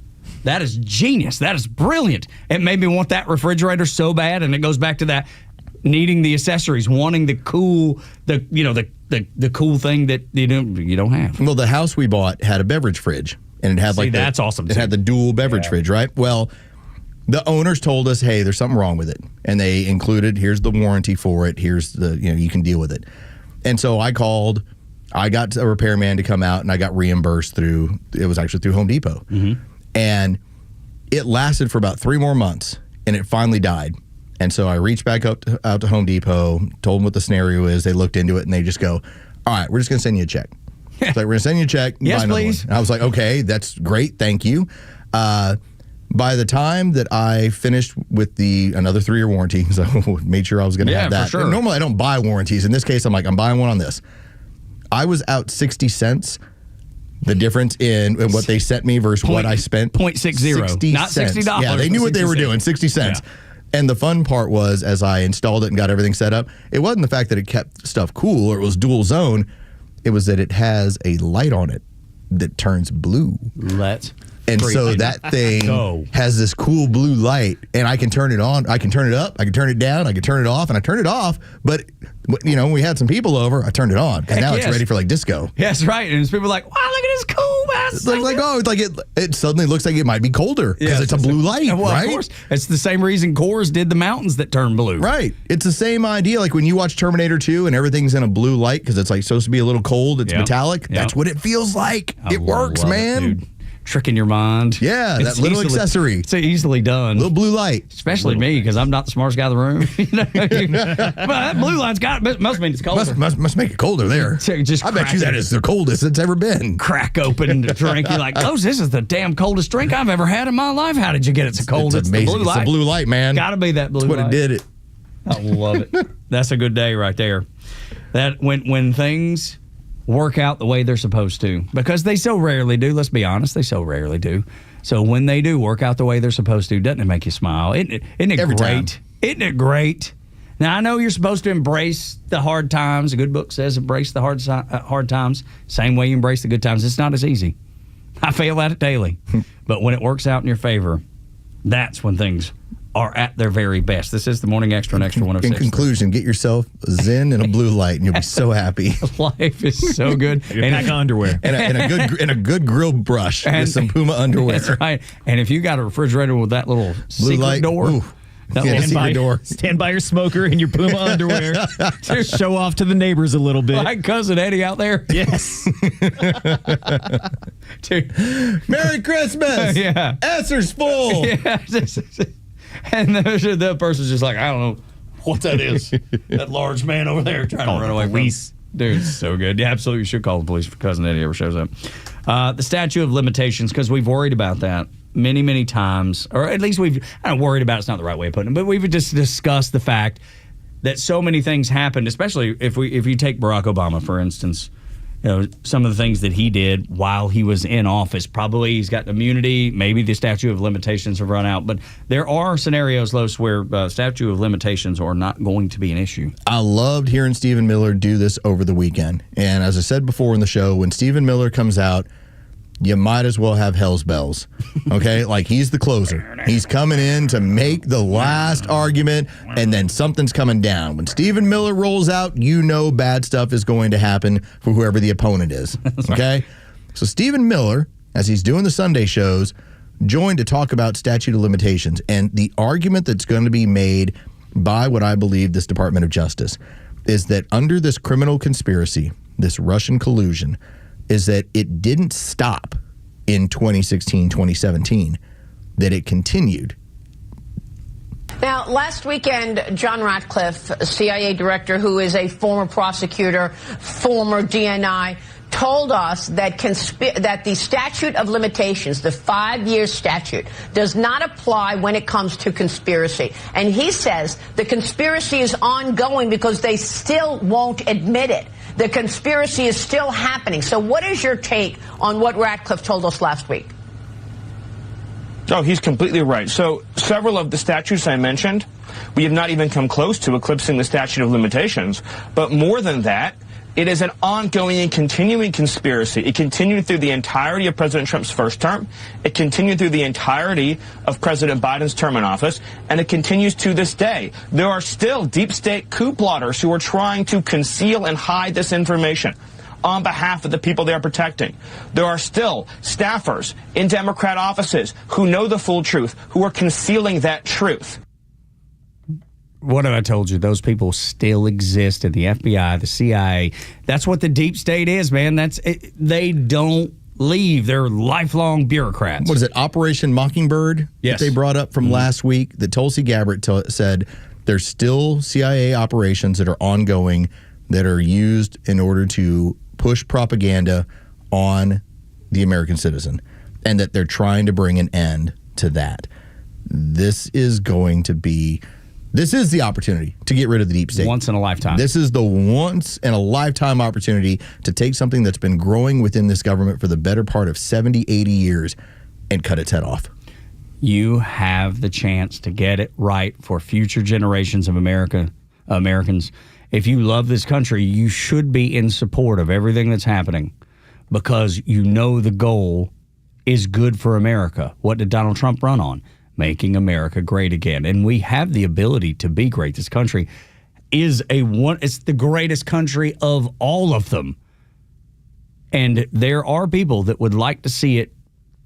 That is genius. That is brilliant. It made me want that refrigerator so bad, and it goes back to that needing the accessories, wanting the cool, the cool thing that you don't have. Well, the house we bought had a beverage fridge. And it had that's awesome. It had the dual beverage fridge, right? Well, the owners told us, hey, there's something wrong with it. And they included, here's the warranty for it. Here's you can deal with it. And so I called, I got a repairman to come out, and I got reimbursed it was actually through Home Depot. And It lasted for about 3 more months, and it finally died. And so I reached back out to Home Depot, told them what the scenario is. They looked into it, and they just go, all right, we're just going to send you a check. It's like, we're going to send you a check. Yes, please. And I was like, okay, that's great. Thank you. By the time that I finished with another 3-year warranty, so made sure I was going to have that. For sure. And normally I don't buy warranties. In this case, I'm like, I'm buying one on this. I was out 60 cents. The difference in what they sent me versus what I spent. 0.60. Not $60. Yeah, they knew what they were doing. 60 cents. Yeah. And the fun part was, as I installed it and got everything set up, it wasn't the fact that it kept stuff cool or it was dual zone. It was that it has a light on it that turns blue. And so that thing has this cool blue light, and I can turn it on. I can turn it up. I can turn it down. I can turn it off, and I turn it off. But, when we had some people over, I turned it on, and now it's ready for disco. Yeah, that's right. And people are like, wow, look at this cool, man. It suddenly looks like it might be colder because it's a blue light, right? Of course. It's the same reason Coors did the mountains that turn blue. Right. It's the same idea. Like when you watch Terminator 2 and everything's in a blue light because it's supposed to be a little cold. It's metallic. That's what it feels like. It works, man. Tricking your mind. Yeah, that little accessory. It's easily done. Little blue light. Especially me, because I'm not the smartest guy in the room. But that blue light's must mean it's colder. Must make it colder there. I bet you that is the coldest it's ever been. Crack open the drink. You're like, Los, this is the damn coldest drink I've ever had in my life. How did you get it so cold? It's amazing. The blue light. It's the blue light, man. Gotta be that blue light. That's what it did it. I love it. That's a good day right there. That when things work out the way they're supposed to, because they so rarely do. Let's be honest, they so rarely do. So when they do work out the way they're supposed to, doesn't it make you smile? Isn't it Every great? time. Isn't it great? Now, I know you're supposed to embrace the hard times. A good book says embrace the hard times. Same way you embrace the good times. It's not as easy. I fail at it daily. But when it works out in your favor, that's when things are at their very best. This is the Morning Extra and Extra 106. In conclusion, get yourself a Zen and a blue light, and you'll be so happy. Life is so good. And a pack of underwear. and a good grill brush with some Puma underwear. That's right. And if you got a refrigerator with that little blue secret light door. Stand by your smoker and your Puma underwear. Just show off to the neighbors a little bit. Like cousin Eddie out there. Yes. Dude. Merry Christmas. Yeah. Esser's full. Yeah. And the person's just like, I don't know what that is. That large man over there trying to run away from police. Dude, it's so good. You absolutely should call the police if cousin Eddie ever shows up. The statute of limitations, because we've worried about that many, many times, or at least we've, I don't worried about it's not the right way of putting it, but we've just discussed the fact that so many things happened, especially if you take Barack Obama, for instance. Some of the things that he did while he was in office. Probably he's got immunity. Maybe the statute of limitations have run out. But there are scenarios, Los, where statute of limitations are not going to be an issue. I loved hearing Stephen Miller do this over the weekend. And as I said before in the show, when Stephen Miller comes out, you might as well have hell's bells, okay? Like, he's the closer. He's coming in to make the last argument, and then something's coming down. When Stephen Miller rolls out, you know bad stuff is going to happen for whoever the opponent is, okay? So Stephen Miller, as he's doing the Sunday shows, joined to talk about statute of limitations, and the argument that's going to be made by what I believe this Department of Justice is that under this criminal conspiracy, this Russian collusion, is that it didn't stop in 2016, 2017, that it continued. Now, last weekend, John Ratcliffe, a CIA director who is a former prosecutor, former DNI, told us that the statute of limitations, the 5-year statute, does not apply when it comes to conspiracy. And he says the conspiracy is ongoing because they still won't admit it. The conspiracy is still happening. So what is your take on what Ratcliffe told us last week? Oh, he's completely right. So several of the statutes I mentioned, we have not even come close to eclipsing the statute of limitations. But more than that, it is an ongoing and continuing conspiracy. It continued through the entirety of President Trump's first term. It continued through the entirety of President Biden's term in office. And it continues to this day. There are still deep state coup plotters who are trying to conceal and hide this information on behalf of the people they are protecting. There are still staffers in Democrat offices who know the full truth, who are concealing that truth. What have I told you? Those people still exist in the FBI, the CIA. That's what the deep state is, man. They don't leave. They're lifelong bureaucrats. What is it, Operation Mockingbird? Yes. That they brought up from last week that Tulsi Gabbard said there's still CIA operations that are ongoing that are used in order to push propaganda on the American citizen, and that they're trying to bring an end to that. This is the opportunity to get rid of the deep state. Once in a lifetime. This is the once in a lifetime opportunity to take something that's been growing within this government for the better part of 70, 80 years and cut its head off. You have the chance to get it right for future generations of Americans. If you love this country, you should be in support of everything that's happening because you know the goal is good for America. What did Donald Trump run on? Making America great again. And we have the ability to be great. This country is it's the greatest country of all of them. And there are people that would like to see it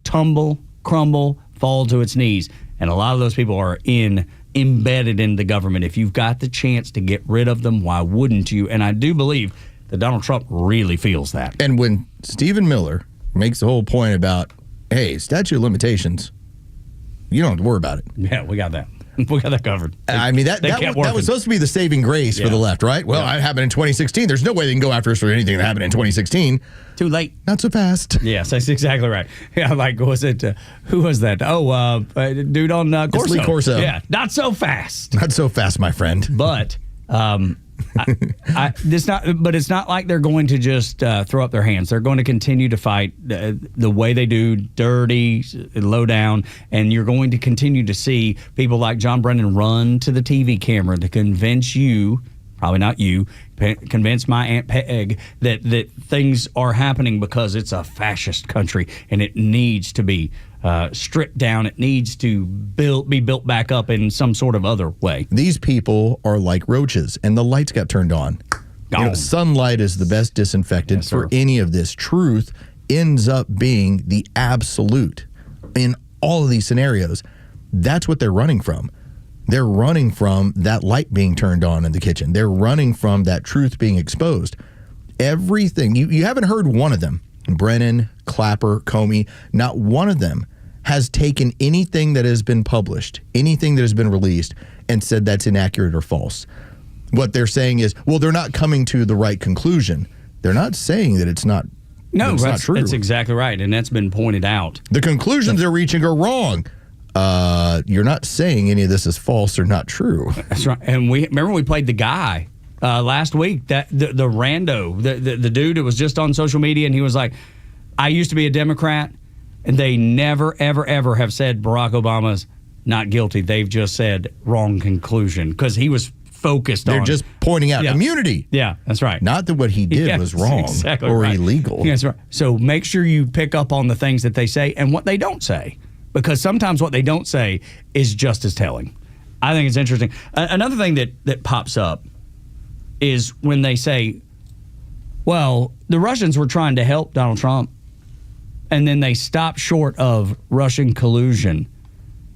tumble, crumble, fall to its knees. And a lot of those people are embedded in the government. If you've got the chance to get rid of them, why wouldn't you? And I do believe that Donald Trump really feels that. And when Stephen Miller makes the whole point about, hey, statute of limitations, you don't have to worry about it. Yeah, we got that. We got that covered. I mean, that was supposed to be the saving grace for the left, right? Well, it happened in 2016. There's no way they can go after us for anything that happened in 2016. Too late. Not so fast. Yes, that's exactly right. Yeah, like, was it, who was that? Dude on Corso. Lee Corso. Yeah, not so fast. Not so fast, my friend. But, it's not like they're going to just throw up their hands. They're going to continue to fight the way they do, dirty, low down, and you're going to continue to see people like John Brennan run to the TV camera to convince you, probably not you, convince my Aunt Peg that things are happening because it's a fascist country and it needs to be stripped down. It needs to be built back up in some sort of other way. These people are like roaches, and the lights got turned on. Sunlight is the best disinfectant for any of this. Truth ends up being the absolute in all of these scenarios. That's what they're running from. They're running from that light being turned on in the kitchen. They're running from that truth being exposed. Everything. You haven't heard one of them. Brennan, Clapper, Comey, not one of them has taken anything that has been published, anything that has been released, and said that's inaccurate or false. What they're saying is, well, they're not coming to the right conclusion. They're not saying that it's not. No, not true. That's exactly right, and that's been pointed out. The conclusions they're reaching are wrong. You're not saying any of this is false or not true. That's right. And we played the guy last week, that the rando, the dude that was just on social media, and he was like, I used to be a Democrat, and they never, ever, ever have said Barack Obama's not guilty. They've just said wrong conclusion because he was focused on. They're just pointing out immunity. Yeah, that's right. Not that what he did was wrong or illegal. Yeah, that's right. So make sure you pick up on the things that they say and what they don't say, because sometimes what they don't say is just as telling. I think it's interesting. Another thing that pops up is when they say, well, the Russians were trying to help Donald Trump, and then they stopped short of Russian collusion,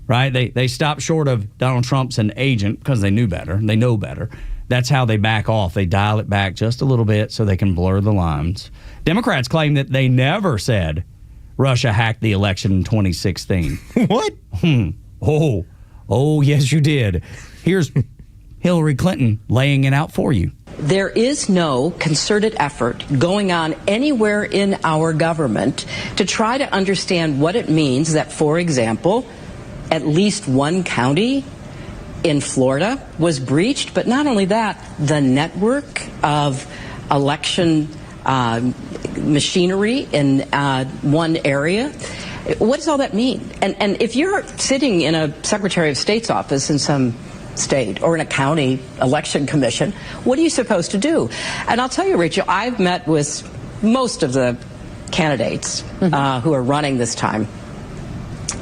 right? They stopped short of Donald Trump's an agent because they knew better. They know better. That's how they back off. They dial it back just a little bit so they can blur the lines. Democrats claim that they never said Russia hacked the election in 2016. What? Oh, yes, you did. Here's Hillary Clinton laying it out for you. There is no concerted effort going on anywhere in our government to try to understand what it means that, for example, at least one county in Florida was breached. But not only that, the network of election machinery in one area. What does all that mean? And if you're sitting in a Secretary of State's office in some state or in a county election commission, what are you supposed to do? And I'll tell you, Rachel, I've met with most of the candidates who are running this time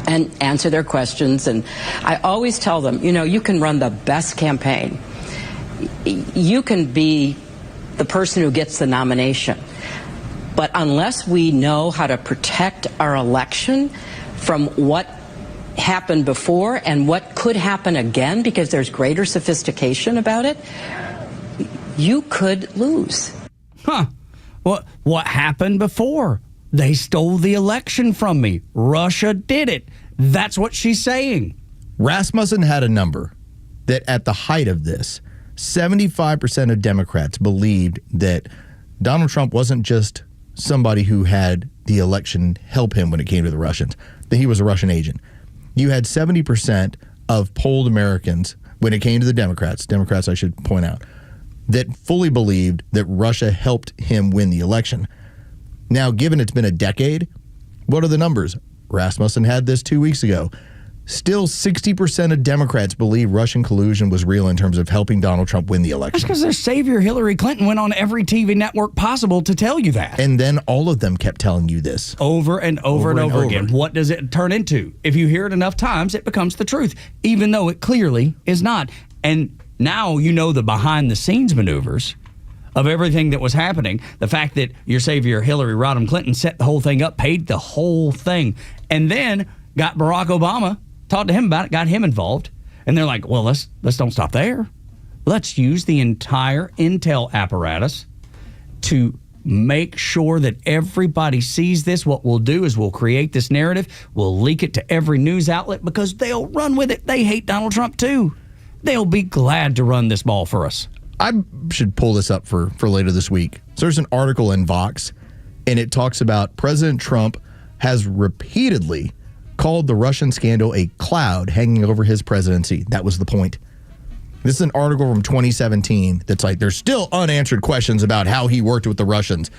and answer their questions. And I always tell them, you can run the best campaign. You can be the person who gets the nomination. But unless we know how to protect our election from what happened before and what could happen again, because there's greater sophistication about it, you could lose. What happened before? They stole the election from me. Russia did it. That's what she's saying. Rasmussen had a number that at the height of this, 75% of Democrats believed that Donald Trump wasn't just somebody who had the election help him when it came to the Russians, that he was a Russian agent. You had 70% of polled Americans, when it came to the Democrats I should point out, that fully believed that Russia helped him win the election. Now, given it's been a decade, what are the numbers? Rasmussen had this 2 weeks ago. Still 60% of Democrats believe Russian collusion was real in terms of helping Donald Trump win the election. That's because their savior, Hillary Clinton, went on every TV network possible to tell you that. And then all of them kept telling you this. Over and over again. What does it turn into? If you hear it enough times, it becomes the truth, even though it clearly is not. And now you know the behind-the-scenes maneuvers of everything that was happening. The fact that your savior, Hillary Rodham Clinton, set the whole thing up, paid the whole thing, and then got Barack Obama, talked to him about it, got him involved. And they're like, well, let's don't stop there. Let's use the entire intel apparatus to make sure that everybody sees this. What we'll do is we'll create this narrative. We'll leak it to every news outlet because they'll run with it. They hate Donald Trump, too. They'll be glad to run this ball for us. I should pull this up for later this week. So there's an article in Vox, and it talks about President Trump has repeatedly called the Russian scandal a cloud hanging over his presidency. That was the point. This is an article from 2017 that's like, there's still unanswered questions about how he worked with the Russians.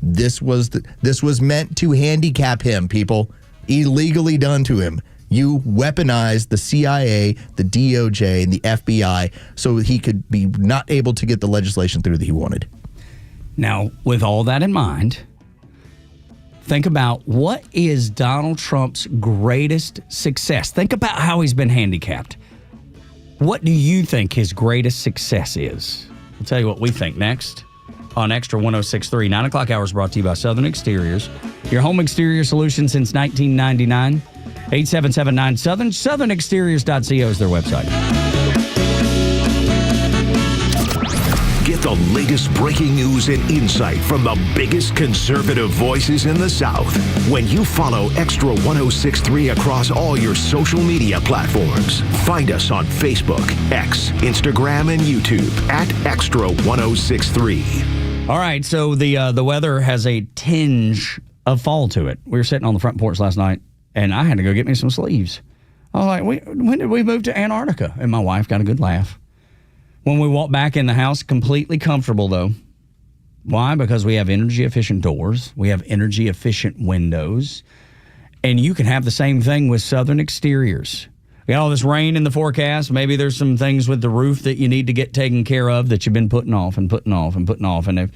This was meant to handicap him, people. Illegally done to him. You weaponized the CIA, the DOJ, and the FBI so he could be not able to get the legislation through that he wanted. Now, with all that in mind, think about what is Donald Trump's greatest success. Think about how he's been handicapped. What do you think his greatest success is? I'll tell you what we think next on Extra 106.3. 9 o'clock hours brought to you by Southern Exteriors. Your home exterior solution since 1999. 877-9-SOUTHERN. SouthernExteriors.co is their website. Get the latest breaking news and insight from the biggest conservative voices in the South when you follow Extra 106.3 across all your social media platforms. Find us on Facebook, X, Instagram, and YouTube at Extra 106.3. All right, so the weather has a tinge of fall to it. We were sitting on the front porch last night, and I had to go get me some sleeves. I was like, when did we move to Antarctica? And my wife got a good laugh. When we walked back in the house, completely comfortable, though. Why? Because we have energy-efficient doors. We have energy-efficient windows. And you can have the same thing with Southern Exteriors. We got all this rain in the forecast. Maybe there's some things with the roof that you need to get taken care of that you've been putting off and putting off and putting off. And if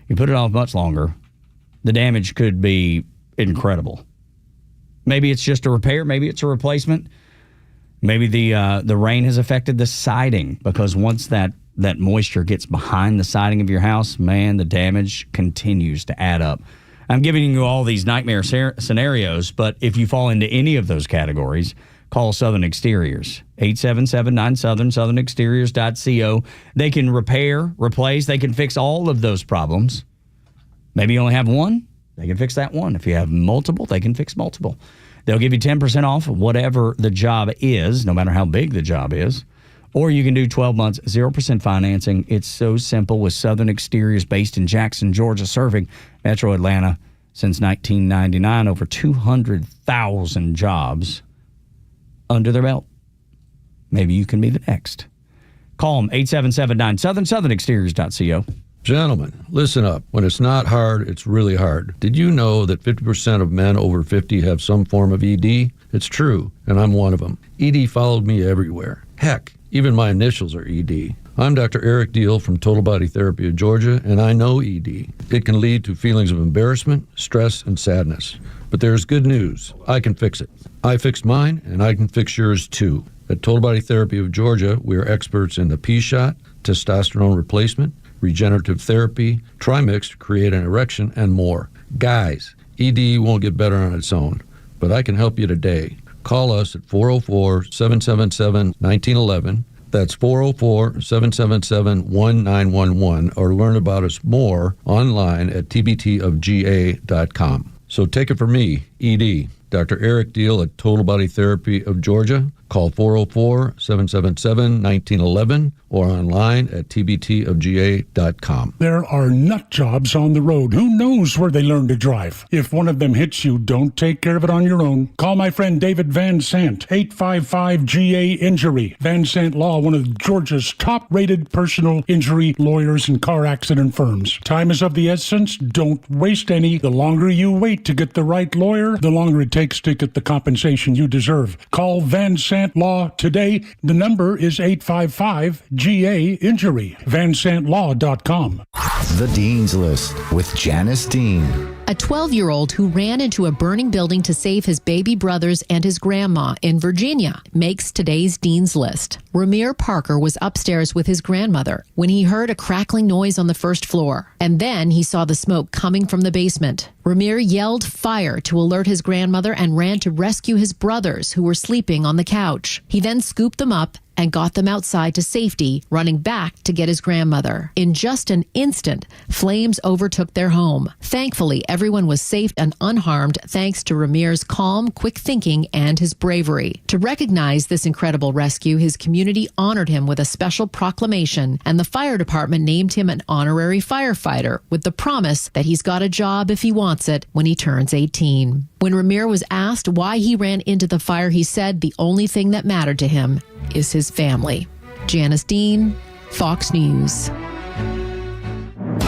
you put it off much longer, the damage could be incredible. Maybe it's just a repair. Maybe it's a replacement. Maybe the rain has affected the siding because once that moisture gets behind the siding of your house, man, the damage continues to add up. I'm giving you all these nightmare scenarios, but if you fall into any of those categories, call Southern Exteriors. 877-9-SOUTHERN, SouthernExteriors.co. They can repair, replace, they can fix all of those problems. Maybe you only have one, they can fix that one. If you have multiple, they can fix multiple. They'll give you 10% off whatever the job is, no matter how big the job is. Or you can do 12 months, 0% financing. It's so simple with Southern Exteriors based in Jackson, Georgia, serving Metro Atlanta since 1999. Over 200,000 jobs under their belt. Maybe you can be the next. Call them, 877-9-SOUTHERN, SouthernExteriors.co. Gentlemen, listen up. When it's not hard, it's really hard. Did you know that 50% of men over 50 have some form of ED? It's true, and I'm one of them. ED followed me everywhere. Heck, even my initials are ED. I'm Dr. Eric Deal from Total Body Therapy of Georgia, and I know ED. It can lead to feelings of embarrassment, stress, and sadness. But there's good news. I can fix it. I fixed mine, and I can fix yours too. At Total Body Therapy of Georgia, we are experts in the P-shot, testosterone replacement, regenerative therapy, trimix to create an erection, and more. Guys, ED won't get better on its own, but I can help you today. Call us at 404-777-1911. That's 404-777-1911, or learn about us more online at tbtofga.com. So take it from me, ED, Dr. Eric Deal at Total Body Therapy of Georgia. Call 404-777-1911 or online at tbtofga.com. There are nut jobs on the road. Who knows where they learn to drive? If one of them hits you, don't take care of it on your own. Call my friend David Van Sant, 855-GA-INJURY. Van Sant Law, one of Georgia's top-rated personal injury lawyers and car accident firms. Time is of the essence. Don't waste any. The longer you wait to get the right lawyer, the longer it takes to get the compensation you deserve. Call Van Sant Law today. The number is 855-GA-INJURY. VanSantLaw.com. The Dean's List with Janice Dean. A 12-year-old who ran into a burning building to save his baby brothers and his grandma in Virginia makes today's Dean's List. Ramir Parker was upstairs with his grandmother when he heard a crackling noise on the first floor, and then he saw the smoke coming from the basement. Ramir yelled fire to alert his grandmother and ran to rescue his brothers who were sleeping on the couch. He then scooped them up and got them outside to safety, running back to get his grandmother. In just an instant, flames overtook their home. Thankfully, everyone was safe and unharmed thanks to Ramir's calm, quick thinking, and his bravery. To recognize this incredible rescue, his community honored him with a special proclamation, and the fire department named him an honorary firefighter with the promise that he's got a job if he wants it when he turns 18. When Ramir was asked why he ran into the fire, he said the only thing that mattered to him is his family. Janice Dean, Fox News.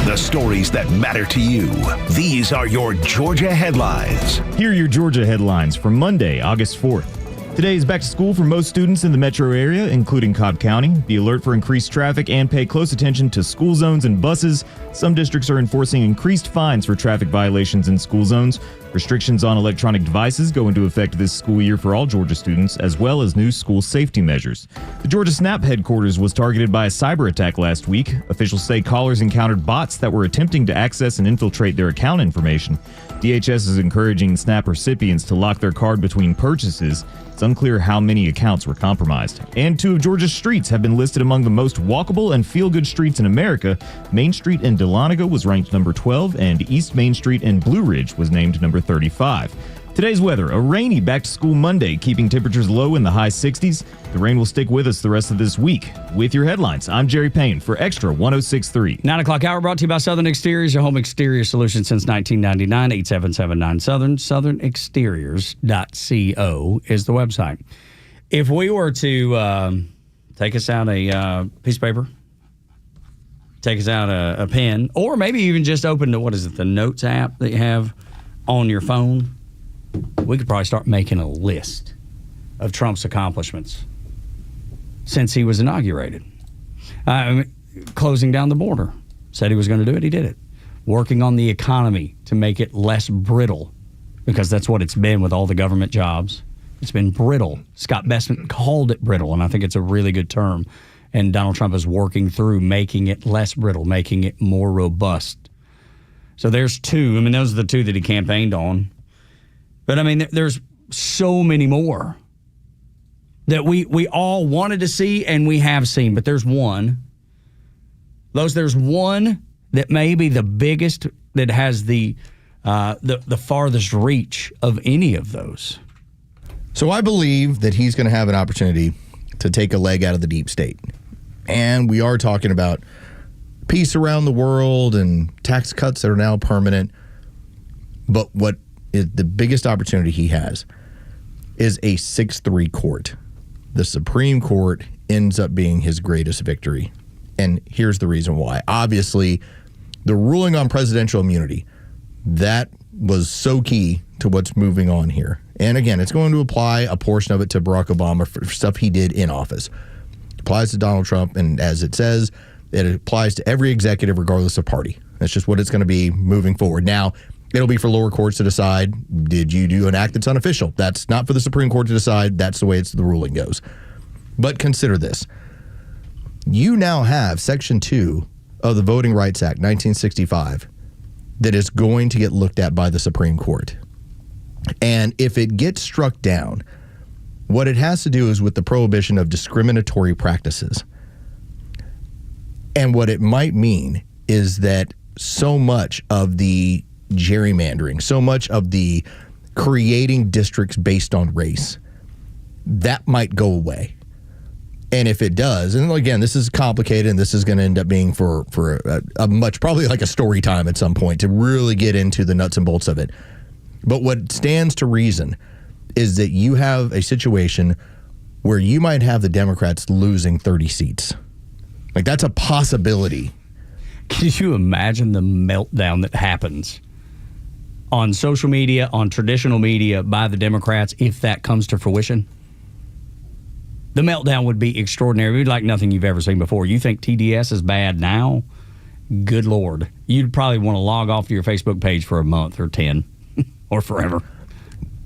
The stories that matter to you. These are your Georgia headlines. Here are your Georgia headlines for Monday, August 4th. Today is back to school for most students in the metro area, including Cobb County. Be alert for increased traffic and pay close attention to school zones and buses. Some districts are enforcing increased fines for traffic violations in school zones. Restrictions on electronic devices go into effect this school year for all Georgia students, as well as new school safety measures. The Georgia Snap headquarters was targeted by a cyber attack last week. Officials say callers encountered bots that were attempting to access and infiltrate their account information. DHS is encouraging Snap recipients to lock their card between purchases. It's unclear how many accounts were compromised. And 2 of Georgia's streets have been listed among the most walkable and feel-good streets in America. Main Street in Dahlonega was ranked number 12, and East Main Street in Blue Ridge was named number 35. Today's weather, a rainy back-to-school Monday, keeping temperatures low in the high 60s. The rain will stick with us the rest of this week. With your headlines, I'm Jerry Payne for Extra 106.3. 9 o'clock hour brought to you by Southern Exteriors, your home exterior solution since 1999. 8779 Southern. SouthernExteriors.co is the website. If we were to take us out a piece of paper, take us out a pen, or maybe even just open the Notes app that you have on your phone, we could probably start making a list of Trump's accomplishments since he was inaugurated. Closing down the border. Said he was going to do it. He did it. Working on the economy to make it less brittle, because that's what it's been with all the government jobs. It's been brittle. Scott Bessent called it brittle, and I think it's a really good term. And Donald Trump is working through making it less brittle, making it more robust. So there's 2. I mean, those are the 2 that he campaigned on. But, I mean, there's so many more that we all wanted to see and we have seen. But there's one. There's one that may be the biggest, that has the farthest reach of any of those. So I believe that he's going to have an opportunity to take a leg out of the deep state. And we are talking about peace around the world and tax cuts that are now permanent. But what is the biggest opportunity he has is a 6-3 court. The Supreme Court ends up being his greatest victory. And here's the reason why. Obviously, the ruling on presidential immunity, that was so key to what's moving on here. And again, it's going to apply a portion of it to Barack Obama for stuff he did in office. It applies to Donald Trump, and as it says, it applies to every executive regardless of party. That's just what it's going to be moving forward. Now, it'll be for lower courts to decide, did you do an act that's unofficial? That's not for the Supreme Court to decide. That's the way the ruling goes. But consider this. You now have Section 2 of the Voting Rights Act, 1965, that is going to get looked at by the Supreme Court. And if it gets struck down, what it has to do is with the prohibition of discriminatory practices. And what it might mean is that so much of the gerrymandering, so much of the creating districts based on race, that might go away. And if it does, and again, this is complicated, and this is going to end up being for a much, probably like a story time at some point to really get into the nuts and bolts of it. But what stands to reason is that you have a situation where you might have the Democrats losing 30 seats. Like, that's a possibility. Can you imagine the meltdown that happens on social media, on traditional media by the Democrats if that comes to fruition? The meltdown would be extraordinary. It would be like nothing you've ever seen before. You think TDS is bad now? Good Lord. You'd probably want to log off your Facebook page for a month or 10 or forever.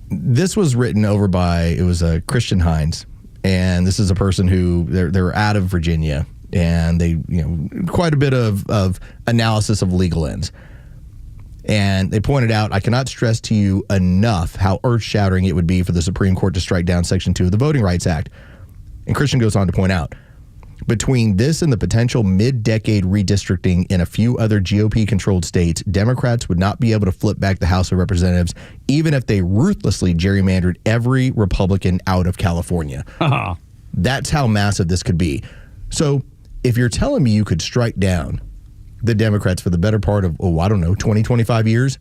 This was written over by, it was Christian Hines, and this is a person who, they're out of Virginia, and they, quite a bit of analysis of legal ends. And they pointed out, I cannot stress to you enough how earth-shattering it would be for the Supreme Court to strike down Section 2 of the Voting Rights Act. And Christian goes on to point out, between this and the potential mid-decade redistricting in a few other GOP-controlled states, Democrats would not be able to flip back the House of Representatives even if they ruthlessly gerrymandered every Republican out of California. That's how massive this could be. So if you're telling me you could strike down the Democrats for the better part of, 20, 25 years,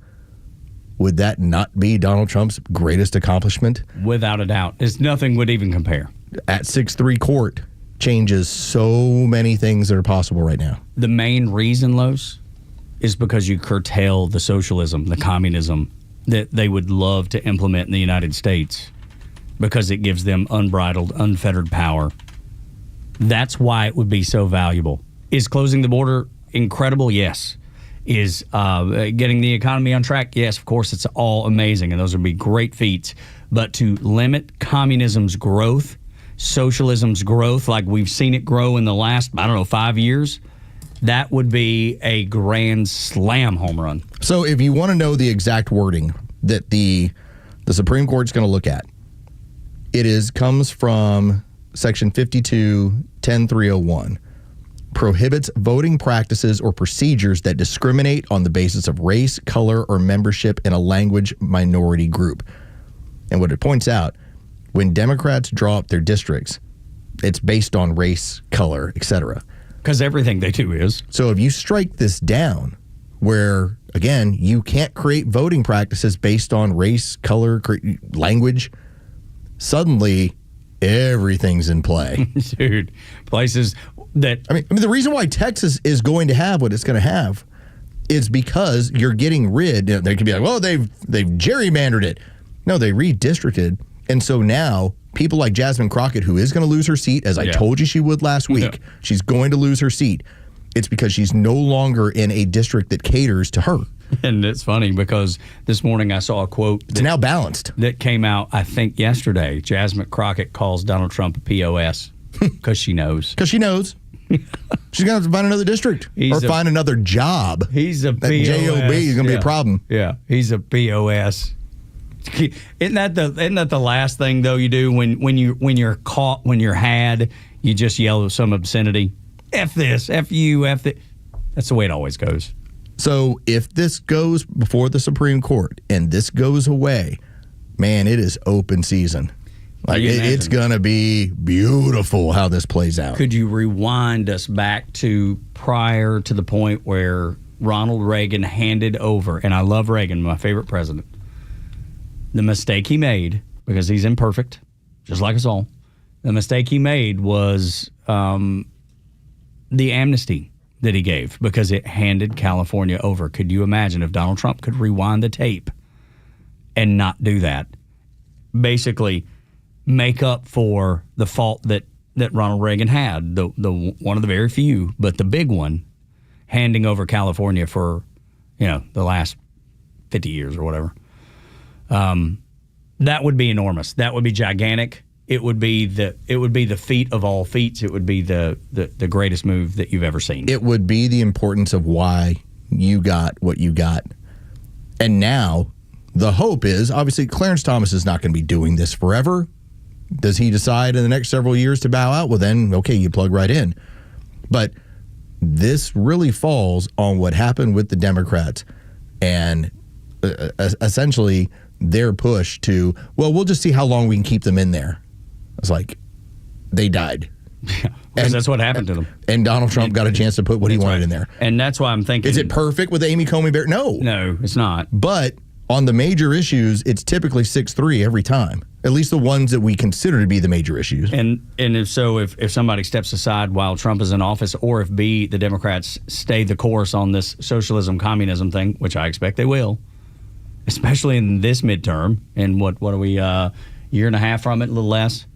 would that not be Donald Trump's greatest accomplishment? Without a doubt. Nothing would even compare. At 6-3 court changes so many things that are possible right now. The main reason, Los, is because you curtail the socialism, the communism that they would love to implement in the United States because it gives them unbridled, unfettered power. That's why it would be so valuable. Is closing the border incredible? Yes. Is getting the economy on track? Yes, of course, it's all amazing, and those would be great feats. But to limit communism's growth, socialism's growth, like we've seen it grow in the last, 5 years, that would be a grand slam home run. So if you want to know the exact wording that the Supreme Court's going to look at, it comes from Section 52-10301. Prohibits voting practices or procedures that discriminate on the basis of race, color, or membership in a language minority group. And what it points out, when Democrats draw up their districts, it's based on race, color, etc. Because everything they do is. So if you strike this down, where, again, you can't create voting practices based on race, color, language, suddenly everything's in play. Dude, places that... I mean, the reason why Texas is going to have what it's going to have is because you're getting rid... they could be like, well, they've gerrymandered it. No, they redistricted. And so now, people like Jasmine Crockett, who is going to lose her seat, as I told you she would last week, she's going to lose her seat. It's because she's no longer in a district that caters to her. And it's funny because this morning I saw a quote. It's now balanced. That came out, I think, yesterday. Jasmine Crockett calls Donald Trump a POS because she knows. Because she knows. She's going to have to find another district find another job. He's a POS. That JOB is going to be a problem. Yeah, he's a POS. Isn't that the last thing though you do when you're caught, when you're had, you just yell some obscenity? F this, F you, F that. That's the way it always goes. So if this goes before the Supreme Court and this goes away, man, it is open season. Like it's going to be beautiful how this plays out. Could you rewind us back to prior to the point where Ronald Reagan handed over, and I love Reagan, my favorite president, the mistake he made, because he's imperfect, just like us all, the mistake he made was the amnesty that he gave because it handed California over. Could you imagine if Donald Trump could rewind the tape and not do that? Basically make up for the fault that Ronald Reagan had, the one of the very few, but the big one, handing over California for, the last 50 years or whatever. That would be enormous. That would be gigantic. It would be the feat of all feats. It would be the greatest move that you've ever seen. It would be the importance of why you got what you got. And now the hope is, obviously, Clarence Thomas is not going to be doing this forever. Does he decide in the next several years to bow out? Well, then, okay, you plug right in. But this really falls on what happened with the Democrats. And essentially their push to, well, we'll just see how long we can keep them in there. It's like, they died. Yeah, because that's what happened to them. And Donald Trump got a chance to put what he wanted in there. And that's why I'm thinking. Is it perfect with Amy Coney Barrett? No. No, it's not. But on the major issues, it's typically 6-3 every time. At least the ones that we consider to be the major issues. And if so, if somebody steps aside while Trump is in office, or if B, the Democrats stay the course on this socialism, communism thing, which I expect they will, especially in this midterm, and what are we, year and a half from it, a little less?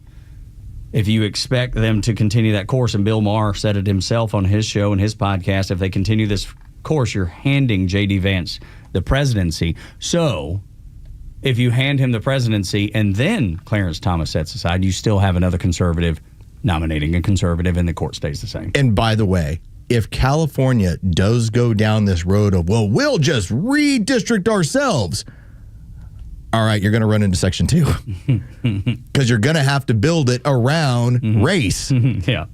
If you expect them to continue that course, and Bill Maher said it himself on his show and his podcast, if they continue this course, you're handing J.D. Vance the presidency. So if you hand him the presidency and then Clarence Thomas sets aside, you still have another conservative nominating a conservative, and the court stays the same. And by the way, if California does go down this road of, well, we'll just redistrict ourselves, all right, you're going to run into Section 2. Because you're going to have to build it around race. Yeah.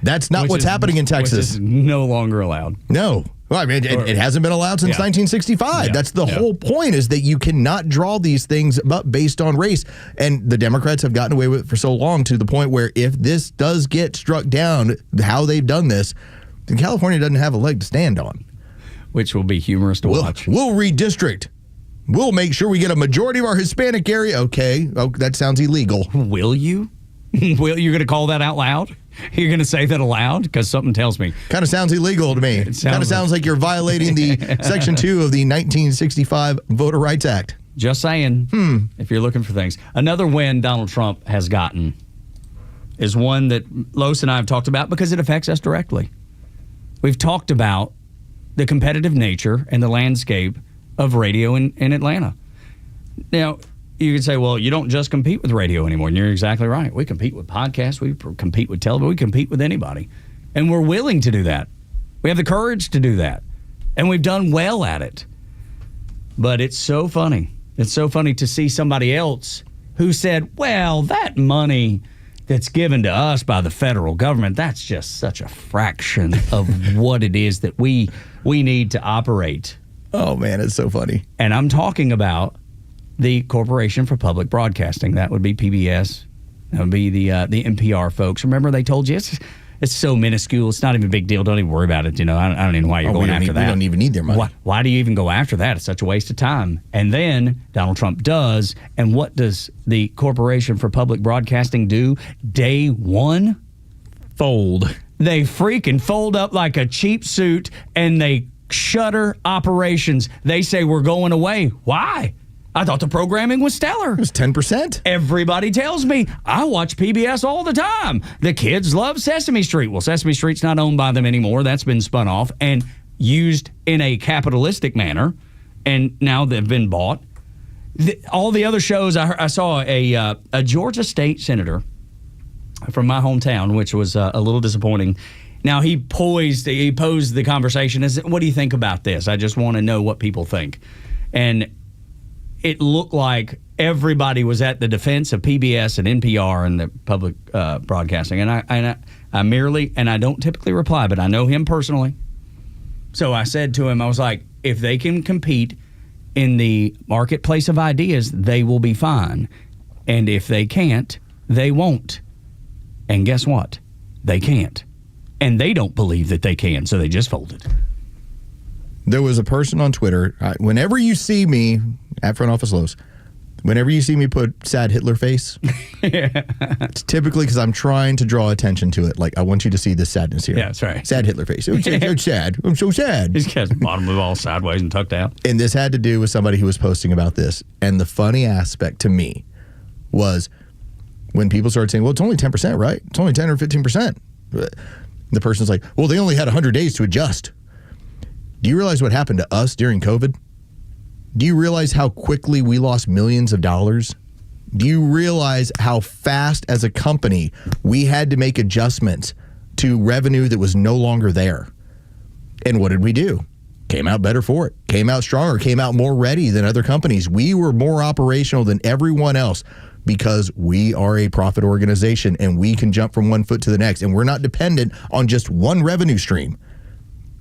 That's not what's happening in Texas. Which is no longer allowed. No. Well, I mean, it hasn't been allowed since 1965. That's the whole point, is that you cannot draw these things up based on race. And the Democrats have gotten away with it for so long, to the point where if this does get struck down, how they've done this, then California doesn't have a leg to stand on. Which will be humorous to watch. We'll redistrict. We'll make sure we get a majority of our Hispanic area. Okay. Oh, that sounds illegal. Will you? You're going to call that out loud? You're going to say that aloud? Because something tells me. Kind of sounds illegal to me. It kind of sounds like you're violating the Section 2 of the 1965 Voter Rights Act. Just saying. If you're looking for things. Another win Donald Trump has gotten is one that Los and I have talked about because it affects us directly. We've talked about the competitive nature and the landscape of radio in Atlanta. Now, you could say, well, you don't just compete with radio anymore, and you're exactly right. We compete with podcasts, we compete with television, we compete with anybody, and we're willing to do that. We have the courage to do that, and we've done well at it. But it's so funny. It's so funny to see somebody else who said, well, that money that's given to us by the federal government, that's just such a fraction of what it is that we need to operate. Oh, man, it's so funny. And I'm talking about the Corporation for Public Broadcasting. That would be PBS. That would be the NPR folks. Remember, they told you it's so minuscule. It's not even a big deal. Don't even worry about it. You know, I don't even know why you're going after that. We don't even need their money. Why do you even go after that? It's such a waste of time. And then Donald Trump does. And what does the Corporation for Public Broadcasting do? Day one? Fold. They freaking fold up like a cheap suit, and they shutter operations. They say we're going away. Why? I thought the programming was stellar. It was 10%. Everybody tells me I watch PBS all the time. The kids love Sesame Street. Well, Sesame Street's not owned by them anymore. That's been spun off and used in a capitalistic manner, and now they've been bought. All the other shows, I saw a Georgia state senator from my hometown, which was a little disappointing. Now, he posed the conversation as, what do you think about this? I just want to know what people think. And it looked like everybody was at the defense of PBS and NPR and the public broadcasting. And I don't typically reply, but I know him personally. So I said to him, I was like, if they can compete in the marketplace of ideas, they will be fine. And if they can't, they won't. And guess what? They can't. And they don't believe that they can, so they just folded. There was a person on Twitter, whenever you see me at Front Office Los, whenever you see me put sad Hitler face, it's typically because I'm trying to draw attention to it. Like, I want you to see this sadness here. Yeah, that's right. Sad Hitler face. I'm sad. I'm so sad. His cat's bottom of all sideways and tucked out. And this had to do with somebody who was posting about this. And the funny aspect to me was when people started saying, well, it's only 10%, right? It's only 10 or 15%. The person's like, well, they only had 100 days to adjust. Do you realize what happened to us during COVID? Do you realize how quickly we lost millions of dollars? Do you realize how fast as a company we had to make adjustments to revenue that was no longer there? And what did we do? Came out better for it. Came out stronger. Came out more ready than other companies. We were more operational than everyone else because we are a profit organization and we can jump from one foot to the next. And we're not dependent on just one revenue stream.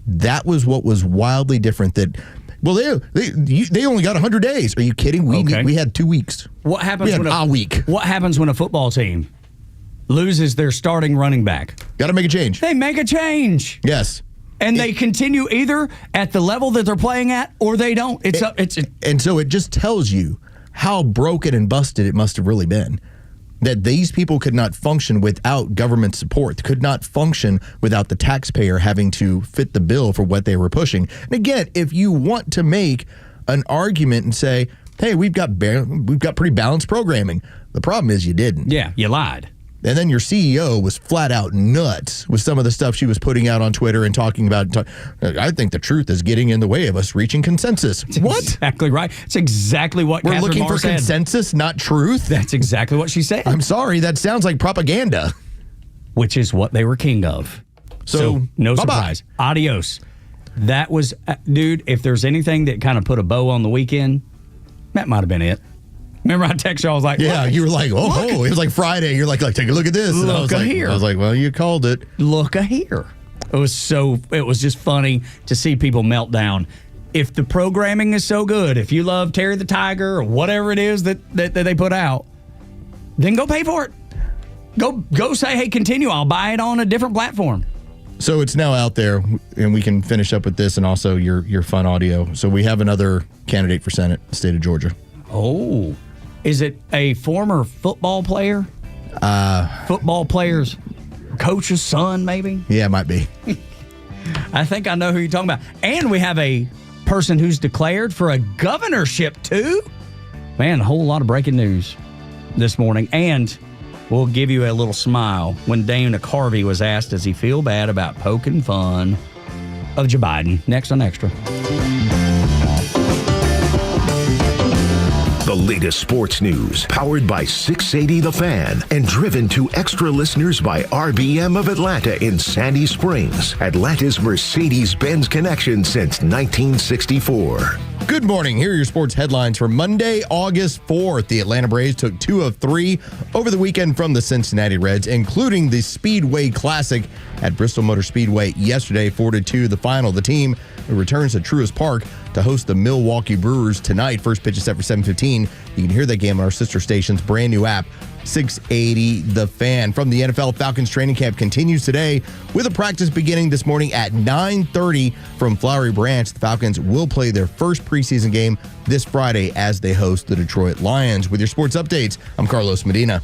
That was what was wildly different, that Well, they only got 100 days. Are you kidding? We had 2 weeks. What happens when a week? What happens when a football team loses their starting running back? Got to make a change. They make a change. Yes. And they continue either at the level that they're playing at, or they don't. And so it just tells you how broken and busted it must have really been. That these people could not function without government support, could not function without the taxpayer having to fit the bill for what they were pushing. And again, if you want to make an argument and say, hey, we've got pretty balanced programming, the problem is you didn't. Yeah, you lied. And then your CEO was flat out nuts with some of the stuff she was putting out on Twitter and talking about. I think the truth is getting in the way of us reaching consensus. What? Exactly right. It's exactly what we're Catherine looking Barr for said. Consensus, not truth. That's exactly what she said. I'm sorry, that sounds like propaganda. Which is what they were king of. So no surprise. Adios. That was, dude. If there's anything that kind of put a bow on the weekend, that might have been it. Remember, I texted you. I was like, "Yeah." You were like, "Oh, it was like Friday." You're like, "Take a look at this." Look here. I was like, "Well, you called it." Look here. It was just funny to see people melt down. If the programming is so good, if you love Terry the Tiger or whatever it is that they put out, then go pay for it. Go say, "Hey, continue. I'll buy it on a different platform." So it's now out there, and we can finish up with this and also your fun audio. So we have another candidate for Senate, the state of Georgia. Oh. Is it a former football player? Football player's coach's son, maybe? Yeah, it might be. I think I know who you're talking about. And we have a person who's declared for a governorship, too. Man, a whole lot of breaking news this morning. And we'll give you a little smile when Dana Carvey was asked, does he feel bad about poking fun of Joe Biden? Next on Extra. The latest sports news, powered by 680 The Fan, and driven to extra listeners by RBM of Atlanta in Sandy Springs, Atlanta's Mercedes-Benz connection since 1964. Good morning. Here are your sports headlines for Monday, August 4th. The Atlanta Braves took 2 of 3 over the weekend from the Cincinnati Reds, including the Speedway Classic at Bristol Motor Speedway yesterday, 4-2 the final. The team returns to Truist Park to host the Milwaukee Brewers tonight. First pitch is set for 7:15. You can hear that game on our sister station's brand new app, 680 The Fan. From the NFL, Falcons training camp continues today with a practice beginning this morning at 9:30 from Flowery Branch. The Falcons will play their first preseason game this Friday as they host the Detroit Lions. With your sports updates, I'm Carlos Medina.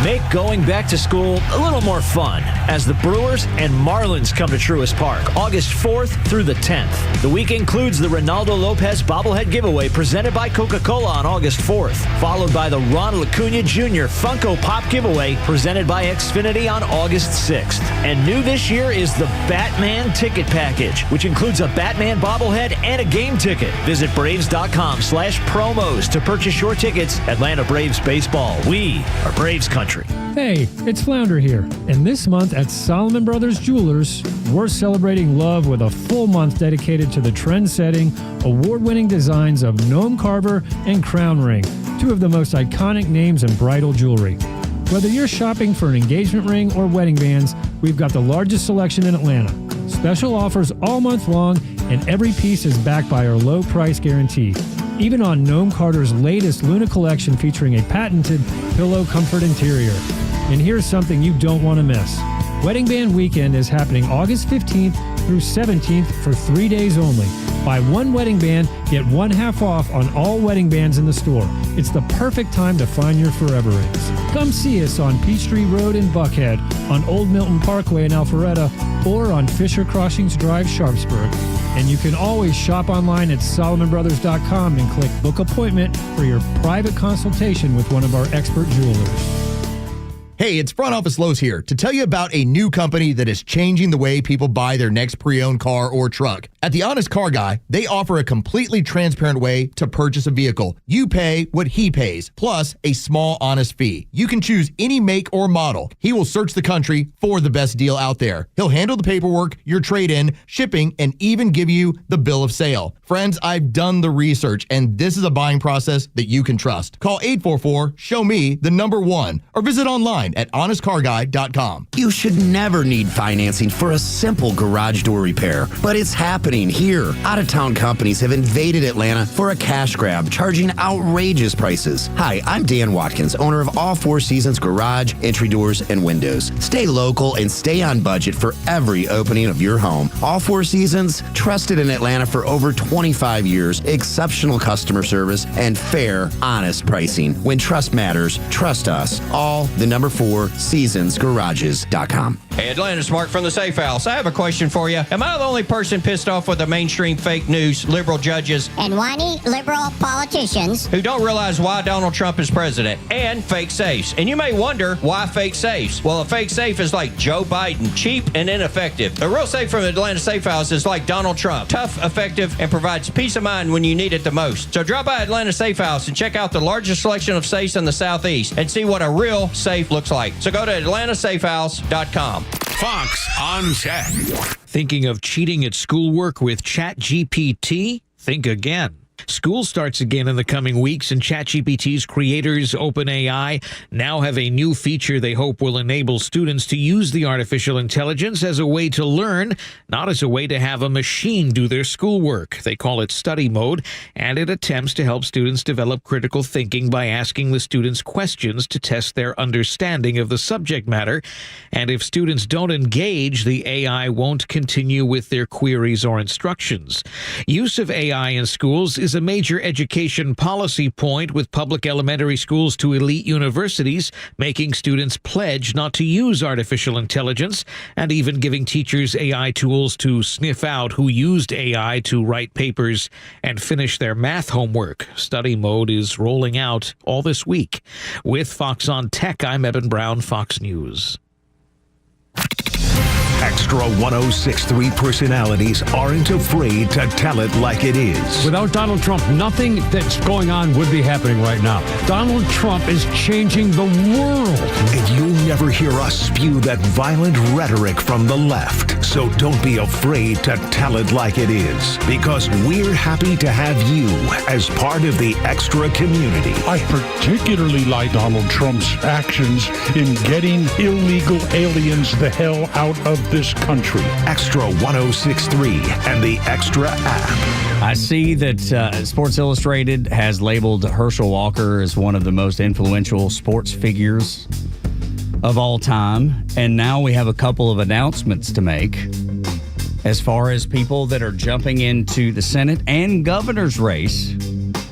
Make going back to school a little more fun as the Brewers and Marlins come to Truist Park August 4th through the 10th. The week includes the Ronaldo Lopez bobblehead giveaway presented by Coca-Cola on August 4th, followed by the Ronald Acuna Jr. Funko Pop giveaway presented by Xfinity on August 6th. And new this year is the Batman Ticket Package, which includes a Batman bobblehead and a game ticket. Visit Braves.com/promos to purchase your tickets. Atlanta Braves baseball. We are Braves country. Hey, it's Flounder here, and this month at Solomon Brothers Jewelers, we're celebrating love with a full month dedicated to the trend-setting, award-winning designs of Gnome Carver and Crown Ring, 2 of the most iconic names in bridal jewelry. Whether you're shopping for an engagement ring or wedding bands, we've got the largest selection in Atlanta. Special offers all month long, and every piece is backed by our low price guarantee. Even on Gnome Carter's latest Luna collection featuring a patented pillow comfort interior. And here's something you don't want to miss. Wedding Band Weekend is happening August 15th through 17th for 3 days only. Buy 1 wedding band, get 1 half off on all wedding bands in the store. It's the perfect time to find your forever rings. Come see us on Peachtree Road in Buckhead, on Old Milton Parkway in Alpharetta, or on Fisher Crossings Drive, Sharpsburg. And you can always shop online at SolomonBrothers.com and click Book Appointment for your private consultation with one of our expert jewelers. Hey, it's Front Office Lowe's here to tell you about a new company that is changing the way people buy their next pre-owned car or truck. At The Honest Car Guy, they offer a completely transparent way to purchase a vehicle. You pay what he pays, plus a small honest fee. You can choose any make or model. He will search the country for the best deal out there. He'll handle the paperwork, your trade-in, shipping, and even give you the bill of sale. Friends, I've done the research, and this is a buying process that you can trust. Call 844-SHOW-ME, the number 1, or visit online online at honestcarguy.com. You should never need financing for a simple garage door repair, but it's happening here. Out-of-town companies have invaded Atlanta for a cash grab, charging outrageous prices. Hi, I'm Dan Watkins, owner of All Four Seasons Garage, Entry Doors, and Windows. Stay local and stay on budget for every opening of your home. All Four Seasons, trusted in Atlanta for over 25 years, exceptional customer service, and fair, honest pricing. When trust matters, trust us. All the number 4 seasonsgarages.com. Hey, Atlanta's Mark from the Safe House. I have a question for you. Am I the only person pissed off with the mainstream fake news, liberal judges, and whiny liberal politicians who don't realize why Donald Trump is president, and fake safes? And you may wonder, why fake safes? Well, a fake safe is like Joe Biden, cheap and ineffective. A real safe from Atlanta Safe House is like Donald Trump, tough, effective, and provides peace of mind when you need it the most. So drop by Atlanta Safe House and check out the largest selection of safes in the Southeast and see what a real safe looks like. So go to atlantasafehouse.com. Fox on Tech. Thinking of cheating at schoolwork with ChatGPT? Think again. School starts again in the coming weeks, and ChatGPT's creators, OpenAI, now have a new feature they hope will enable students to use the artificial intelligence as a way to learn, not as a way to have a machine do their schoolwork. They call it study mode, and it attempts to help students develop critical thinking by asking the students questions to test their understanding of the subject matter. And if students don't engage, the AI won't continue with their queries or instructions. Use of AI in schools is a major education policy point, with public elementary schools to elite universities making students pledge not to use artificial intelligence, and even giving teachers AI tools to sniff out who used AI to write papers and finish their math homework. Study mode is rolling out all this week. With Fox on Tech, I'm Eben Brown, Fox News. Extra 106.3 personalities aren't afraid to tell it like it is. Without Donald Trump, nothing that's going on would be happening right now. Donald Trump is changing the world. And you'll never hear us spew that violent rhetoric from the left. So don't be afraid to tell it like it is, because we're happy to have you as part of the Extra community. I particularly like Donald Trump's actions in getting illegal aliens the hell out of this country. Extra 106.3 and the Extra app. I see that Sports Illustrated has labeled Herschel Walker as one of the most influential sports figures of all time. And now we have a couple of announcements to make as far as people that are jumping into the Senate and governor's race.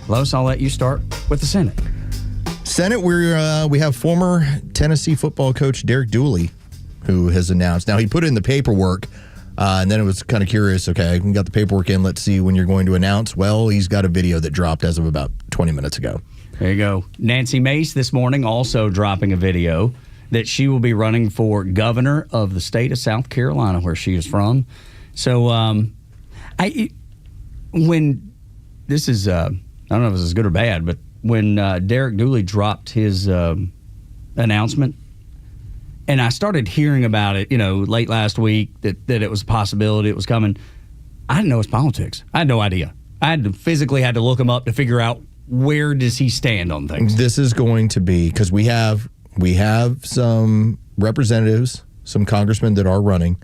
Los, I'll let you start with the Senate. Senate, we have former Tennessee football coach Derek Dooley, who has announced. Now, he put in the paperwork, and then it was kind of curious. Okay, we got the paperwork in. Let's see when you're going to announce. Well, he's got a video that dropped as of about 20 minutes ago. There you go. Nancy Mace this morning also dropping a video that she will be running for governor of the state of South Carolina, where she is from. So, when this is, I don't know if this is good or bad, but when Derek Dooley dropped his announcement, and I started hearing about it, late last week, that it was a possibility, it was coming. I didn't know it was politics. I had no idea. I had to physically had to look him up to figure out where does he stand on things. This is going to be, because we have some representatives, some congressmen that are running.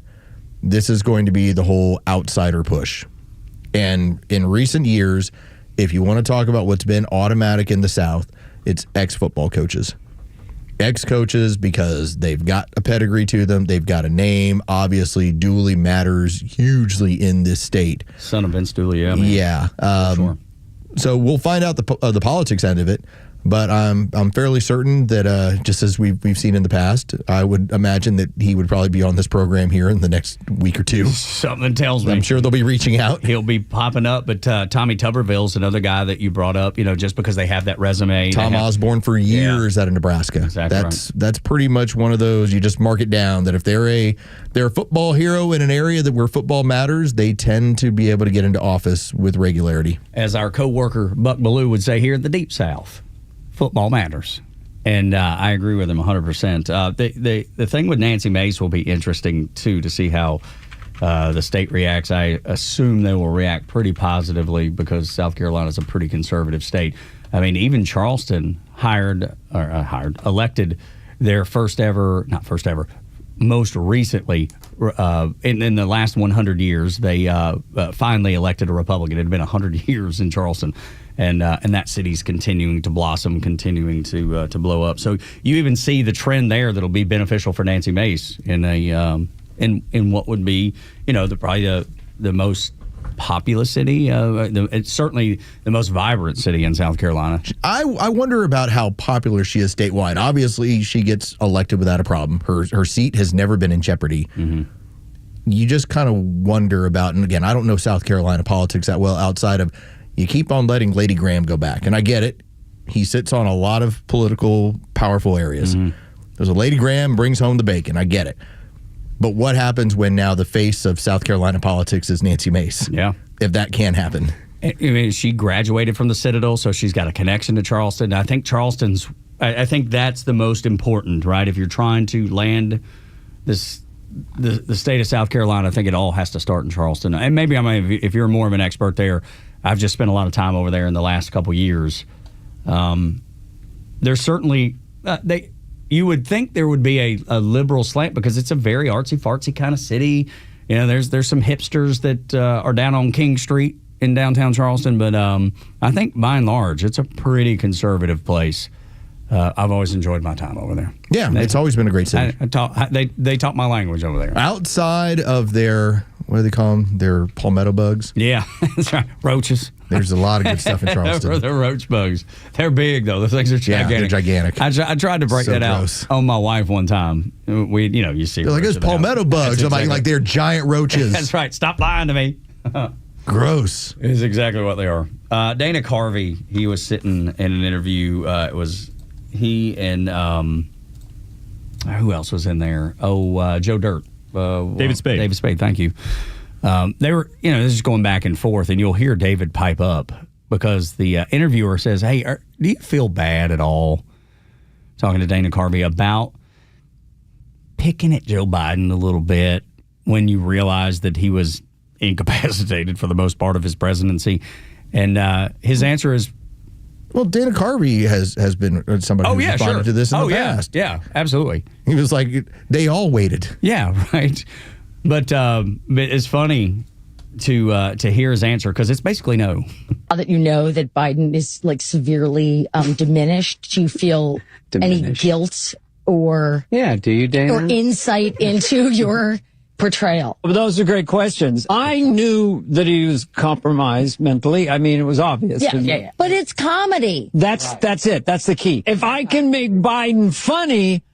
This is going to be the whole outsider push. And in recent years, if you want to talk about what's been automatic in the South, it's ex-football coaches. Ex-coaches, because they've got a pedigree to them. They've got a name. Obviously, Dooley matters hugely in this state. Son of Vince Dooley, yeah. Man. Yeah. Sure. So we'll find out the politics end of it. But I'm fairly certain that just as we've seen in the past, I would imagine that he would probably be on this program here in the next week or two. Something tells me. I'm sure they'll be reaching out. He'll be popping up. But Tommy Tuberville's another guy that you brought up, just because they have that resume. Tom Osborne for years out of Nebraska. Exactly. That's pretty much one of those, you just mark it down, that if they're a football hero in an area where football matters, they tend to be able to get into office with regularity. As our co-worker Buck Ballou would say here in the Deep South, football matters. And I agree with him 100%. The thing with Nancy Mace will be interesting, too, to see how the state reacts. I assume they will react pretty positively because South Carolina is a pretty conservative state. I mean, even Charleston elected their most recently, in the last 100 years, they finally elected a Republican. It had been 100 years in Charleston, and that city's continuing to blossom, continuing to blow up. So you even see the trend there that'll be beneficial for Nancy Mace in in what would be, probably the most populous city. It's certainly the most vibrant city in South Carolina. I wonder about how popular she is statewide. Obviously, she gets elected without a problem. Her seat has never been in jeopardy. Mm-hmm. You just kind of wonder about, and again, I don't know South Carolina politics that well outside of you keep on letting Lady Graham go back. And I get it. He sits on a lot of political, powerful areas. Mm-hmm. There's a Lady Graham brings home the bacon. I get it. But what happens when now the face of South Carolina politics is Nancy Mace? Yeah. If that can happen. I mean, she graduated from the Citadel, so she's got a connection to Charleston. I think I think that's the most important, right? If you're trying to land the state of South Carolina, I think it all has to start in Charleston. And maybe if you're more of an expert there, I've just spent a lot of time over there in the last couple years. There's certainly you would think there would be a liberal slant because it's a very artsy-fartsy kind of city. There's some hipsters that are down on King Street in downtown Charleston, but I think by and large, it's a pretty conservative place. I've always enjoyed my time over there. Yeah, it's always been a great city. They taught my language over there. Outside of their, what do they call them? Their palmetto bugs? Yeah, that's right. Roaches. There's a lot of good stuff in Charleston. They're roach bugs. They're big, though. The things are gigantic. Yeah, they're gigantic. I tried to break that gross. out on my wife one time. You see. They're like, it's palmetto bugs. I'm like they're giant roaches. That's right. Stop lying to me. Gross. Is exactly what they are. Dana Carvey, he was sitting in an interview. It was he and who else was in there? Joe Dirt. David Spade. David Spade, thank you. They were, this is going back and forth, and you'll hear David pipe up because the interviewer says, hey, do you feel bad at all, talking to Dana Carvey, about picking at Joe Biden a little bit when you realize that he was incapacitated for the most part of his presidency? And his answer is, well, Dana Carvey has been somebody who's responded to this in the past. Yeah, absolutely. He was like, they all waited. Yeah, right. But it's funny to hear his answer because it's basically no. Now that you know that Biden is severely diminished, do you feel any guilt or do you, Dana? Or insight into your portrayal? Well, those are great questions. I knew that he was compromised mentally. I mean, it was obvious. Yeah. But it's comedy. That's it. That's the key. If I can make Biden funny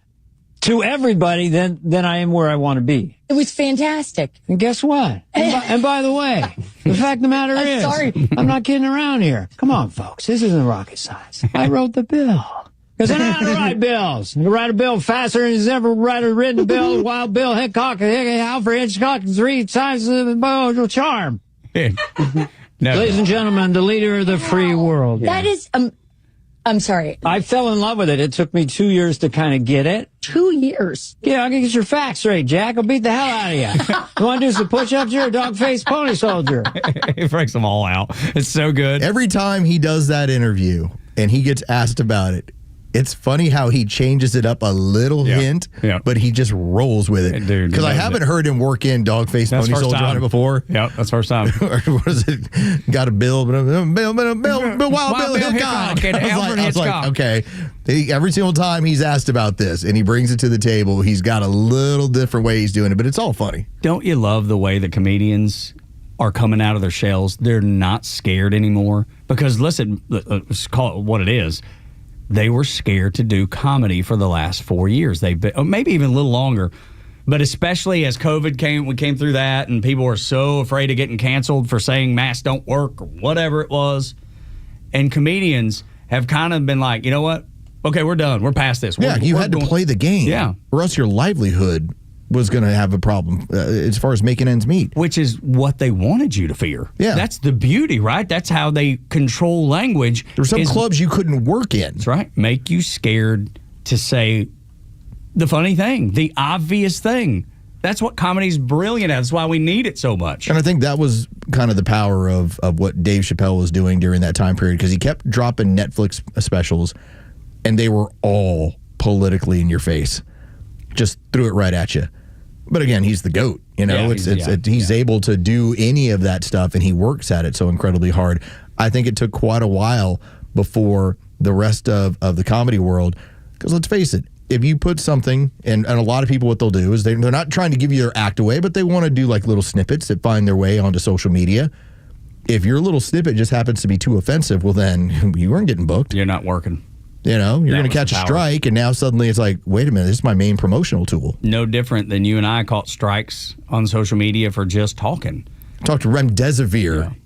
to everybody, then I am where I want to be. It was fantastic. And guess what? And by the way, the fact of the matter is, sorry. I'm not kidding around here. Come on, folks. This isn't rocket science. I wrote the bill. Because I know how to write bills. I can write a bill faster than he's ever written a bill. Wild Bill Hickok and Alfred Hitchcock 3 times the Bojo Charm. Ladies and gentlemen, the leader of the free world. That is, I'm sorry. I fell in love with it. It took me 2 years to kind of get it. 2 years? Yeah, I can get your facts straight, Jack. I'll beat the hell out of you. You want to do some push-ups? You're a dog-faced pony soldier. He breaks them all out. It's so good. Every time he does that interview and he gets asked about it, it's funny how he changes it up a little hint, but he just rolls with it. Because I haven't heard him work in dog-faced pony soldier on it before. Yep, that's first time. What is it? Got a Bill Wild Bill Hickok. I was like, okay. Every single time he's asked about this and he brings it to the table, he's got a little different way he's doing it, but it's all funny. Don't you love the way that comedians are coming out of their shells? They're not scared anymore. Because listen, let's call it what it is. They were scared to do comedy for the last 4 years. They've been, maybe even a little longer, but especially as COVID we came through that, and people were so afraid of getting canceled for saying masks don't work or whatever it was. And comedians have kind of been like, you know what? Okay, we're done. We're past this. Yeah, you had to play the game, or else your livelihood was going to have a problem as far as making ends meet. Which is what they wanted you to fear. Yeah. That's the beauty, right? That's how they control language. There's some clubs you couldn't work in. That's right. Make you scared to say the funny thing, the obvious thing. That's what comedy's brilliant at. That's why we need it so much. And I think that was kind of the power of what Dave Chappelle was doing during that time period, because he kept dropping Netflix specials, and they were all politically in your face. Just threw it right at you. But again, he's the GOAT. You know, he's able to do any of that stuff, and he works at it so incredibly hard. I think it took quite a while before the rest of the comedy world, because let's face it, if you put something, and a lot of people, what they'll do is they're not trying to give you their act away, but they want to do like little snippets that find their way onto social media. If your little snippet just happens to be too offensive, well, then you weren't getting booked. You're not working. You know, you're going to catch a strike, and now suddenly it's like, wait a minute, this is my main promotional tool. No different than you and I caught strikes on social media for just talking. Talked to Remdesivir,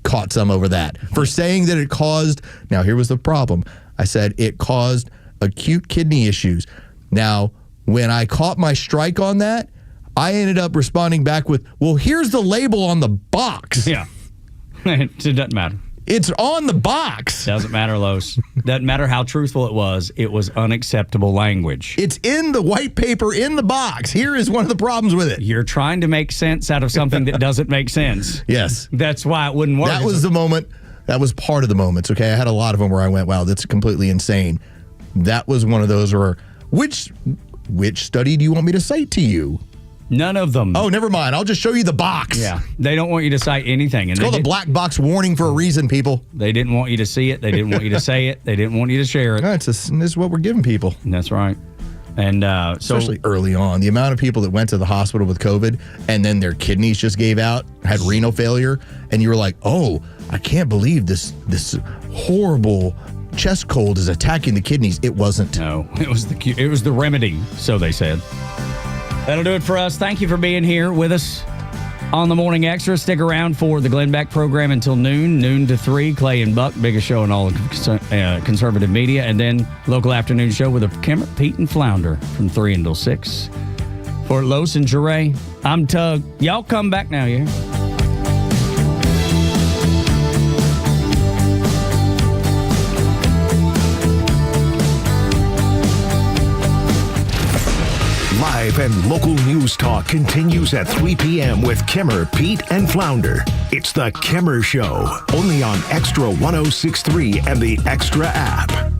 caught some over that, for saying that it caused, now here was the problem. I said it caused acute kidney issues. Now, when I caught my strike on that, I ended up responding back with, well, here's the label on the box. Yeah. It doesn't matter. It's on the box. Doesn't matter, Los. Doesn't matter how truthful it was. It was unacceptable language. It's in the white paper in the box. Here is one of the problems with it. You're trying to make sense out of something that doesn't make sense. Yes. That's why it wouldn't work. That was the moment. That was part of the moments, okay? I had a lot of them where I went, wow, that's completely insane. That was one of those where, which study do you want me to cite to you? None of them. Oh, never mind. I'll just show you the box. Yeah. They don't want you to cite anything. It's called a black box warning for a reason, people. They didn't want you to see it. They didn't want you to say it. They didn't want you to share it. No, this is what we're giving people. That's right. And especially early on, the amount of people that went to the hospital with COVID and then their kidneys just gave out, had renal failure, and you were like, oh, I can't believe this horrible chest cold is attacking the kidneys. It wasn't. No, it was the remedy, so they said. That'll do it for us. Thank you for being here with us on the Morning Extra. Stick around for the Glenn Beck program until noon to 3. Clay and Buck, biggest show in all of conservative media. And then local afternoon show with Kimmer, Pete, and Flounder from 3 until 6. For Los and Jeray, I'm Tug. Y'all come back now, yeah? Live and local news talk continues at 3 p.m. with Kimmer, Pete, and Flounder. It's the Kimmer Show, only on Extra 106.3 and the Extra app.